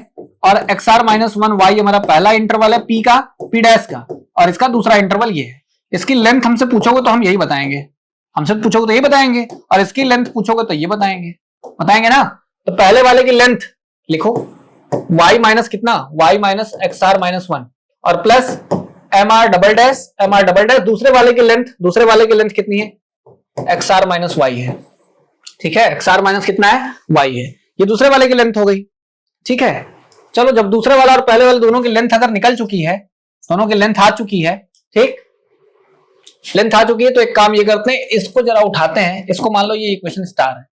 और XR-1 Y हमारा पहला इंटरवल है P का, P डैश का, और इसका दूसरा इंटरवल ये है। इसकी लेंथ हमसे पूछोगे तो हम यही बताएंगे, हमसे पूछोगे तो यही बताएंगे, और इसकी लेंथ पूछोगे तो ये बताएंगे ना। तो पहले वाले की लेंथ लिखो, y माइनस कितना? y माइनस XR-1 और प्लस MR डबल डैश, दूसरे वाले की लेंथ कितनी है? XR-Y है, ठीक है, XR माइनस कितना है? Y है, ये दूसरे वाले की लेंथ हो गई, ठीक है। चलो, जब दूसरे वाला और पहले वाले दोनों की लेंथ अगर निकल चुकी है, दोनों की लेंथ आ चुकी है, ठीक, लेंथ आ चुकी है, तो एक काम ये करते हैं, इसको जरा उठाते हैं, इसको मान लो ये इक्वेशन स्टार है,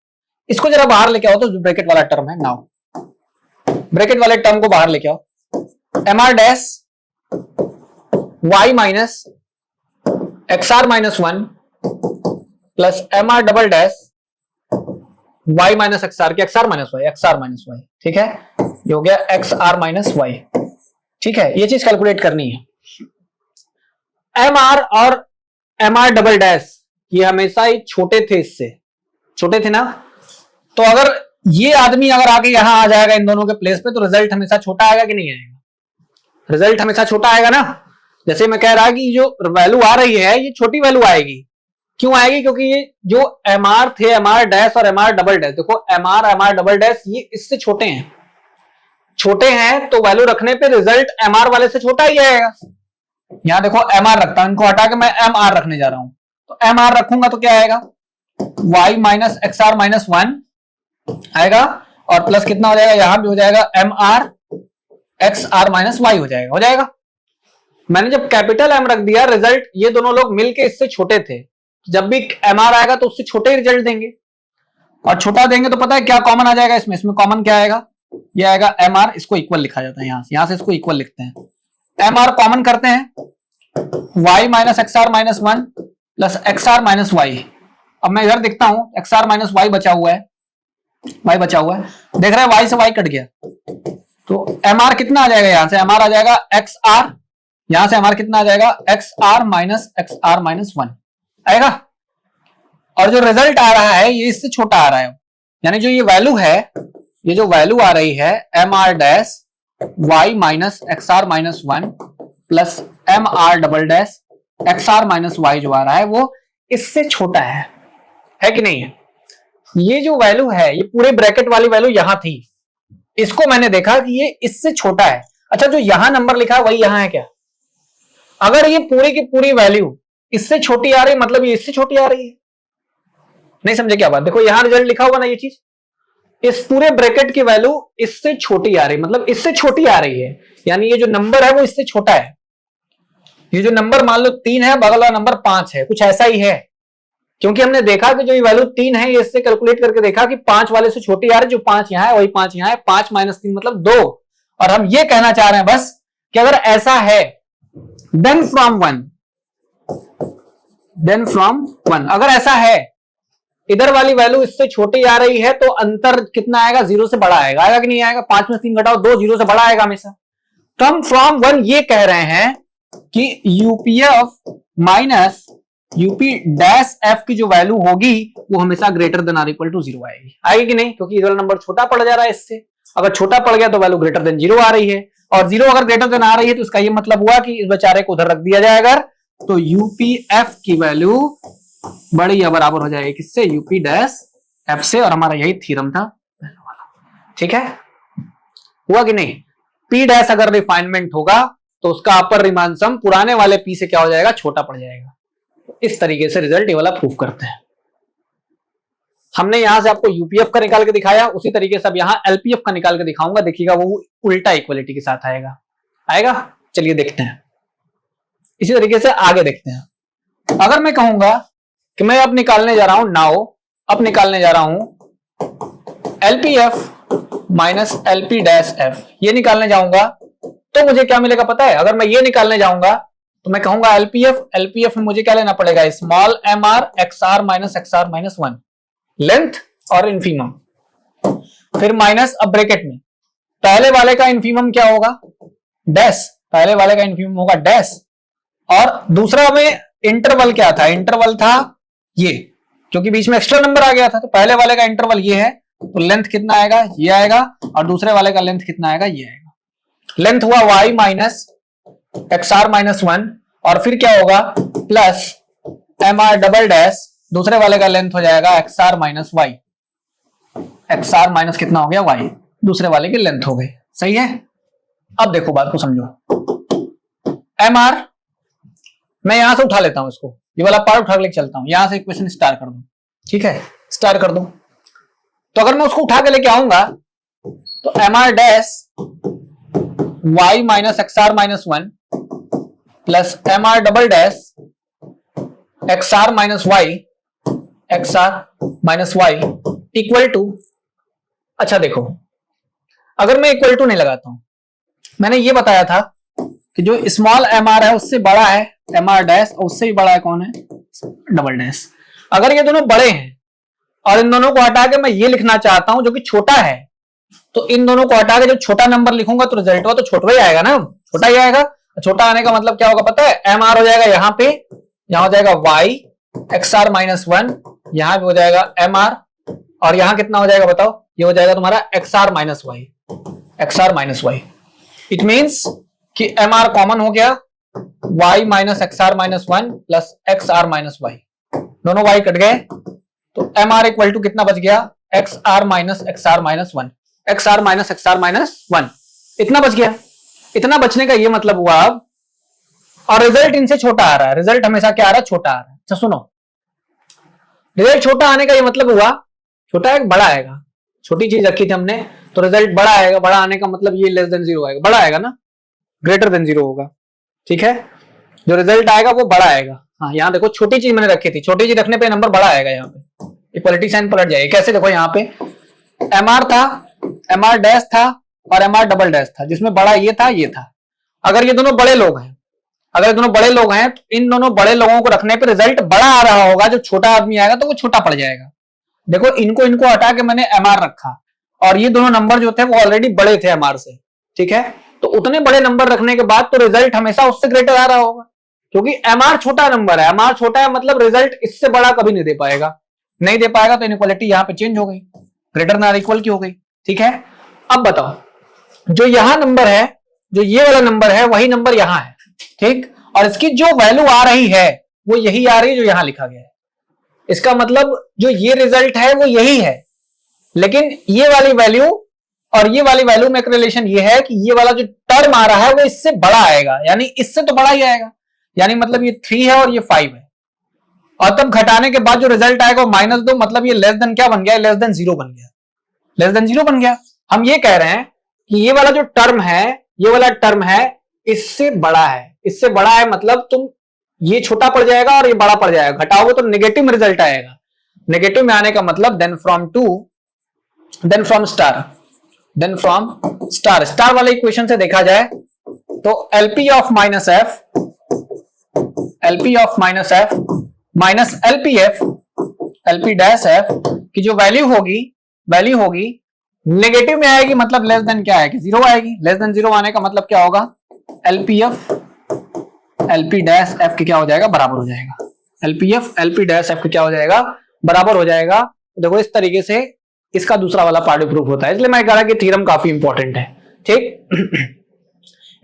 इसको जरा बाहर लेके आओ, तो जो ब्रैकेट वाला टर्म है, नाउ ब्रैकेट वाले टर्म को बाहर लेके आओ। MR dash Y minus XR-1 plus MR double dash Y minus XR के XR-Y, ठीक है, ये हो गया XR-Y, ठीक है, ये चीज कैलकुलेट करनी है। एम आर और एम आर डबल डैश ये हमेशा ही छोटे थे, इससे छोटे थे ना, तो अगर ये आदमी अगर आके यहां आ जाएगा इन दोनों के प्लेस पे, तो रिजल्ट हमेशा छोटा आएगा कि नहीं आएगा? रिजल्ट हमेशा छोटा आएगा ना। जैसे मैं कह रहा कि जो वैल्यू आ रही है ये छोटी वैल्यू आएगी। क्यों आएगी? क्योंकि ये जो एम आर थे, एम आर डैश और एम आर डबल डैश, देखो एम आर डबल डैश ये इससे छोटे हैं, छोटे हैं तो वैल्यू रखने पे रिजल्ट एम आर वाले से छोटा ही आएगा। यहां देखो एम आर रखता हूं, इनको हटा के मैं एम आर रखने जा रहा हूं, तो एम आर रखूंगा तो क्या आएगा? y minus X R minus 1 आएगा, और प्लस कितना हो जाएगा? यहां भी हो जाएगा M R X R minus Y हो जाएगा। हो जाएगा। मैंने जब कैपिटल एम रख दिया, रिजल्ट ये दोनों लोग मिलके इससे छोटे थे, जब भी एम आर आएगा तो उससे छोटे ही रिजल्ट देंगे, और छोटा देंगे तो पता है क्या कॉमन आ जाएगा इसमें? इसमें कॉमन क्या आएगा? ये आएगा एम आर, इसको इक्वल लिखा जाता है यहां से इसको इक्वल लिखते हैं। एम आर कॉमन करते हैं, y minus X R minus 1 plus X R minus Y. अब मैं इधर देखता हूं, एक्स आर माइनस वाई बचा हुआ है, y बचा हुआ है, देख रहे हैं y से y कट गया, तो एम आर कितना आ जाएगा? यहां से एम आर आ जाएगा एक्स आर, यहां से एम आर कितना आ जाएगा? एक्स आर माइनस 1 आएगा। और जो रिजल्ट आ रहा है ये इससे छोटा आ रहा है, यानी जो ये वैल्यू है, ये जो वैल्यू आ रही है M R dash Y minus X R minus 1 plus M R double dash X R minus Y जो आ रहा है वो इससे छोटा है कि नहीं है? ये जो वैल्यू है, ये पूरे ब्रैकेट वाली वैल्यू यहां थी, इसको मैंने देखा कि ये इससे छोटा है। अच्छा, जो यहां नंबर लिखा है वही यहां है क्या? अगर ये पूरी की पूरी वैल्यू इससे छोटी आ रही, मतलब ये इससे छोटी आ रही है। नहीं समझे क्या बात? देखो यहां रिजल्ट लिखा हुआ ना, ये चीज, इस पूरे ब्रैकेट की वैल्यू इससे छोटी आ रही, मतलब इससे छोटी आ रही है, यानी ये जो नंबर है वो इससे छोटा है। ये जो नंबर मान लो 3 है, बगल वाला नंबर 5 है, कुछ ऐसा ही है, क्योंकि हमने देखा कि जो ये वैल्यू 3 है, इससे कैलकुलेट करके देखा कि 5 वाले से छोटी आ रही, जो 5 यहाँ है वही 5 यहाँ है, 5 माइनस 3 मतलब 2। और हम ये कहना चाह रहे हैं बस कि अगर ऐसा है देन फ्रॉम वन, अगर ऐसा है इधर वाली वैल्यू इससे छोटी आ रही है, तो अंतर कितना आएगा? 0 से बड़ा आएगा। आएगा कि नहीं आएगा? 5 में 3 घटाओ 2, 0 से बड़ा आएगा हमेशा। कम फ्रॉम 1 ये कह रहे हैं कि UPF minus UP dash F की जो वैल्यू होगी वो हमेशा greater than or equal to 0 आएगी। आएगी कि नहीं? क्योंकि इधर नंबर छोटा पड़ जा रहा है इससे, अगर छोटा पड़ गया तो वैल्यू ग्रेटर देन 0 आ रही है, और 0 अगर ग्रेटर देन आ रही है तो इसका ये मतलब हुआ कि इस बेचारे को उधर रख दिया जाएगा, तो यूपीएफ की वैल्यू बड़ी या बराबर हो जाएगी किससे? यूपी डैश एफ से। और हमारा यही थ्योरम था। ठीक है, हुआ कि नहीं? पी डैश अगर रिफाइनमेंट होगा तो उसका अपर रिमान सम पुराने वाले पी से क्या हो जाएगा? छोटा पड़ जाएगा। इस तरीके से रिजल्ट ये वाला प्रूफ करते हैं। हमने यहां से आपको यूपीएफ का निकाल के दिखाया, उसी तरीके से अब यहां एलपीएफ का निकाल के दिखाऊंगा, देखिएगा वो उल्टा इक्वलिटी के साथ आएगा। चलिए देखते हैं, इसी तरीके से आगे देखते हैं। अगर मैं कहूंगा कि मैं अब निकालने जा रहा हूं LPF minus LP dash F, ये निकालने जाऊंगा तो मुझे क्या मिलेगा पता है? अगर मैं ये निकालने जाऊंगा तो मैं कहूंगा एलपीएफ में मुझे क्या लेना पड़ेगा? Small M R X R minus 1 length और इन्फीमम, फिर माइनस, अब ब्रैकेट में पहले वाले का इन्फीमम क्या होगा? डैश, पहले वाले का इन्फीमम होगा डैश, और दूसरा में इंटरवल क्या था? इंटरवल था ये, क्योंकि बीच में एक्स्ट्रा नंबर आ गया था, तो पहले वाले का इंटरवल ये है, तो लेंथ कितना आएगा? ये आएगा, और दूसरे वाले का लेंथ कितना आएगा? ये आएगा। लेंथ हुआ y minus X R minus 1, और फिर क्या होगा? Plus M R double dash, दूसरे वाले का लेंथ हो जाएगा X R minus Y, X R minus कितना हो गया? y, दूसरे वाले की लेंथ हो गई। सही है? अब देखो बात को समझो। एम आर मैं यहां से उठा लेता हूं, इसको ये वाला पार्ट उठा के लेके चलता हूं, यहां से इक्वेशन स्टार्ट कर दूं। ठीक है, स्टार्ट कर दूं, तो अगर मैं उसको उठा के लेके आऊंगा तो M R dash y minus X R minus 1 plus M R double dash X R minus Y equal to, अच्छा देखो, अगर मैं इक्वल टू नहीं लगाता हूं, मैंने ये बताया था कि जो स्मॉल एम आर है उससे बड़ा है एम आर डैश, और उससे भी बड़ा है कौन है? Double dash. अगर ये दोनों बड़े हैं और इन दोनों को हटा के मैं ये लिखना चाहता हूं जो कि छोटा है, तो इन दोनों को हटा के जब छोटा नंबर लिखूंगा तो रिजल्ट तो छोटा ही आएगा ना, छोटा ही आएगा। छोटा आने का मतलब क्या होगा पता है, एम आर हो जाएगा यहाँ पे, यहाँ हो जाएगा वाई एक्स आर माइनस 1, यहां भी हो जाएगा एम आर, और यहां कितना हो जाएगा बताओ, ये हो जाएगा तुम्हारा X R minus Y, X R minus Y. It means कि एम आर कॉमन हो गया, Y minus X R minus 1 plus X R minus Y, दोनों वाई कट गए, तो एम आर इक्वल टू कितना बच गया, X R minus X R minus 1, X R minus X R minus 1, इतना बच गया। इतना बचने का ये मतलब हुआ अब, और रिजल्ट इनसे छोटा आ रहा है, रिजल्ट हमेशा क्या आ रहा है, छोटा आ रहा है। अच्छा सुनो, रिजल्ट छोटा आने का ये मतलब हुआ, छोटा है बड़ा आएगा, छोटी चीज रखी थी हमने तो रिजल्ट बड़ा आएगा, बड़ा आने का मतलब ये लेस देन 0 आएगा, बड़ा आएगा ना, ग्रेटर देन 0 होगा, ठीक है, जो रिजल्ट आएगा वो बड़ा आएगा। हाँ यहाँ देखो छोटी चीज मैंने रखी थी, छोटी चीज रखने पे नंबर बड़ा आएगा, यहाँ पे इक्वलिटी साइन पलट जाएगा। कैसे देखो, यहाँ पे एम आर था, एम आर डैश था और एम आर डबल डैश था, जिसमें बड़ा ये था, ये था। अगर ये दोनों बड़े लोग हैं, अगर ये दोनों बड़े लोग हैं तो इन दोनों बड़े लोगों को रखने पे रिजल्ट बड़ा आ रहा होगा, जो छोटा आदमी आएगा तो वो छोटा पड़ जाएगा। देखो इनको हटा के मैंने एम आर रखा, और ये दोनों नंबर जो थे वो ऑलरेडी बड़े थे एम आर से, ठीक है, तो उतने बड़े नंबर रखने के बाद तो रिजल्ट हमेशा उससे ग्रेटर आ रहा होगा, क्योंकि एम आर छोटा नंबर है, एम आर छोटा है मतलब रिजल्ट इससे बड़ा कभी नहीं दे पाएगा, नहीं दे पाएगा, तो इनइक्वालिटी यहाँ पे चेंज हो गई, ग्रेटर देन इक्वल की हो गई, ठीक है। अब बताओ, जो यहां नंबर है, जो ये वाला नंबर है, वही नंबर यहां है, ठीक, और इसकी जो वैल्यू आ रही है वो यही आ रही है जो यहां लिखा गया है। इसका मतलब जो ये रिजल्ट है वो यही है, लेकिन ये वाली वैल्यू और ये वाली वैल्यू में एक रिलेशन ये है कि ये वाला जो टर्म आ रहा है वो इससे बड़ा आएगा, यानी इससे तो बड़ा ही आएगा, यानी मतलब ये 3 है और ये 5 है, और तब घटाने के बाद जो रिजल्ट आएगा वो -2, मतलब ये लेस देन क्या बन गया, लेस देन 0 बन गया, लेस देन 0 बन गया। हम ये कह रहे हैं कि ये वाला जो टर्म है, ये वाला टर्म है इससे बड़ा है, इससे बड़ा है मतलब तुम ये छोटा पड़ जाएगा और ये बड़ा पड़ जाएगा, घटाओगे तो नेगेटिव में रिजल्ट आएगा। नेगेटिव में आने का मतलब देन फ्रॉम स्टार, स्टार वाले इक्वेशन से देखा जाए तो LP of minus F minus LP dash F की जो वैल्यू होगी नेगेटिव में आएगी, मतलब लेस देन क्या आएगी, 0 आएगी। लेस देन 0 आने का मतलब क्या होगा, एलपी डैश एफ के क्या हो जाएगा, बराबर हो जाएगा, एलपी डैश एफ के क्या हो जाएगा, बराबर हो जाएगा। देखो इस तरीके से इसका दूसरा वाला पार्ट भी प्रूफ होता है, इसलिए मैं कह रहा कि थ्योरम काफी इंपॉर्टेंट है, ठीक।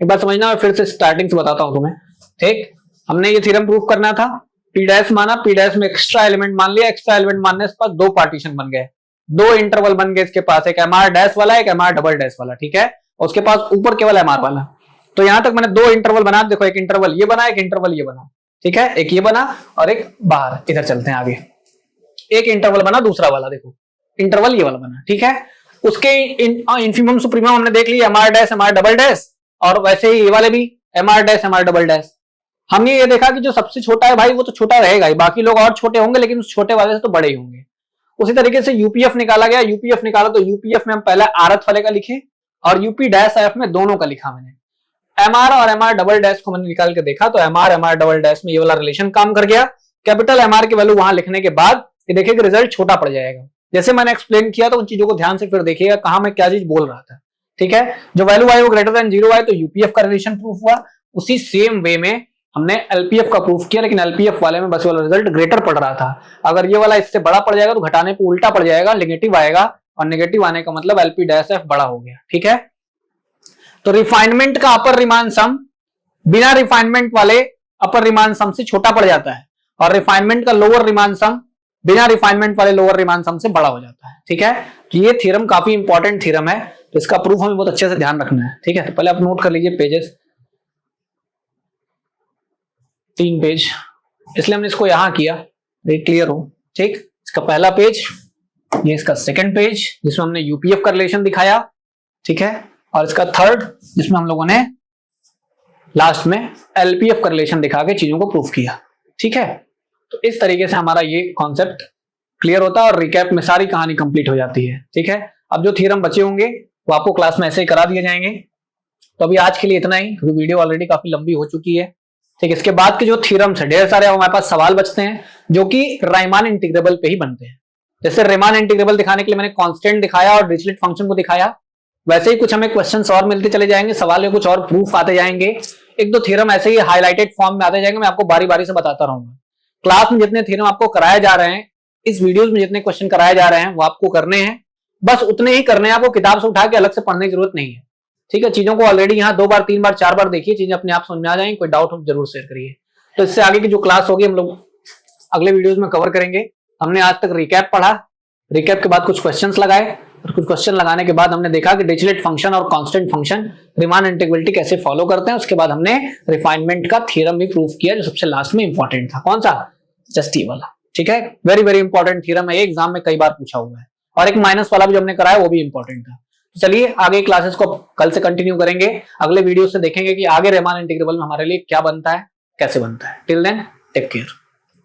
एक बार समझना, फिर से स्टार्टिंग से बताता हूं तुम्हें, ठीक। हमने ये थ्योरम प्रूफ करना था, पी डैश माना, पी डैश में एक्स्ट्रा एलिमेंट मान लिया, एक्स्ट्रा एलिमेंट मानने के बाद 2 पार्टीशन बन गए, 2 इंटरवल बन गए इसके पास, एक एमआर डैश वाला, एक एमआर डबल डैश वाला, ठीक है, और उसके पास ऊपर केवल एमआर वाला। तो यहां तक मैंने 2 इंटरवल बना, देखो एक इंटरवल ये बना, एक इंटरवल ये बना, ठीक है, एक ये बना और एक बाहर, इधर चलते हैं आगे, एक इंटरवल बना दूसरा वाला, देखो इंटरवल ये वाला बना, ठीक है। उसके इन्फिमम सुप्रीमम हमने देख लिया, MR dash MR double dash, और वैसे ही ये वाले भी MR dash MR double dash. हमने ये देखा कि जो सबसे छोटा है भाई वो तो छोटा रहेगा ही, बाकी लोग और छोटे होंगे लेकिन उस छोटे वाले से तो बड़े ही होंगे। उसी तरीके से यूपीएफ निकाला गया, यूपीएफ निकाला तो यूपीएफ में हम पहले आरएथ वाले का लिखे और यूपी डैश एफ में दोनों का लिखा मैंने। एमआर और एमआर डबल डैश को मैंने निकाल के देखा तो एमआर एमआर डबल डैश में ये वाला रिलेशन काम कर गया। कैपिटल एमआर की वैल्यू वहां लिखने के बाद ये देखिए कि रिजल्ट छोटा पड़ जाएगा। जैसे मैंने एक्सप्लेन किया तो उन चीजों को ध्यान से फिर देखिएगा कहां मैं क्या चीज बोल रहा था, ठीक है। जो वैल्यू आई वो ग्रेटर देन 0 आए तो यूपीएफ का रिलेशन प्रूफ हुआ। उसी सेम वे में हमने एलपीएफ का प्रूफ किया, लेकिन एलपीएफ वाले में बस वाला रिजल्ट ग्रेटर पड़ रहा था। अगर ये वाला इससे बड़ा पड़ जाएगा तो घटाने पे उल्टा पड़ जाएगा, नेगेटिव आएगा, और नेगेटिव आने का मतलब एलपी डैश एफ बड़ा हो गया, ठीक है। तो रिफाइनमेंट का अपर रिमान सम बिना रिफाइनमेंट वाले अपर रिमान सम से छोटा पड़ जाता है, और रिफाइनमेंट का लोअर रिमान सम बिना रिफाइनमेंट वाले लोअर रिमान सम से बड़ा हो जाता है, ठीक है। तो ये थ्योरम काफी इंपॉर्टेंट थ्योरम है, तो इसका प्रूफ हमें बहुत अच्छे से ध्यान रखना है, ठीक है। तो पहले आप नोट कर लीजिए पेजेस, 3 पेज, इसलिए हमने इसको यहां किया, क्लियर हो, ठीक। इसका पहला पेज, ये इसका सेकंड पेज जिसमें हमने यूपीएफ का रिलेशन दिखाया, ठीक है, और इसका थर्ड जिसमें हम लोगों ने लास्ट में एलपीएफ का रिलेशन दिखा के चीजों को प्रूफ किया, ठीक है। तो इस तरीके से हमारा ये कॉन्सेप्ट क्लियर होता है और रिकैप में सारी कहानी कंप्लीट हो जाती है, ठीक है। अब जो थ्योरम बचे होंगे वो आपको क्लास में ऐसे ही करा दिए जाएंगे। तो अभी आज के लिए इतना ही, क्योंकि वीडियो ऑलरेडी काफी लंबी हो चुकी है, ठीक। इसके बाद के जो थ्योरम्स है ढेर सारे हमारे पास सवाल बचते हैं जो कि राइमान इंटीग्रेबल पे ही बनते हैं, जैसे रीमान इंटीग्रेबल दिखाने के लिए मैंने कांस्टेंट दिखाया और डिरिचलेट फंक्शन को दिखाया, वैसे ही कुछ हमें क्वेश्चंस और मिलते चले जाएंगे, सवाल में कुछ और प्रूफ आते जाएंगे, एक दो थ्योरम ऐसे ही हाईलाइटेड फॉर्म में आते जाएंगे, मैं आपको बारी बारी से बताता रहूंगा। क्लास में जितने थ्योरम आपको कराए जा रहे हैं, इस वीडियोस में जितने क्वेश्चन कराए जा रहे हैं वो आपको करने हैं, बस उतने ही करने हैं, आपको किताब से उठा के अलग से पढ़ने की जरूरत नहीं है। ठीक है, चीजों को ऑलरेडी यहाँ 2 बार 3 बार 4 बार देखिए, चीजें अपने आप समझ में आ जाएंगी। कोई डाउट हो जरूर शेयर करिए। तो इससे आगे की जो क्लास होगी हम लोग अगले वीडियोस में कवर करेंगे। हमने आज तक रिकैप पढ़ा, रिकैप के बाद कुछ क्वेश्चंस लगाए और कुछ क्वेश्चन लगाने के बाद हमने देखा कि डिरिचलेट फंक्शन और कांस्टेंट फंक्शन रीमान इंटीग्रेबिलिटी कैसे फॉलो करते हैं। उसके बाद हमने रिफाइनमेंट का थ्योरम भी प्रूव किया जो सबसे लास्ट में इंपॉर्टेंट था। कौन सा? जस्ट ये वाला। ठीक है, वेरी वेरी इंपॉर्टेंट थ्योरम है, एग्जाम में कई बार पूछा हुआ है। और एक माइनस वाला भी जो हमने कराया वो भी इंपॉर्टेंट था। तो चलिए आगे क्लासेस को कल से कंटिन्यू करेंगे, अगले वीडियो से देखेंगे कि आगे रीमान इंटीग्रेबल में हमारे लिए क्या बनता है, कैसे बनता है। Till then take care.